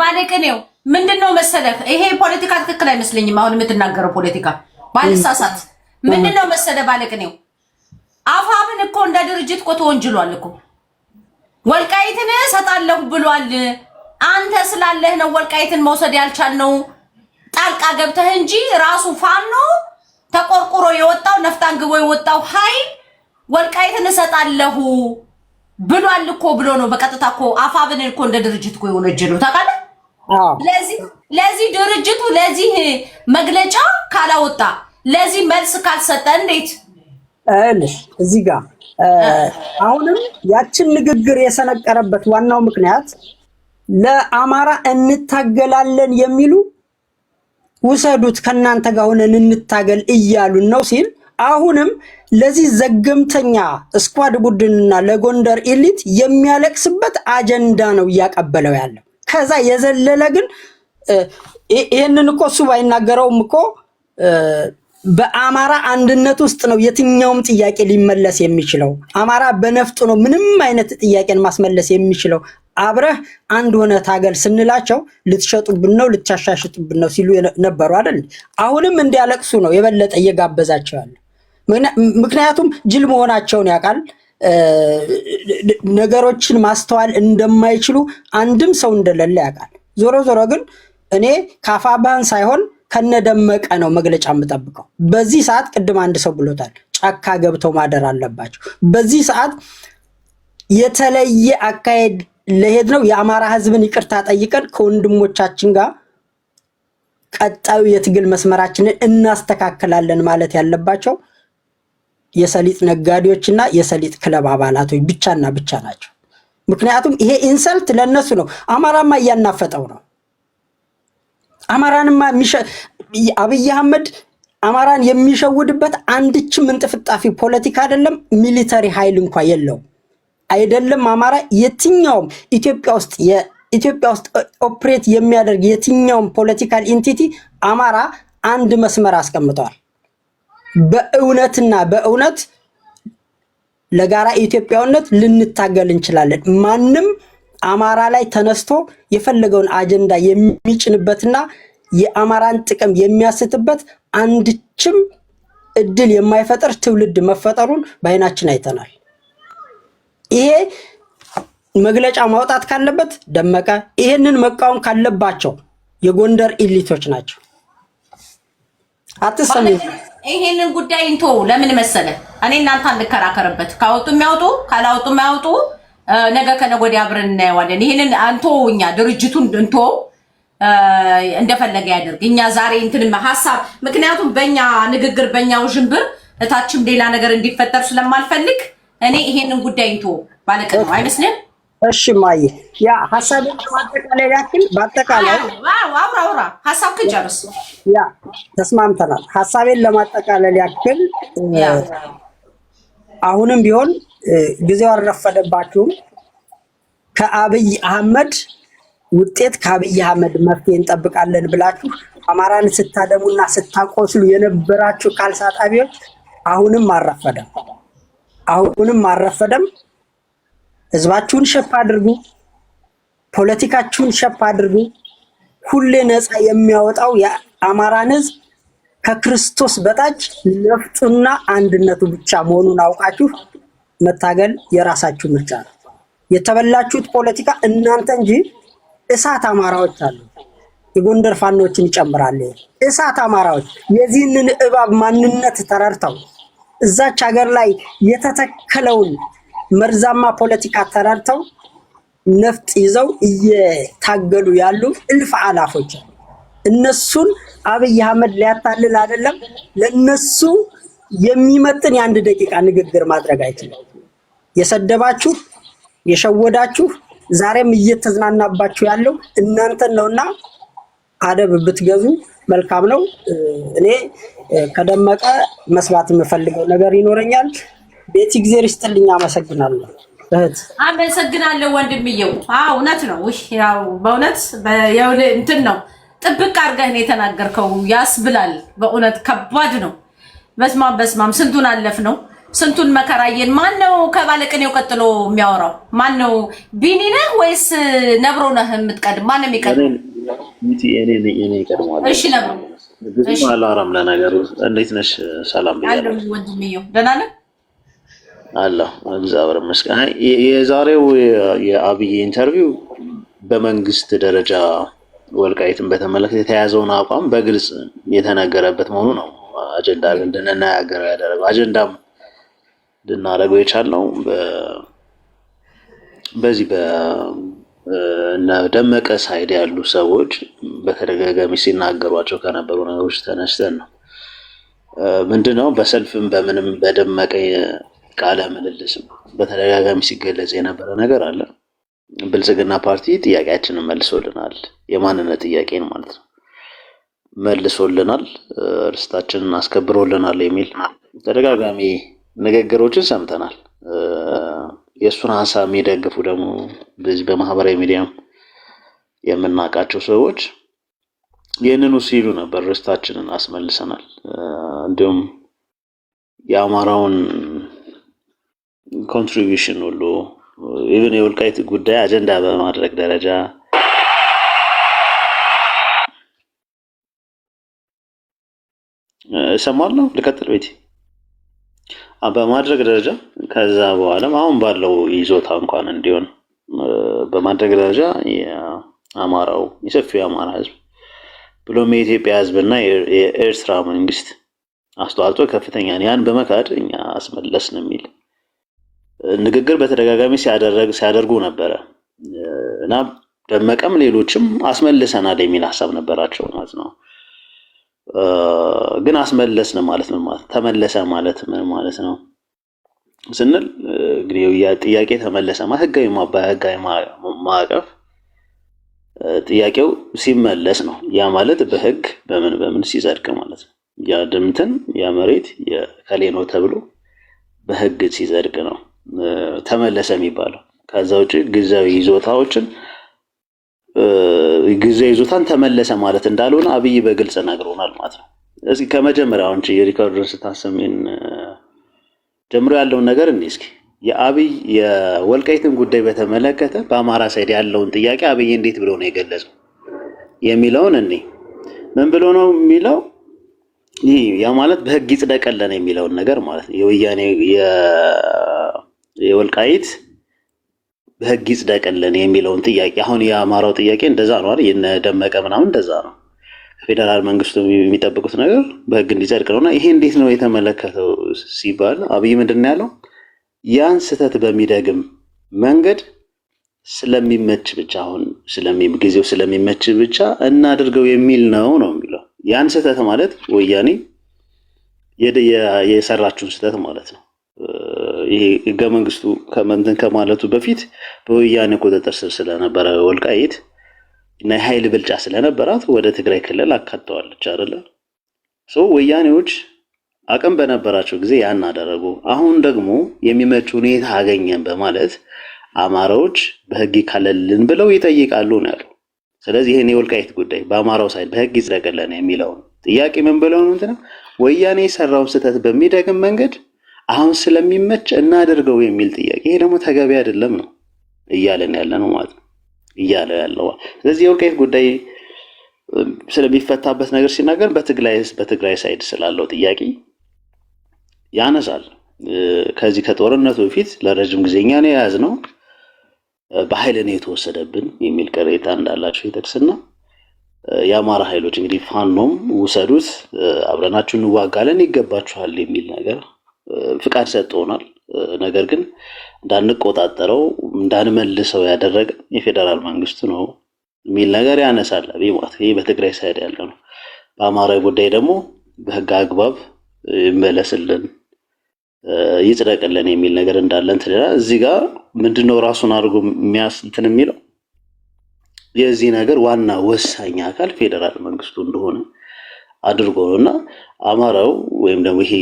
ባለቅኔው ምንድነው መሰለህ? ይሄ ፖለቲካ ትክክል አይመስለኝም። አሁን የምትናገረው ፖለቲካ ባልሳሳት ምንድነው መሰለህ? ባለቅኔው አፋብን እኮ እንደ ድርጅት እኮ ተወንጅሏል እኮ ወልቃይትን ሰጣለሁ ብሏል። አንተ ስላለህ ነው ወልቃይትን መውሰድ ያልቻልነው ጣልቃ ገብተህ እንጂ ራሱ ፋኖ ተቆርቆሮ የወጣው ነፍጣን ግቦ የወጣው ኃይል ወልቃይትን ሰጣለሁ ብሏል እኮ ብሎ ነው በቀጥታ እኮ አፋብን እኮ እንደ ድርጅት እኮ የሆነጀለው ታውቃለህ። ለዚህ ድርጅቱ ለዚህ መግለጫ ካላወጣ ለዚህ መልስ ካልሰጠ እንዴት እዚህ ጋር አሁንም ያችን ንግግር የሰነቀረበት ዋናው ምክንያት ለአማራ እንታገላለን የሚሉ ውሰዱት ከናንተ ጋር ሆነን እንታገል እያሉን ነው ሲል አሁንም ለዚህ ዘገምተኛ ስኳድ ቡድንና ለጎንደር ኤሊት የሚያለቅስበት አጀንዳ ነው እያቀበለው ያለው። ከዛ የዘለለ ግን ይሄንን እኮ እሱ ባይናገረውም እኮ በአማራ አንድነት ውስጥ ነው የትኛውም ጥያቄ ሊመለስ የሚችለው። አማራ በነፍጡ ነው ምንም አይነት ጥያቄን ማስመለስ የሚችለው። አብረህ አንድ ሆነ ታገል ስንላቸው ልትሸጡብን ነው ልትሻሻሽጡብን ነው ሲሉ ነበሩ አይደል? አሁንም እንዲያለቅሱ ነው የበለጠ እየጋበዛቸው ያለ። ምክንያቱም ጅል መሆናቸውን ያውቃል። ነገሮችን ማስተዋል እንደማይችሉ አንድም ሰው እንደሌለ ያውቃል። ዞሮ ዞሮ ግን እኔ ካፋባን ሳይሆን ከነደመቀ ነው መግለጫ የምጠብቀው። በዚህ ሰዓት ቅድም አንድ ሰው ብሎታል፣ ጫካ ገብተው ማደር አለባቸው። በዚህ ሰዓት የተለየ አካሄድ ለሄድ ነው የአማራ ህዝብን ይቅርታ ጠይቀን ከወንድሞቻችን ጋር ቀጣዩ የትግል መስመራችንን እናስተካክላለን ማለት ያለባቸው የሰሊጥ ነጋዴዎችና የሰሊጥ ክለብ አባላቶች ብቻና ብቻ ናቸው። ምክንያቱም ይሄ ኢንሰልት ለነሱ ነው። አማራማ እያናፈጠው ነው። አማራንማ አብይ አህመድ አማራን የሚሸውድበት አንድችም እንጥፍጣፊ ፖለቲካ አይደለም፣ ሚሊተሪ ኃይል እንኳን የለውም። አይደለም አማራ የትኛውም ኢትዮጵያ ውስጥ ኦፕሬት የሚያደርግ የትኛውም ፖለቲካል ኢንቲቲ አማራ አንድ መስመር አስቀምጠዋል። በእውነትና በእውነት ለጋራ ኢትዮጵያውነት ልንታገል እንችላለን። ማንም አማራ ላይ ተነስቶ የፈለገውን አጀንዳ የሚጭንበትና የአማራን ጥቅም የሚያስትበት አንድችም እድል የማይፈጠር ትውልድ መፈጠሩን በአይናችን አይተናል። ይሄ መግለጫ ማውጣት ካለበት ደመቀ፣ ይሄንን መቃወም ካለባቸው የጎንደር ኢሊቶች ናቸው። አትሰሙ። ይሄንን ጉዳይ እንቶ ለምን መሰለ እኔ እናንተ እንከራከርበት። ካወጡ የሚያወጡ ካላወጡ የማያወጡ ነገ ከነገ ወዲያ አብረን እናየዋለን። ይሄንን አንቶ እኛ ድርጅቱን እንቶ እንደፈለገ ያደርግ። እኛ ዛሬ እንትን ሐሳብ ምክንያቱም በእኛ ንግግር በእኛ ውዥንብር እታችም ሌላ ነገር እንዲፈጠር ስለማልፈልግ እኔ ይሄንን ጉዳይ እንቶ ባለቀ ነው አይመስልም? እሺ ማይ ያ ሐሳብ ለማጠቃለል ያክል በአጠቃላይ አውራ ሐሳብ ከጨርስ ያ ተስማምተናል። ሐሳቤን ለማጠቃለል ያክል አሁንም ቢሆን ጊዜው አልረፈደባችሁም። ከአብይ አህመድ ውጤት ከአብይ አህመድ መፍትሄ እንጠብቃለን ብላችሁ አማራን ስታደሙና ስታቆስሉ የነበራችሁ ካልሳጣቢዎች አሁንም አልረፈደም። ህዝባችሁን ሸፕ አድርጉ፣ ፖለቲካችሁን ሸፕ አድርጉ። ሁሌ ነፃ የሚያወጣው የአማራን ህዝብ ከክርስቶስ በታች ነፍጡና አንድነቱ ብቻ መሆኑን አውቃችሁ መታገል የራሳችሁ ምርጫ ነው። የተበላችሁት ፖለቲካ እናንተ እንጂ እሳት አማራዎች አሉ። የጎንደር ፋኖችን ይጨምራል። እሳት አማራዎች የዚህንን እባብ ማንነት ተረድተው እዛች ሀገር ላይ የተተከለውን መርዛማ ፖለቲካ ተረድተው ነፍጥ ይዘው እየታገሉ ያሉ እልፍ አላፎች እነሱን አብይ አህመድ ሊያታልል አይደለም ለነሱ የሚመጥን የአንድ ደቂቃ ንግግር ማድረግ አይችልም። የሰደባችሁ የሸወዳችሁ ዛሬም እየተዝናናባችሁ ያለው እናንተን ነውና አደብ ብትገዙ መልካም ነው። እኔ ከደመቀ መስማት የምፈልገው ነገር ይኖረኛል። ቤት እግዚአብሔር ይስጥልኝ። አመሰግናለሁ እህት። አመሰግናለሁ ወንድምየው። እውነት ነው። ያው በእውነት እንትን ነው ጥብቅ አድርገህ ነው የተናገርከው። ያስብላል። በእውነት ከባድ ነው። በስማም ስንቱን አለፍ ነው ስንቱን መከራየን። ማን ነው ከባለቅኔው ቀጥሎ የሚያወራው? ማን ነው? ቢኒ ነህ ወይስ ነብሮ ነህ የምትቀድም? ማን ነው የሚቀድም? እኔ ቀድሟል። እሺ ነብሮ። እሺ አላወራም። ለነገሩ እንዴት ነሽ? ሰላም ብያለሁ። ወንድምየው ደህና ነህ? አለሁ እግዚአብሔር ይመስገን። የዛሬው የአብይ ኢንተርቪው በመንግስት ደረጃ ወልቃይትን በተመለከተ የተያዘውን አቋም በግልጽ የተነገረበት መሆኑ ነው አጀንዳ እንድንናገር ያደረገው። አጀንዳም እንድናደርገው የቻልነው በዚህ እነ ደመቀ ሳይድ ያሉ ሰዎች በተደጋጋሚ ሲናገሯቸው ከነበሩ ነገሮች ተነስተን ነው። ምንድነው በሰልፍም በምንም በደመቀ ቃለ ምልልስም በተደጋጋሚ ሲገለጽ የነበረ ነገር አለ። ብልጽግና ፓርቲ ጥያቄያችንን መልሶልናል፣ የማንነት ጥያቄን ማለት ነው መልሶልናል፣ ርስታችንን አስከብሮልናል የሚል ተደጋጋሚ ንግግሮችን ሰምተናል። የእሱን ሀሳብ የሚደግፉ ደግሞ በዚህ በማህበራዊ ሚዲያም የምናውቃቸው ሰዎች ይህንኑ ሲሉ ነበር፣ ርስታችንን አስመልሰናል። እንዲሁም የአማራውን ኮንትሪቢዩሽን ሁሉ ኢቭን የወልቃይት ጉዳይ አጀንዳ በማድረግ ደረጃ እሰማለሁ። ልቀጥል ቤቴ በማድረግ ደረጃ ከዛ በኋላም አሁን ባለው ይዞታ እንኳን እንዲሆን በማድረግ ደረጃ የአማራው የሰፊው የአማራ ህዝብ ብሎም የኢትዮጵያ ህዝብና የኤርትራ መንግስት አስተዋጽኦ ከፍተኛ ነው። ያን በመካድ እኛ አስመለስን የሚል ንግግር በተደጋጋሚ ሲያደርጉ ነበረ እና ደመቀም ሌሎችም አስመልሰናል የሚል ሀሳብ ነበራቸው ማለት ነው። ግን አስመለስን ማለት ምን ማለት ተመለሰ ማለት ምን ማለት ነው ስንል እንግዲህ ጥያቄ ተመለሰ ማለት ህጋዊ ማዕቀፍ ጥያቄው ሲመለስ ነው። ያ ማለት በህግ በምን ሲጸድቅ ማለት ነው። ያ ድምትን ያ መሬት የከሌ ነው ተብሎ በህግ ሲጸድቅ ነው ተመለሰ የሚባለው። ከዛ ውጭ ጊዜያዊ ይዞታዎችን ጊዜያዊ ይዞታን ተመለሰ ማለት እንዳልሆነ አብይ በግልጽ ነግሮናል ማለት ነው። እስኪ ከመጀመሪያው አንቺ የሪካርዶን ስታሰሚን ጀምሮ ያለውን ነገር እስኪ የአብይ የወልቃይትን ጉዳይ በተመለከተ በአማራ ሳይድ ያለውን ጥያቄ አብይ እንዴት ብሎ ነው የገለጸው የሚለውን ምን ብሎ ነው የሚለው? ይህ ያ ማለት በህግ ይጽደቀለን የሚለውን ነገር ማለት ነው። የወያኔ የወልቃይት በህግ ይጽደቀለን የሚለውን ጥያቄ አሁን የአማራው ጥያቄ እንደዛ ነው አይደል? የነደመቀ ምናምን እንደዛ ነው። ፌደራል መንግስቱ የሚጠብቁት ነገር በህግ እንዲጸድቅ ነውና ይሄ እንዴት ነው የተመለከተው ሲባል አብይ ምንድን ያለው ያን ስህተት በሚደግም መንገድ ስለሚመች ብቻ አሁን ጊዜው ስለሚመች ብቻ እናድርገው የሚል ነው የሚለው። ያን ስህተት ማለት ወያኔ የሰራችውን ስህተት ማለት ነው። ይሄ ህገ መንግስቱ ከመንተን ከማለቱ በፊት በወያኔ ቁጥጥር ስር ስለነበረ ወልቃይት እና የኃይል ብልጫ ስለነበራት ወደ ትግራይ ክልል አካተዋለች አይደለ? ወያኔዎች አቅም በነበራቸው ጊዜ ያን አደረጉ። አሁን ደግሞ የሚመች ሁኔታ አገኘን በማለት አማራዎች በህግ ይካለልን ብለው ይጠይቃሉ ነው ያለው። ስለዚህ ይሄን የወልቃይት ጉዳይ በአማራው ሳይድ በህግ ይጽደቅልን የሚለውን ጥያቄ ምን ብለው ነው እንትና ወያኔ የሰራውን ስህተት በሚደግም መንገድ አሁን ስለሚመች እናደርገው የሚል ጥያቄ። ይሄ ደግሞ ተገቢ አይደለም ነው እያለን ያለ ነው ማለት ነው እያለ ያለው። ስለዚህ የወልቃይት ጉዳይ ስለሚፈታበት ነገር ሲናገር በትግራይ ሳይድ ስላለው ጥያቄ ያነሳል። ከዚህ ከጦርነቱ በፊት ለረጅም ጊዜ እኛ ነው የያዝነው በኃይል ነው የተወሰደብን የሚል ቅሬታ እንዳላቸው ይደርስና የአማራ ኃይሎች እንግዲህ ፋኖም ውሰዱት አብረናችሁ እንዋጋለን ይገባችኋል የሚል ነገር ፍቃድ ሰጥቶናል። ነገር ግን እንዳንቆጣጠረው እንዳንመልሰው ያደረገ የፌደራል መንግስቱ ነው የሚል ነገር ያነሳል ማለት ይሄ በትግራይ ሳይድ ያለው ነው። በአማራ ጉዳይ ደግሞ በህግ አግባብ ይመለስልን ይጽደቅልን የሚል ነገር እንዳለን ትለና እዚህ ጋር ምንድነው ራሱን አድርጎ እንትን የሚለው የዚህ ነገር ዋና ወሳኝ አካል ፌደራል መንግስቱ እንደሆነ አድርጎ ነውና አማራው ወይም ደግሞ ይሄ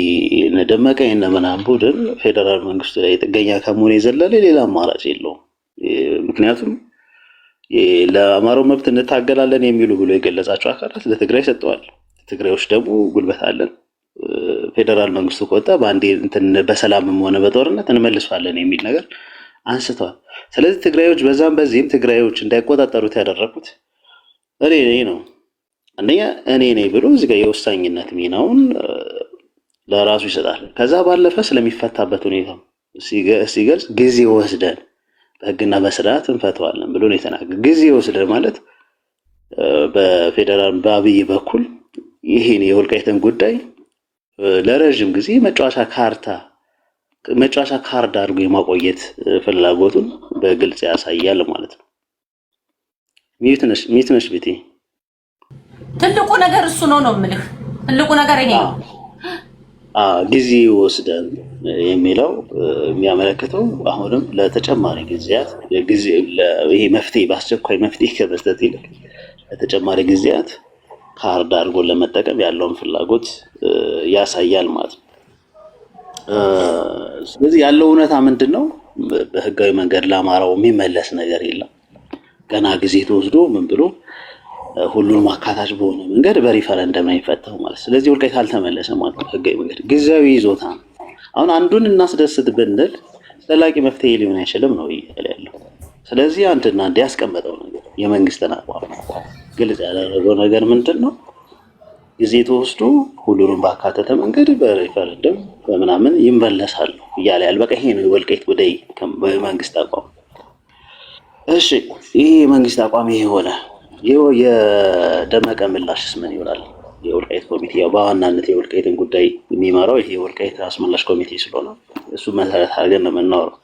ደመቀ የነመናን ቡድን ፌደራል መንግስቱ ላይ ጥገኛ ከመሆን የዘለለ ሌላ አማራጭ የለውም። ምክንያቱም ለአማራው መብት እንታገላለን የሚሉ ብሎ የገለጻቸው አካላት ለትግራይ ሰጥተዋል። ትግራዮች ደግሞ ጉልበት አለን ፌደራል መንግስቱ ከወጣ በአንዴ እንትን በሰላምም ሆነ በጦርነት እንመልሷለን የሚል ነገር አንስተዋል። ስለዚህ ትግራዮች በዛም በዚህም ትግራዮች እንዳይቆጣጠሩት ያደረኩት እኔ ነው። አንደኛ እኔ ነኝ ብሎ እዚህ ጋር የወሳኝነት ሚናውን ለራሱ ይሰጣል። ከዛ ባለፈ ስለሚፈታበት ሁኔታ ሲገልጽ ጊዜ ወስደን በህግና በስርዓት እንፈተዋለን ብሎ ነው የተናገረው። ጊዜ ወስደን ማለት በፌደራል በአብይ በኩል ይሄን የወልቃይትን ጉዳይ ለረጅም ጊዜ መጫወቻ ካርድ አድርጎ የማቆየት ፍላጎቱን በግልጽ ያሳያል ማለት ነው። ሚዩት ነሽ ቤቴ። ትልቁ ነገር እሱ ነው የምልህ። ትልቁ ነገር ይሄ ነው። ጊዜ ወስደን የሚለው የሚያመለክተው አሁንም ለተጨማሪ ጊዜያት ይሄ መፍትሄ በአስቸኳይ መፍትሄ ከመስጠት ይልቅ ለተጨማሪ ጊዜያት ካርድ አድርጎ ለመጠቀም ያለውን ፍላጎት ያሳያል ማለት ነው። ስለዚህ ያለው እውነታ ምንድን ነው? በህጋዊ መንገድ ለአማራው የሚመለስ ነገር የለም። ገና ጊዜ ተወስዶ ምን ብሎ ሁሉንም አካታች በሆነ መንገድ በሪፈረንደም ነው የሚፈታው ማለት። ስለዚህ ወልቃይት አልተመለሰም ማለት ነው። ህጋዊ መንገድ ጊዜያዊ ይዞታ ነው። አሁን አንዱን እናስደስት ብንል ዘላቂ መፍትሄ ሊሆን አይችልም ነው እያለ ያለው። ስለዚህ አንድና አንድ ያስቀመጠው ነገር የመንግስትን አቋም ግልጽ ያደረገው ነገር ምንድን ነው? ጊዜ ተወስዶ ሁሉንም ባካተተ መንገድ በሪፈረንደም በምናምን ይመለሳሉ እያለ ያለ። በቃ ይሄ ነው የወልቃይት ጉዳይ በመንግስት አቋም። እሺ ይሄ የመንግስት አቋም ይሄ ሆነ። የደመቀ ምላሽስ ምን ይሆናል? የወልቃይት ኮሚቴ ያው በዋናነት የወልቃይትን ጉዳይ የሚመራው ይሄ የወልቃይት አስመላሽ ኮሚቴ ስለሆነ እሱ መሰረት አድርገን ነው የምናወራው።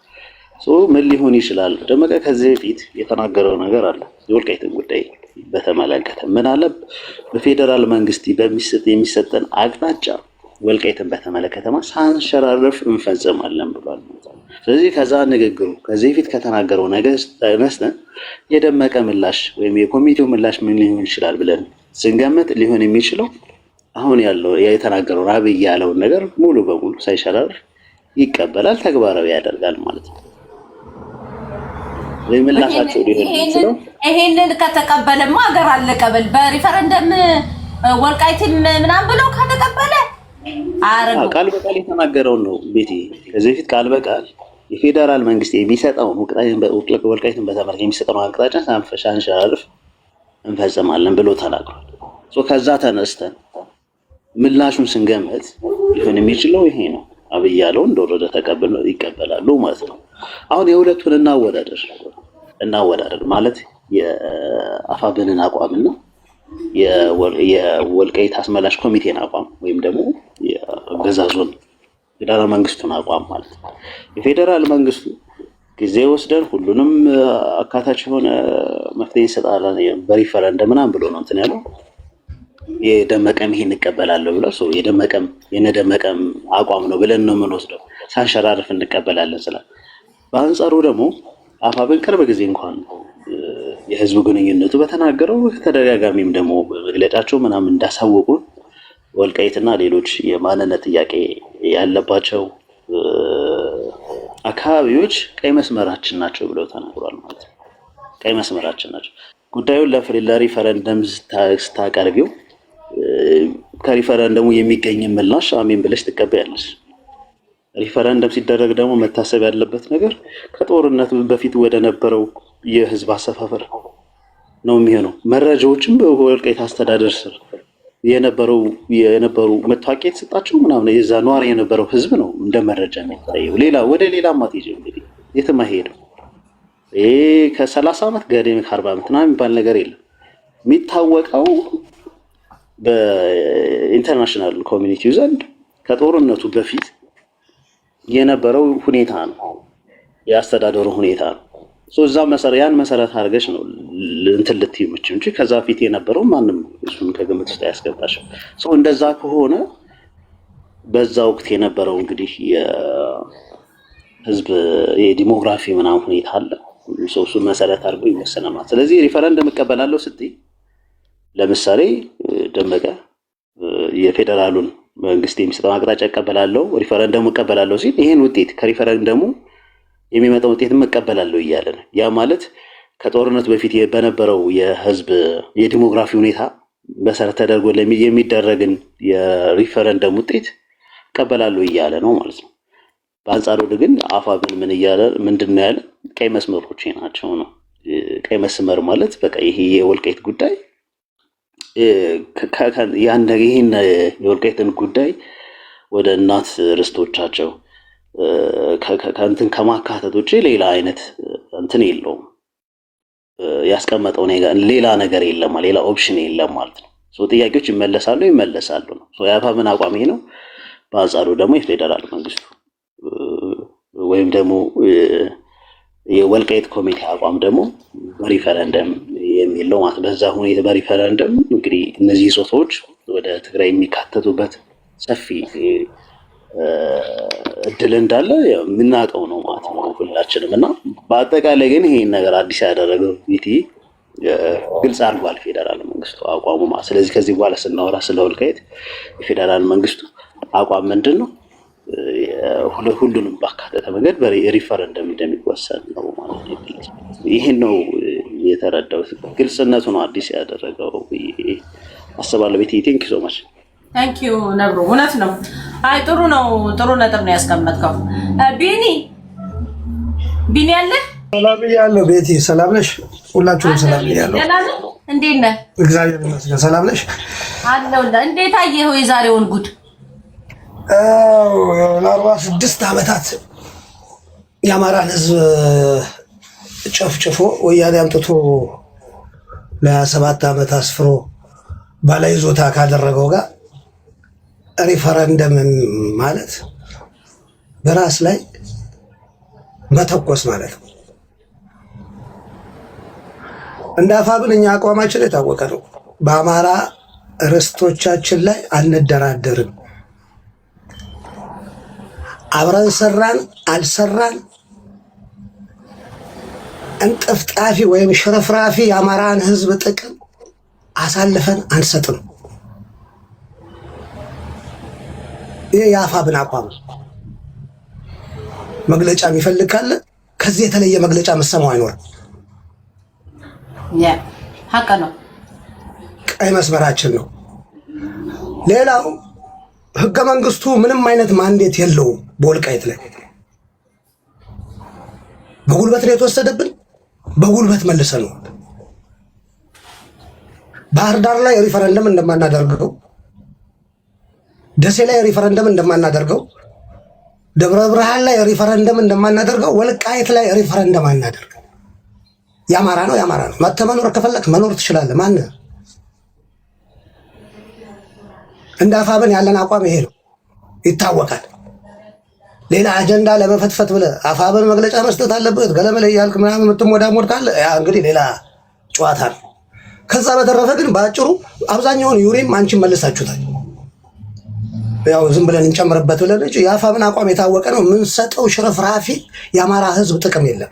ምን ሊሆን ይችላል? ደመቀ ከዚህ በፊት የተናገረው ነገር አለ። የወልቃይትን ጉዳይ በተመለከተ ምን አለ? በፌዴራል መንግስት የሚሰጠን አቅጣጫ ወልቃይትን በተመለከተ ሳንሸራረፍ እንፈጽማለን ብሏል። ስለዚህ ከዛ ንግግሩ ከዚህ በፊት ከተናገረው ነገር ተነስተን የደመቀ ምላሽ ወይም የኮሚቴው ምላሽ ምን ሊሆን ይችላል ብለን ስንገምት ሊሆን የሚችለው አሁን ያለው የተናገረው አብይ ያለውን ነገር ሙሉ በሙሉ ሳይሸራረፍ ይቀበላል፣ ተግባራዊ ያደርጋል ማለት ነው። ምላሻቸው ሊሆን የሚችለው ይሄንን ከተቀበለማ ሀገር አለቀበል በሪፈረንደም ወልቃይትን ምናምን ብሎ ከተቀበለ ቃል በቃል የተናገረውን ነው ቤቴ። ከዚህ በፊት ቃል በቃል የፌዴራል መንግስት የሚሰጠውን ወልቃይትን በተመለከተ የሚሰጠውን አቅጣጫ ሳንሸራርፍ እንፈጽማለን ብሎ ተናግሯል። ከዛ ተነስተን ምላሹን ስንገመት ሊሆን የሚችለው ይሄ ነው። አብይ ያለውን እንደወረደ ተቀብለው ይቀበላሉ ማለት ነው። አሁን የሁለቱን እናወዳደር ማለት የአፋብንን አቋምና የወልቃይት አስመላሽ ኮሚቴን አቋም ወይም ደግሞ የአገዛዙን ፌዴራል መንግስቱን አቋም ማለት ነው። የፌዴራል መንግስቱ ጊዜ ወስደን ሁሉንም አካታች የሆነ መፍትሄ እንሰጣለን በሪፈረንደም ምናምን ብሎ ነው እንትን ያለው። የደመቀም ይሄን እንቀበላለሁ ብለው የነደመቀም አቋም ነው ብለን ነው የምንወስደው። ሳንሸራርፍ እንቀበላለን ስላል። በአንጻሩ ደግሞ አፋብን ቅርብ ጊዜ እንኳን የህዝቡ ግንኙነቱ በተናገረው ተደጋጋሚም ደግሞ በመግለጫቸው ምናምን እንዳሳወቁ ወልቃይትና ሌሎች የማንነት ጥያቄ ያለባቸው አካባቢዎች ቀይ መስመራችን ናቸው ብለው ተናግሯል ማለት ነው። ቀይ መስመራችን ናቸው። ጉዳዩን ለሪፈረንደም ስታቀርቢው ከሪፈረንደሙ የሚገኝ ምላሽ አሜን ብለሽ ትቀበያለሽ። ሪፈረንደም ሲደረግ ደግሞ መታሰብ ያለበት ነገር ከጦርነቱ በፊት ወደ ነበረው የህዝብ አሰፋፈር ነው የሚሆነው። መረጃዎችም በወልቃይት አስተዳደር ስር የነበሩ መታወቂያ የተሰጣቸው ምናምን የዛ ኗሪ የነበረው ህዝብ ነው እንደ መረጃ የሚታየው። ወደ ሌላ ማትሄጂ እንግዲህ የትም አይሄድም። ይሄ ከ30 ዓመት ገደም ከ40 ዓመት ምናምን የሚባል ነገር የለም። የሚታወቀው በኢንተርናሽናል ኮሚኒቲው ዘንድ ከጦርነቱ በፊት የነበረው ሁኔታ ነው፣ የአስተዳደሩ ሁኔታ ነው። እዛ ያን መሰረት አድርገሽ ነው እንትን ልትይ የምችው እንጂ ከዛ ፊት የነበረው ማንም እሱን ከግምት ውስጥ አያስገባሽም። እንደዛ ከሆነ በዛ ወቅት የነበረው እንግዲህ የህዝብ የዲሞግራፊ ምናምን ሁኔታ አለ። እሱን መሰረት አድርጎ ይወሰናል። ስለዚህ ሪፈረንደም እቀበላለሁ ስትይ ለምሳሌ ደመቀ የፌዴራሉን መንግስት የሚሰጠው አቅጣጫ እቀበላለሁ፣ ሪፈረንደሙ እቀበላለሁ ሲል ይሄን ውጤት ከሪፈረንደሙ የሚመጣው ውጤት እቀበላለሁ እያለ ነው። ያ ማለት ከጦርነቱ በፊት በነበረው የህዝብ የዲሞግራፊ ሁኔታ መሰረት ተደርጎ የሚደረግን የሪፈረንደም ውጤት እቀበላለሁ እያለ ነው ማለት ነው። በአንጻሩ ግን አፋብን ምንድን ነው ያለ? ቀይ መስመሮች ናቸው ነው። ቀይ መስመር ማለት በቃ ይሄ የወልቃይት ጉዳይ ይህን የወልቃይትን ጉዳይ ወደ እናት ርስቶቻቸው ከእንትን ከማካተት ውጭ ሌላ አይነት እንትን የለውም። ያስቀመጠው ሌላ ነገር የለም፣ ሌላ ኦፕሽን የለም ማለት ነው። ጥያቄዎች ይመለሳሉ ነው። የአፋብን አቋም ይሄ ነው። በአንጻሩ ደግሞ የፌዴራል መንግስቱ ወይም ደግሞ የወልቃይት ኮሚቴ አቋም ደግሞ በሪፈረንደም የሚል ነው ማለት። በዛ ሁኔታ በሪፈረንደም እንግዲህ እነዚህ ጾታዎች ወደ ትግራይ የሚካተቱበት ሰፊ እድል እንዳለ የምናውቀው ነው ማለት ነው ሁላችንም። እና በአጠቃላይ ግን ይሄን ነገር አዲስ ያደረገው ኢቲ ግልጽ አድርጓል ፌዴራል መንግስቱ አቋሙ ማለት። ስለዚህ ከዚህ በኋላ ስናወራ ስለ ወልቃይት የፌዴራል መንግስቱ አቋም ምንድን ነው? ሁሉንም ባካተተ መንገድ በሪፈረንደም እንደሚወሰን ነው ማለት ነው። ይሄን ነው የተረዳሁት። ግልጽነቱ ነው አዲስ ያደረገው አስባለሁ። ቤቲ ቴንክ ዩ ሶ ማች። ታንክ ዩ ነብሩ። እውነት ነው። አይ ጥሩ ነው። ጥሩ ነጥብ ነው ያስቀመጥከው። ቢኒ አለ። ሰላም ያለው ቤቲ፣ ሰላም ነሽ? ሁላችሁም ሰላም ያለው። እንዴት ነህ? እግዚአብሔር ይመስገን። ሰላም ነሽ? አለሁልህ። እንዴት አየኸው የዛሬውን ጉድ? ለ46 ዓመታት የአማራን ህዝብ ጨፍጭፎ ወያኔ አምጥቶ ለ27 ዓመት አስፍሮ ባለይዞታ ካደረገው ጋር ሪፈረንደም ማለት በራስ ላይ መተኮስ ማለት ነው። እንደ አፋብን እኛ አቋማችን የታወቀ ነው። በአማራ ርስቶቻችን ላይ አንደራደርም። አብረን ሰራን አልሰራን እንጥፍጣፊ ወይም ሽርፍራፊ የአማራን ህዝብ ጥቅም አሳልፈን አንሰጥም። ይህ የአፋብን አቋም። መግለጫ የሚፈልግ ካለ ከዚህ የተለየ መግለጫ መሰማው አይኖርም። ሀቅ ነው። ቀይ መስመራችን ነው። ሌላው ህገ መንግስቱ ምንም አይነት ማንዴት የለውም። በወልቃይት ላይ በጉልበት ነው የተወሰደብን፣ በጉልበት መልሰን ነው። ባህር ዳር ላይ ሪፈረንደም እንደማናደርገው፣ ደሴ ላይ ሪፈረንደም እንደማናደርገው፣ ደብረ ብርሃን ላይ ሪፈረንደም እንደማናደርገው፣ ወልቃይት ላይ ሪፈረንደም አናደርገው። የአማራ ነው፣ የአማራ ነው። መተህ መኖር ከፈለክ መኖር ትችላለህ። ማን እንደ አፋብን ያለን አቋም ይሄ ነው፣ ይታወቃል። ሌላ አጀንዳ ለመፈትፈት ብለህ አፋብን መግለጫ መስጠት አለበት ገለመለ እያልክ ምናምን የምትሞዳሞድ ካለ ያ እንግዲህ ሌላ ጨዋታ ነው። ከዛ በተረፈ ግን በአጭሩ አብዛኛውን ዩሪም አንቺን መልሳችሁታል። ያው ዝም ብለን እንጨምርበት ብለን እንጂ የአፋብን አቋም የታወቀ ነው። የምንሰጠው ሽርፍራፊ የአማራ ህዝብ ጥቅም የለም።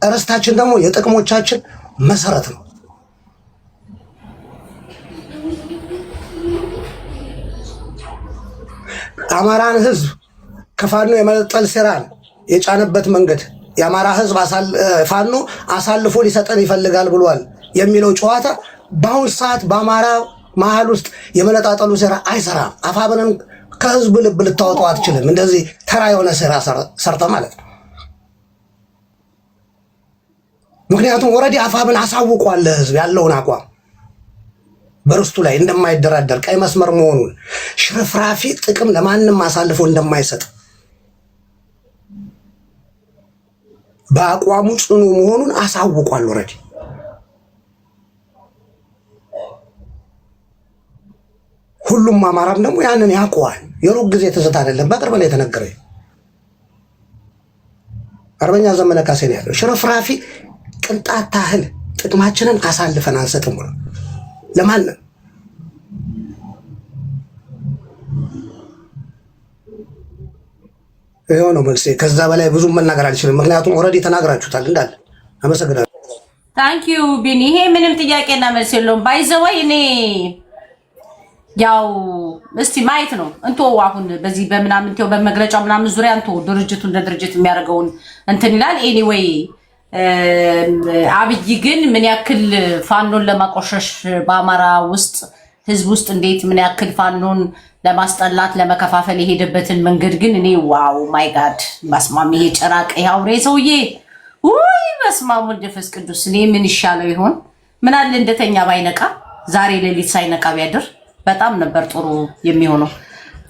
እርስታችን ደግሞ የጥቅሞቻችን መሰረት ነው። አማራን ህዝብ ከፋኖ የመጠል ሴራን የጫነበት መንገድ የአማራ ህዝብ ፋኖ አሳልፎ ሊሰጠን ይፈልጋል ብሏል የሚለው ጨዋታ በአሁን ሰዓት በአማራ መሀል ውስጥ የመነጣጠሉ ሴራ አይሰራም። አፋብንን ከህዝብ ልብ ልታወጣው አትችልም። እንደዚህ ተራ የሆነ ሴራ ሰርተ ማለት ነው። ምክንያቱም ወረዲ አፋብን አሳውቋል ህዝብ ያለውን አቋም በርስቱ ላይ እንደማይደራደር ቀይ መስመር መሆኑን ሽርፍራፊ ጥቅም ለማንም አሳልፎ እንደማይሰጥ በአቋሙ ጽኑ መሆኑን አሳውቋል ወረዲ። ሁሉም አማራም ደግሞ ያንን ያውቀዋል። የሩቅ ጊዜ ትዝታ አይደለም፣ በቅርብ ላይ የተነገረ አርበኛ ዘመነ ካሴ ነው ያለው። ሽርፍራፊ ቅንጣት ታህል ጥቅማችንን አሳልፈን አንሰጥም ብሎ ለማንም ይሄው ነው መልሴ። ከዛ በላይ ብዙ መናገር አልችልም፣ ምክንያቱም ኦልሬዲ ተናግራችሁታል እንዳለ። አመሰግናለሁ። ታንክ ዩ ቢኒ። ይሄ ምንም ጥያቄና መልስ የለውም። ባይዘወይ እኔ ያው እስቲ ማየት ነው እንቶ አሁን በዚህ በምናምን ተው በመግለጫው ምናምን ዙሪያ እንቶ ድርጅቱ እንደ ድርጅት የሚያደርገውን እንትን ይላል። ኤኒዌይ አብይ ግን ምን ያክል ፋኖን ለማቆሸሽ በአማራ ውስጥ ህዝብ ውስጥ እንዴት ምን ያክል ፋኖን ለማስጠላት ለመከፋፈል የሄደበትን መንገድ ግን እኔ ዋው ማይ ጋድ ማስማም ይሄ ጨራቅ ይሄ አውሬ ሰውዬ ወይ መስማሙ መንፈስ ቅዱስ እኔ ምን ይሻለው ይሆን? ምን አለ እንደተኛ ባይነቃ ዛሬ ሌሊት ሳይነቃ ቢያድር በጣም ነበር ጥሩ የሚሆነው።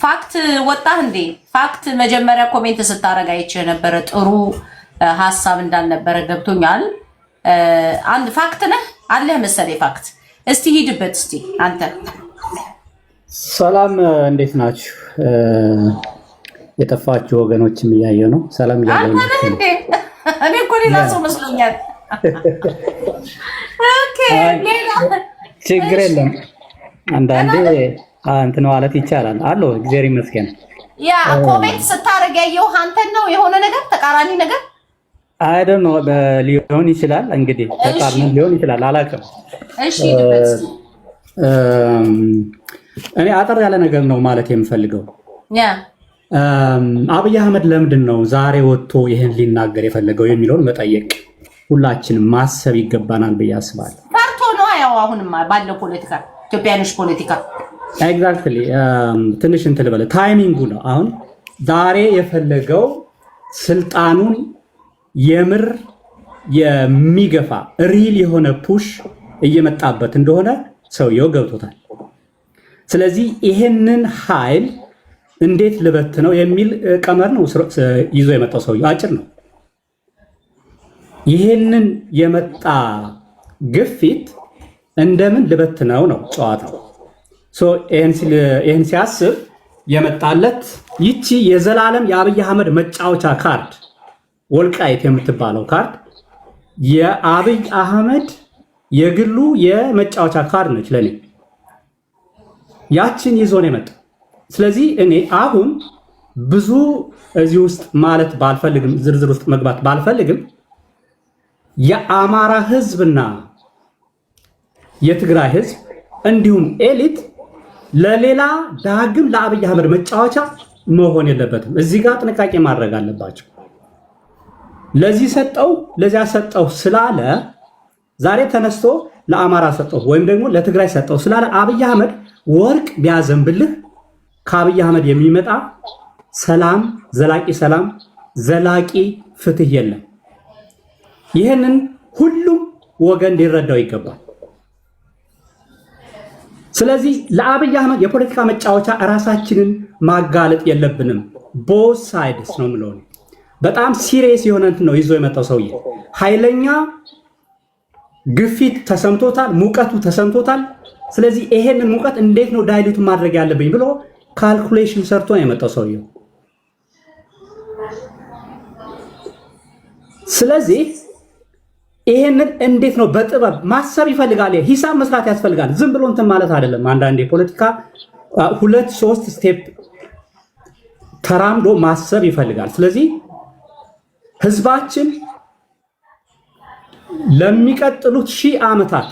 ፋክት ወጣህ እንዴ? ፋክት መጀመሪያ ኮሜንት ስታረጋ አይቼ ነበረ። ጥሩ ሐሳብ እንዳልነበረ ገብቶኛል። አንድ ፋክት ነህ አለ መሰለኝ ፋክት። እስቲ ሂድበት እስቲ አንተ። ሰላም እንዴት ናችሁ? የጠፋችሁ ወገኖችም እያየሁ ነው። ሰላም እያለሁ ነው። እኔ እኮ ሌላ ሰው መስሎኛል። ኦኬ ሌላ ችግር የለም። አንዳንዴ እንትን ማለት ይቻላል አሎ እግዚአብሔር ይመስገን። ያ ኮሜንት ስታረግ ያየው አንተን ነው የሆነ ነገር ተቃራኒ ነገር አይ ዶንት ኖ ሊሆን ይችላል እንግዲህ ተቃራኒ ሊሆን ይችላል አላውቅም። እሺ ልበስ እኔ አጠር ያለ ነገር ነው ማለት የምፈልገው። ያ አብይ አህመድ ለምንድን ነው ዛሬ ወጥቶ ይሄን ሊናገር የፈለገው የሚለውን መጠየቅ ሁላችንም ማሰብ ይገባናል ብዬ አስባለሁ። ፈርቶ ነው ያው አሁንማ ባለው ፖለቲካ ኢትዮጵያኖች ፖለቲካ ኤግዛክትሊ ትንሽ እንትን ልበለ ታይሚንጉ ነው። አሁን ዛሬ የፈለገው ስልጣኑን የምር የሚገፋ ሪል የሆነ ፑሽ እየመጣበት እንደሆነ ሰውየው ገብቶታል። ስለዚህ ይሄንን ኃይል እንዴት ልበት ነው የሚል ቀመር ነው ይዞ የመጣው ሰውየው። አጭር ነው። ይሄንን የመጣ ግፊት እንደምን ልበት ነው ጨዋታው። ይህን ሲያስብ የመጣለት ይቺ የዘላለም የአብይ አህመድ መጫወቻ ካርድ ወልቃይት የምትባለው ካርድ የአብይ አህመድ የግሉ የመጫወቻ ካርድ ነች ለኔ። ያችን ይዞ ነው የመጣው። ስለዚህ እኔ አሁን ብዙ እዚህ ውስጥ ማለት ባልፈልግም ዝርዝር ውስጥ መግባት ባልፈልግም የአማራ ህዝብና የትግራይ ህዝብ እንዲሁም ኤሊት ለሌላ ዳግም ለአብይ አህመድ መጫወቻ መሆን የለበትም። እዚህ ጋር ጥንቃቄ ማድረግ አለባቸው። ለዚህ ሰጠው ለዚያ ሰጠው ስላለ ዛሬ ተነስቶ ለአማራ ሰጠው ወይም ደግሞ ለትግራይ ሰጠው ስላለ አብይ አህመድ ወርቅ ቢያዘንብልህ ከአብይ አህመድ የሚመጣ ሰላም፣ ዘላቂ ፍትህ የለም። ይህንን ሁሉም ወገን ሊረዳው ይገባል። ስለዚህ ለአብይ አህመድ የፖለቲካ መጫወቻ ራሳችንን ማጋለጥ የለብንም። ቦዝ ሳይድስ ነው የምለው። በጣም ሲሪየስ የሆነ እንትን ነው ይዞ የመጣው ሰውዬ። ኃይለኛ ግፊት ተሰምቶታል፣ ሙቀቱ ተሰምቶታል። ስለዚህ ይሄንን ሙቀት እንዴት ነው ዳይሉት ማድረግ ያለብኝ ብሎ ካልኩሌሽን ሰርቶ ነው የመጣው ሰውዬው። ስለዚህ ይሄንን እንዴት ነው በጥበብ ማሰብ ይፈልጋል። ሂሳብ መስራት ያስፈልጋል። ዝም ብሎ እንትን ማለት አይደለም። አንዳንዴ ፖለቲካ 2-3 ስቴፕ ተራምዶ ማሰብ ይፈልጋል። ስለዚህ ህዝባችን ለሚቀጥሉት 1000 ዓመታት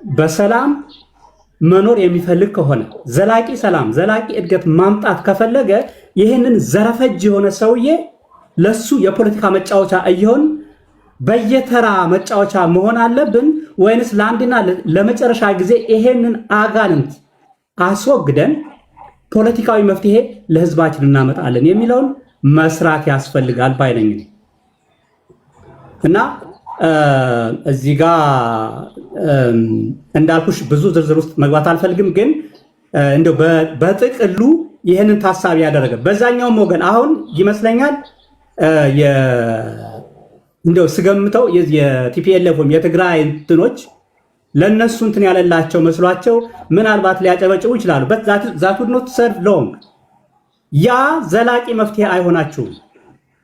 በሰላም መኖር የሚፈልግ ከሆነ ዘላቂ ሰላም፣ ዘላቂ እድገት ማምጣት ከፈለገ ይህንን ዘረፈጅ የሆነ ሰውዬ ለሱ የፖለቲካ መጫወቻ እየሆን በየተራ መጫወቻ መሆን አለብን ወይንስ ለአንድና ለመጨረሻ ጊዜ ይሄንን አጋንንት አስወግደን ፖለቲካዊ መፍትሄ ለህዝባችን እናመጣለን የሚለውን መስራት ያስፈልጋል ባይነኝ እና እዚህ ጋር እንዳልኩሽ ብዙ ዝርዝር ውስጥ መግባት አልፈልግም፣ ግን እንደው በጥቅሉ ይህንን ታሳቢ ያደረገ በዛኛውም ወገን አሁን ይመስለኛል እንደው ስገምተው የቲፒኤልኤፍ ወይም የትግራይ እንትኖች ለነሱ እንትን ያለላቸው መስሏቸው ምናልባት ሊያጨበጭቡ ይችላሉ። that would not serve long። ያ ዘላቂ መፍትሄ አይሆናችሁም።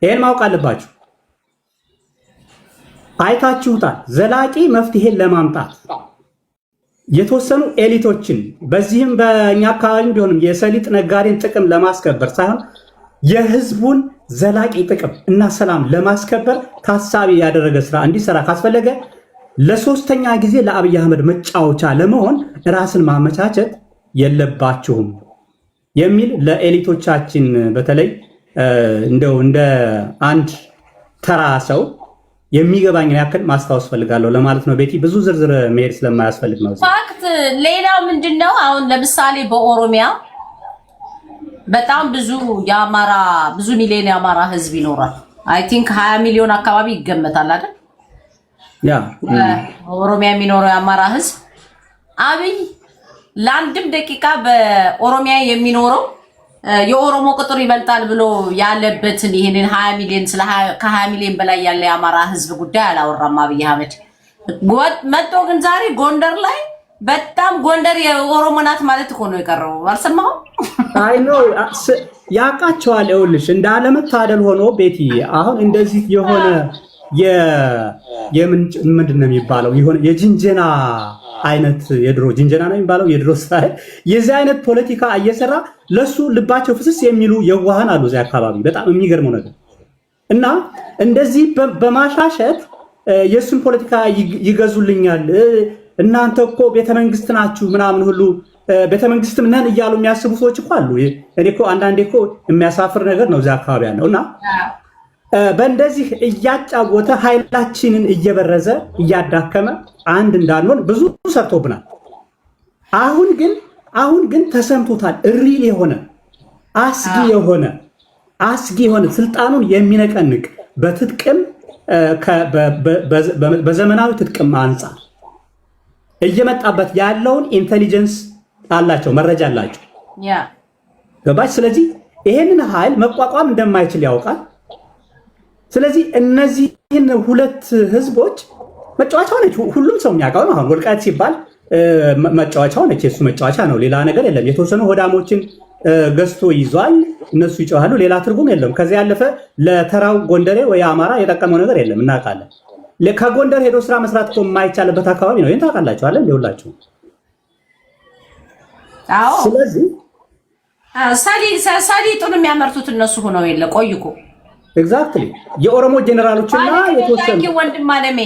ይሄን ማወቅ አለባችሁ። አይታችሁታል። ዘላቂ መፍትሄን ለማምጣት የተወሰኑ ኤሊቶችን በዚህም በእኛ አካባቢ ቢሆንም የሰሊጥ ነጋዴን ጥቅም ለማስከበር ሳይሆን የህዝቡን ዘላቂ ጥቅም እና ሰላም ለማስከበር ታሳቢ ያደረገ ስራ እንዲሰራ ካስፈለገ ለሶስተኛ ጊዜ ለአብይ አህመድ መጫወቻ ለመሆን ራስን ማመቻቸት የለባችሁም የሚል ለኤሊቶቻችን በተለይ እንደው እንደ አንድ ተራ ሰው የሚገባኝን ያክል ማስታወስ ፈልጋለሁ ለማለት ነው። ቤቲ ብዙ ዝርዝር መሄድ ስለማያስፈልግ ነው። ፋክት ሌላው ምንድነው አሁን ለምሳሌ በኦሮሚያ በጣም ብዙ ሚሊዮን የአማራ ህዝብ ይኖራል። አይ ቲንክ 20 ሚሊዮን አካባቢ ይገመታል አይደል? ያ ኦሮሚያ የሚኖረው የአማራ ህዝብ አብይ ለአንድም ደቂቃ በኦሮሚያ የሚኖረው የኦሮሞ ቁጥር ይበልጣል ብሎ ያለበትን ይሄንን 20 ሚሊዮን ከ20 ሚሊዮን በላይ ያለ የአማራ ህዝብ ጉዳይ አላወራም አብይ አህመድ። መጥቶ ግን ዛሬ ጎንደር ላይ በጣም ጎንደር የኦሮሞ ናት ማለት እኮ ነው የቀረው። አልሰማሁም። አይ ኖ ያውቃቸዋል። ይኸውልሽ እንዳለመታደል ሆኖ ቤቲ አሁን እንደዚህ የሆነ ምንድን ነው የሚባለው የሆነ የጅንጀና አይነት የድሮ ጅንጀና ነው የሚባለው የድሮ ስታይል የዚህ አይነት ፖለቲካ እየሰራ ለሱ ልባቸው ፍስስ የሚሉ የዋሃን አሉ እዚያ አካባቢ። በጣም የሚገርመው ነገር እና እንደዚህ በማሻሸት የሱን ፖለቲካ ይገዙልኛል፣ እናንተ እኮ ቤተመንግስት ናችሁ ምናምን ሁሉ ቤተመንግስትም ነን እያሉ የሚያስቡ ሰዎች እኮ አሉ። እኔ እኮ አንዳንዴ እኮ የሚያሳፍር ነገር ነው እዚያ አካባቢ ያለው እና በእንደዚህ እያጫወተ ኃይላችንን እየበረዘ እያዳከመ አንድ እንዳንሆን ብዙ ሰርቶብናል። አሁን ግን ተሰምቶታል። ሪል የሆነ አስጊ የሆነ ስልጣኑን የሚነቀንቅ በትጥቅም በዘመናዊ ትጥቅም አንጻር እየመጣበት ያለውን ኢንቴሊጀንስ አላቸው፣ መረጃ አላቸው። ገባች? ስለዚህ ይሄንን ኃይል መቋቋም እንደማይችል ያውቃል። ስለዚህ እነዚህን ሁለት ህዝቦች መጫወቻ ነች። ሁሉም ሰው የሚያውቀው ነው። አሁን ወልቃይት ሲባል መጫወቻው ነች፣ የሱ መጫወቻ ነው። ሌላ ነገር የለም። የተወሰኑ ሆዳሞችን ገዝቶ ይዟል። እነሱ ይጮሃሉ። ሌላ ትርጉም የለም። ከዚያ ያለፈ ለተራው ጎንደሬ ወይ አማራ የጠቀመው ነገር የለም። እናውቃለን። ከጎንደር ሄዶ ስራ መስራት እኮ የማይቻልበት አካባቢ ነው። ይሄን ታውቃላችሁ አይደል? እንደውላችሁ። አዎ። ስለዚህ ሰሊጡን የሚያመርቱት እነሱ ሆነው የለ ቆይኮ ኤግዛክትሊ የኦሮሞ ጄኔራሎችና የተወሰኑ ታንኪ ወንድም አለሜ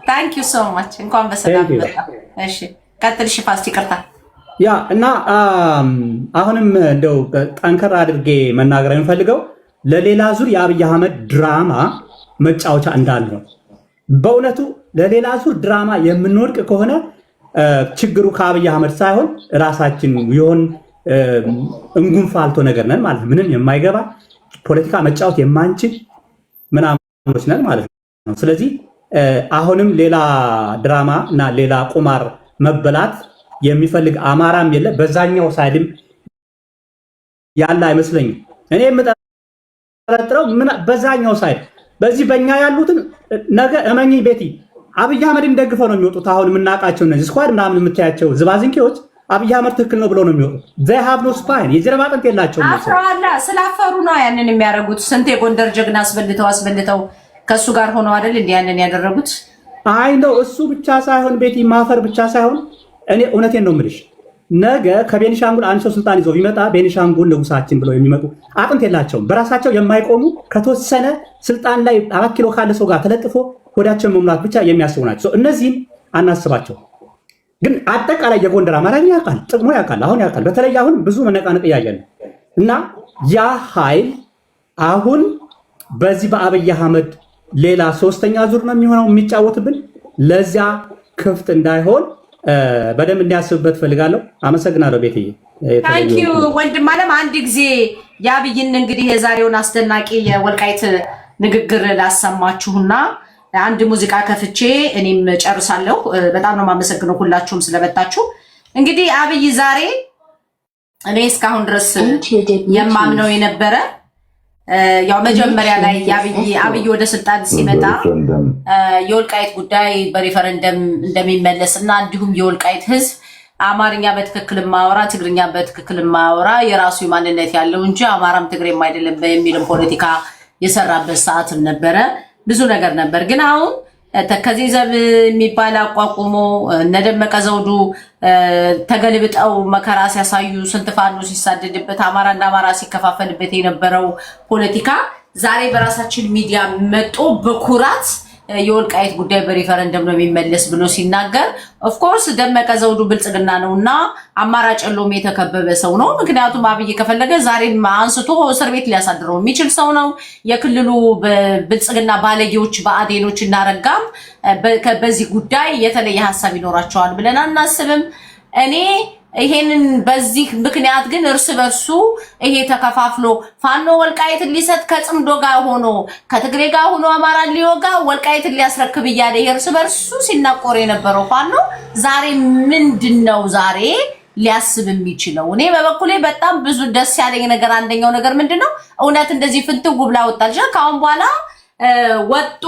ታንኪ ሶ ማች እንኳን በሰላም መጣ። እሺ ቀጥል። እሺ ፋስት ይቅርታ። ያ እና አሁንም እንደው ጠንከር አድርጌ መናገር የምፈልገው ለሌላ ዙር የአብይ አህመድ ድራማ መጫወቻ እንዳልሆነ በእውነቱ ለሌላ ዙር ድራማ የምንወድቅ ከሆነ ችግሩ ከአብይ አህመድ ሳይሆን ራሳችን ይሆን እንጉንፋልቶ ነገር ነን ማለት ምንም የማይገባ ፖለቲካ መጫወት የማንችል ምናምኖች ነን ማለት ነው። ስለዚህ አሁንም ሌላ ድራማ እና ሌላ ቁማር መበላት የሚፈልግ አማራም የለ፣ በዛኛው ሳይድም ያለ አይመስለኝም። እኔ የምጠረጥረው በዛኛው ሳይድ በዚህ በእኛ ያሉትን ነገ እመኚ ቤቲ አብይ አህመድን ደግፈው ነው የሚወጡት። አሁን የምናውቃቸው እነዚህ ስኳድ ምናምን የምታያቸው ዝባዝንኬዎች አብይ አህመድ ትክክል ነው ብለው ነው የሚወጡት። they have no spine የጀርባ አጥንት የላቸውም። አፍራላ ስላፈሩ ነው ያንን የሚያደርጉት። ስንት የጎንደር ጀግና አስበልተው ከሱ ጋር ሆነው አይደል እንዴ ያንን ያደረጉት? አይ ነው እሱ ብቻ ሳይሆን ቤቲ ማፈር ብቻ ሳይሆን እኔ እውነቴን ነው የምልሽ፣ ነገ ከቤኒሻንጉል አንድ ሰው ስልጣን ይዞ ቢመጣ ቤኒሻንጉል ንጉሳችን ብለው የሚመጡ አጥንት የላቸውም። በራሳቸው የማይቆሙ ከተወሰነ ስልጣን ላይ 4 ኪሎ ካለ ሰው ጋር ተለጥፎ ሆዳቸውን መሙላት ብቻ የሚያስቡ ናቸው። እነዚህም አናስባቸው። ግን አጠቃላይ የጎንደር አማራ ያውቃል፣ ጥቅሙ ያውቃል፣ አሁን ያውቃል። በተለይ አሁን ብዙ መነቃነቅ እያየን እና ያ ኃይል አሁን በዚህ በአብይ አህመድ ሌላ ሶስተኛ ዙር ነው የሚሆነው የሚጫወትብን። ለዚያ ክፍት እንዳይሆን በደንብ እንዲያስብበት ፈልጋለሁ። አመሰግናለሁ ቤትዬ። ታንኪዩ ወንድም አለም። አንድ ጊዜ የአብይን እንግዲህ የዛሬውን አስደናቂ የወልቃይት ንግግር ላሰማችሁና አንድ ሙዚቃ ከፍቼ እኔም ጨርሳለሁ። በጣም ነው የማመሰግነው ሁላችሁም ስለመጣችሁ። እንግዲህ አብይ ዛሬ እኔ እስካሁን ድረስ የማምነው የነበረ ያው መጀመሪያ ላይ አብይ ወደ ስልጣን ሲመጣ የወልቃይት ጉዳይ በሪፈረንደም እንደሚመለስ እና እንዲሁም የወልቃይት ህዝብ አማርኛ በትክክል ማወራ ትግርኛ በትክክል ማወራ የራሱ ማንነት ያለው እንጂ አማራም ትግሬም አይደለም በሚልም ፖለቲካ የሰራበት ሰዓትም ነበረ። ብዙ ነገር ነበር። ግን አሁን ተከዜ ዘብ የሚባል አቋቁሞ እነደመቀ ዘውዱ ተገልብጠው መከራ ሲያሳዩ ስንት ፋኖ ሲሳደድበት አማራ እንደ አማራ ሲከፋፈልበት የነበረው ፖለቲካ ዛሬ በራሳችን ሚዲያ መጦ በኩራት የወልቃይት ጉዳይ በሪፈረንደም ነው የሚመለስ ብሎ ሲናገር ኦፍኮርስ ደመቀ ዘውዱ ብልጽግና ነውና አማራጭ የለውም የተከበበ ሰው ነው። ምክንያቱም አብይ ከፈለገ ዛሬም አንስቶ እስር ቤት ሊያሳድረው የሚችል ሰው ነው። የክልሉ ብልጽግና ባለጌዎች በአዴኖች እናረጋም በዚህ ጉዳይ የተለየ ሀሳብ ይኖራቸዋል ብለን አናስብም። እኔ ይሄንን በዚህ ምክንያት ግን እርስ በርሱ ይሄ ተከፋፍሎ ፋኖ ወልቃይትን ሊሰጥ ከጽምዶ ጋር ሆኖ ከትግሬ ጋር ሆኖ አማራ ሊወጋ ወልቃይትን ሊያስረክብ እያለ እርስ በርሱ ሲናቆር የነበረው ፋኖ ዛሬ ምንድነው ዛሬ ሊያስብ የሚችለው? እኔ በበኩሌ በጣም ብዙ ደስ ያለኝ ነገር አንደኛው ነገር ምንድነው እውነት እንደዚህ ፍንትው ብላ ወጣልሽ ካሁን በኋላ ወጦ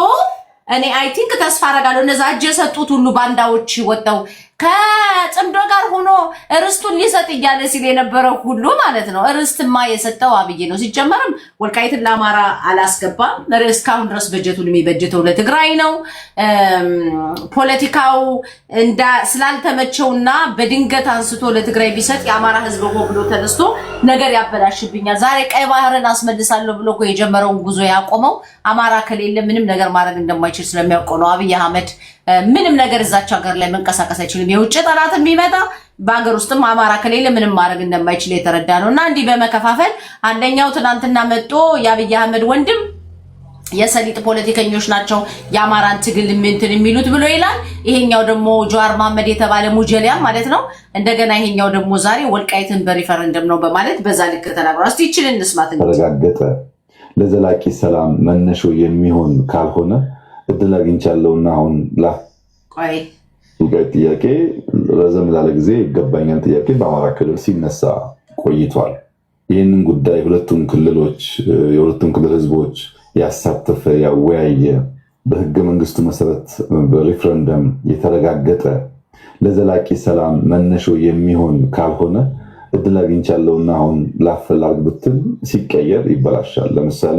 እኔ አይ ቲንክ ተስፋ አደርጋለሁ እነዛ እጅ የሰጡት ሁሉ ባንዳዎች ወጣው ከጽምዶ ጋር ሆኖ ርስቱን ሊሰጥ እያለ ሲል የነበረው ሁሉ ማለት ነው። ርስትማ የሰጠው አብይ ነው። ሲጀመርም ወልቃይትን ለአማራ አላስገባም። እስካሁን ድረስ በጀቱን የሚበጀተው ለትግራይ ነው። ፖለቲካው ስላልተመቸውና በድንገት አንስቶ ለትግራይ ቢሰጥ የአማራ ህዝብ ብሎ ተነስቶ ነገር ያበላሽብኛል፣ ዛሬ ቀይ ባህርን አስመልሳለሁ ብሎ የጀመረውን ጉዞ ያቆመው አማራ ከሌለ ምንም ነገር ማድረግ እንደማይችል ስለሚያውቀው ነው። አብይ አህመድ ምንም ነገር እዛች ሀገር ላይ መንቀሳቀስ አይችልም። የውጭ ጠላት ቢመጣ በሀገር ውስጥም አማራ ከሌለ ምንም ማድረግ እንደማይችል የተረዳ ነው። እና እንዲህ በመከፋፈል አንደኛው ትናንትና መጥቶ የአብይ አህመድ ወንድም የሰሊጥ ፖለቲከኞች ናቸው የአማራን ትግል እንትን የሚሉት ብሎ ይላል። ይሄኛው ደግሞ ጀዋር መሐመድ የተባለ ሙጀሊያ ማለት ነው። እንደገና ይሄኛው ደግሞ ዛሬ ወልቃይትን በሪፈረንደም ነው በማለት በዛ ልክ ተናግሯል። እስቲ ይችል እንስማት። ተረጋገጠ ለዘላቂ ሰላም መነሾ የሚሆን ካልሆነ እድል አግኝቻለሁና አሁን ቆይ ጥያቄ ረዘም ላለ ጊዜ ይገባኛል ጥያቄ በአማራ ክልል ሲነሳ ቆይቷል። ይህንን ጉዳይ የሁለቱም ክልል ህዝቦች ያሳተፈ ያወያየ በህገ መንግስቱ መሰረት በሪፍረንደም የተረጋገጠ ለዘላቂ ሰላም መነሾ የሚሆን ካልሆነ እድል አግኝቻለሁና አሁን ላፈላልግ ብትል ሲቀየር ይበላሻል። ለምሳሌ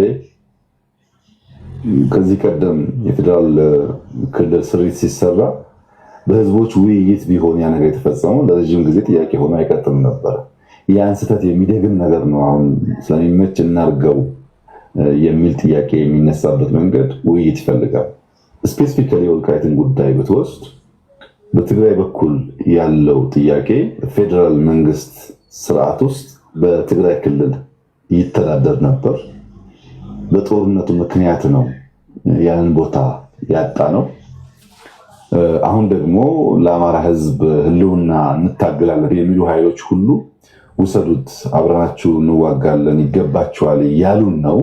ከዚህ ቀደም የፌዴራል ክልል ስሪት ሲሰራ በህዝቦች ውይይት ቢሆን ያ ነገር የተፈጸመው ለረጅም ጊዜ ጥያቄ ሆኖ አይቀጥልም ነበር። ያን ስህተት የሚደግም ነገር ነው። አሁን ስለሚመች እናርገው የሚል ጥያቄ የሚነሳበት መንገድ ውይይት ይፈልጋል። ስፔሲፊካሊ ወልቃይትን ጉዳይ ብትወስድ በትግራይ በኩል ያለው ጥያቄ ፌዴራል መንግስት ስርዓት ውስጥ በትግራይ ክልል ይተዳደር ነበር። በጦርነቱ ምክንያት ነው ያንን ቦታ ያጣ ነው። አሁን ደግሞ ለአማራ ህዝብ ህልውና እንታገላለን የሚሉ ኃይሎች ሁሉ ውሰዱት፣ አብረናችሁ እንዋጋለን፣ ይገባችኋል እያሉን ነው።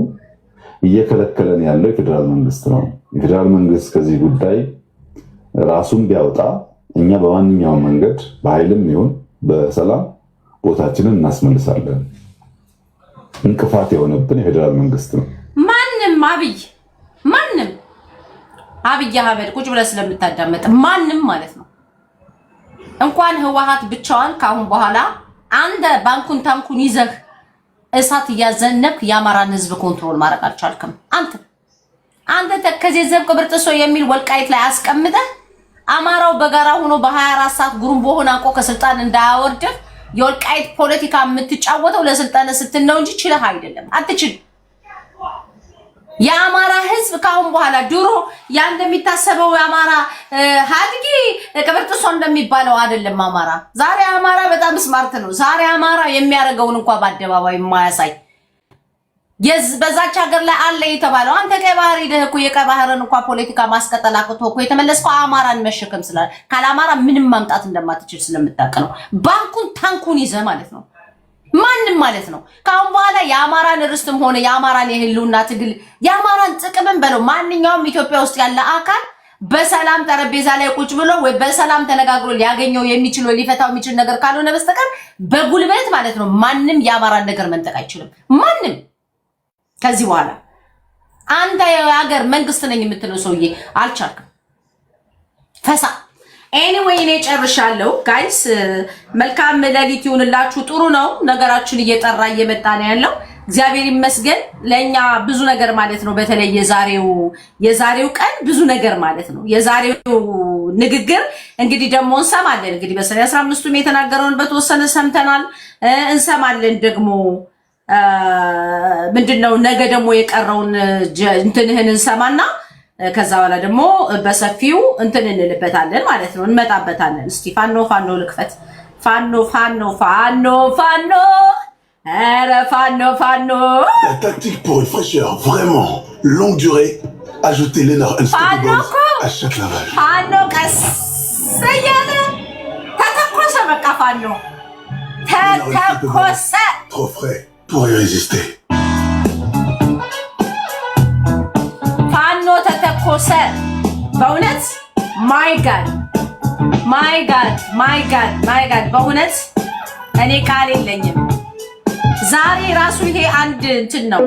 እየከለከለን ያለው የፌዴራል መንግስት ነው። የፌዴራል መንግስት ከዚህ ጉዳይ ራሱን ቢያወጣ እኛ በማንኛውም መንገድ በኃይልም ይሁን በሰላም ቦታችንን እናስመልሳለን። እንቅፋት የሆነብን የፌዴራል መንግስት ነው። ማንም አብይ አህመድ ቁጭ ብለህ ስለምታዳመጥ ማንም ማለት ነው እንኳን ህወሓት ብቻዋን ካሁን በኋላ አንተ ባንኩን ታንኩን ይዘህ እሳት እያዘነብክ የአማራን ህዝብ ኮንትሮል ማድረግ አልቻልክም። አንተ ተከዜ ዘብ ቅብርጥሶ የሚል ወልቃይት ላይ አስቀምጠህ አማራው በጋራ ሆኖ በ24 ሰዓት ጉሩምቦ ሆኖ አንቆ ከስልጣን እንዳያወርድህ የወልቃይት ፖለቲካ የምትጫወተው ለስልጣን ስትል ነው እንጂ ችለህ አይደለም። አትችል። የአማራ ህዝብ ካሁን በኋላ ድሮ ያ እንደሚታሰበው የአማራ ሀድጊ ቅብርጥሶ እንደሚባለው አይደለም። ዛሬ አማራ በጣም ስማርት ነው። ዛሬ አማራ የሚያደርገውን እንኳን በአደባባይ የማያሳይ በዛች ሀገር ላይ አለ የተባለው አንተ ቀይ ባህር ሄደህ እኮ የቀይ ባህርን እንኳን ፖለቲካ ማስቀጠል አቅቶ እኮ የተመለስከው አማራን መሸከም ስላለ ካለአማራ ምንም ማምጣት እንደማትችል ስለምታውቅ ነው። ባንኩን ታንኩን ይዘህ ማለት ነው ማንም ማለት ነው። ካሁን በኋላ የአማራን ርስትም ሆነ የአማራን የህልውና ትግል የአማራን ጥቅምን በለው ማንኛውም ኢትዮጵያ ውስጥ ያለ አካል በሰላም ጠረጴዛ ላይ ቁጭ ብሎ ወይ በሰላም ተነጋግሮ ሊያገኘው የሚችል ወይ ሊፈታው የሚችል ነገር ካልሆነ በስተቀር በጉልበት ማለት ነው ማንም የአማራን ነገር መንጠቅ አይችልም። ማንም ከዚህ በኋላ አንተ የሀገር መንግስት ነኝ የምትለው ሰውዬ አልቻልክም። ፈሳ ኤኒዌይ እኔ ጨርሻለሁ ጋይስ። መልካም ሌሊት ይሁንላችሁ። ጥሩ ነው ነገራችን እየጠራ እየመጣ ነው ያለው። እግዚአብሔር ይመስገን ለኛ ብዙ ነገር ማለት ነው። በተለይ የዛሬው ቀን ብዙ ነገር ማለት ነው። የዛሬው ንግግር እንግዲህ ደግሞ እንሰማለን። እንግዲህ በሰኔ 15ቱም የተናገረውን በተወሰነ ሰምተናል፣ እንሰማለን ደግሞ ምንድነው ነገ ደግሞ የቀረውን እንትንህን እንሰማና ከዛ በኋላ ደግሞ በሰፊው እንትን እንልበታለን ማለት ነው፣ እንመጣበታለን። እስቲ ፋኖ ልክፈት። ፋኖ ኧረ ፋኖ La tactique pour une fraîcheur vraiment longue durée, ajoutez l'énorme Instagram à chaque lavage. ፋኖ ቀስ እያለ ተተኮሰ። በቃ ፋኖ ተተኮሰ። Trop frais pour y résister. ፋኖ ተተኮሰ። በእውነት ማይ ጋድ በእውነት እኔ ቃል የለኝም። ዛሬ ራሱ ይሄ አንድ እንትን ነው።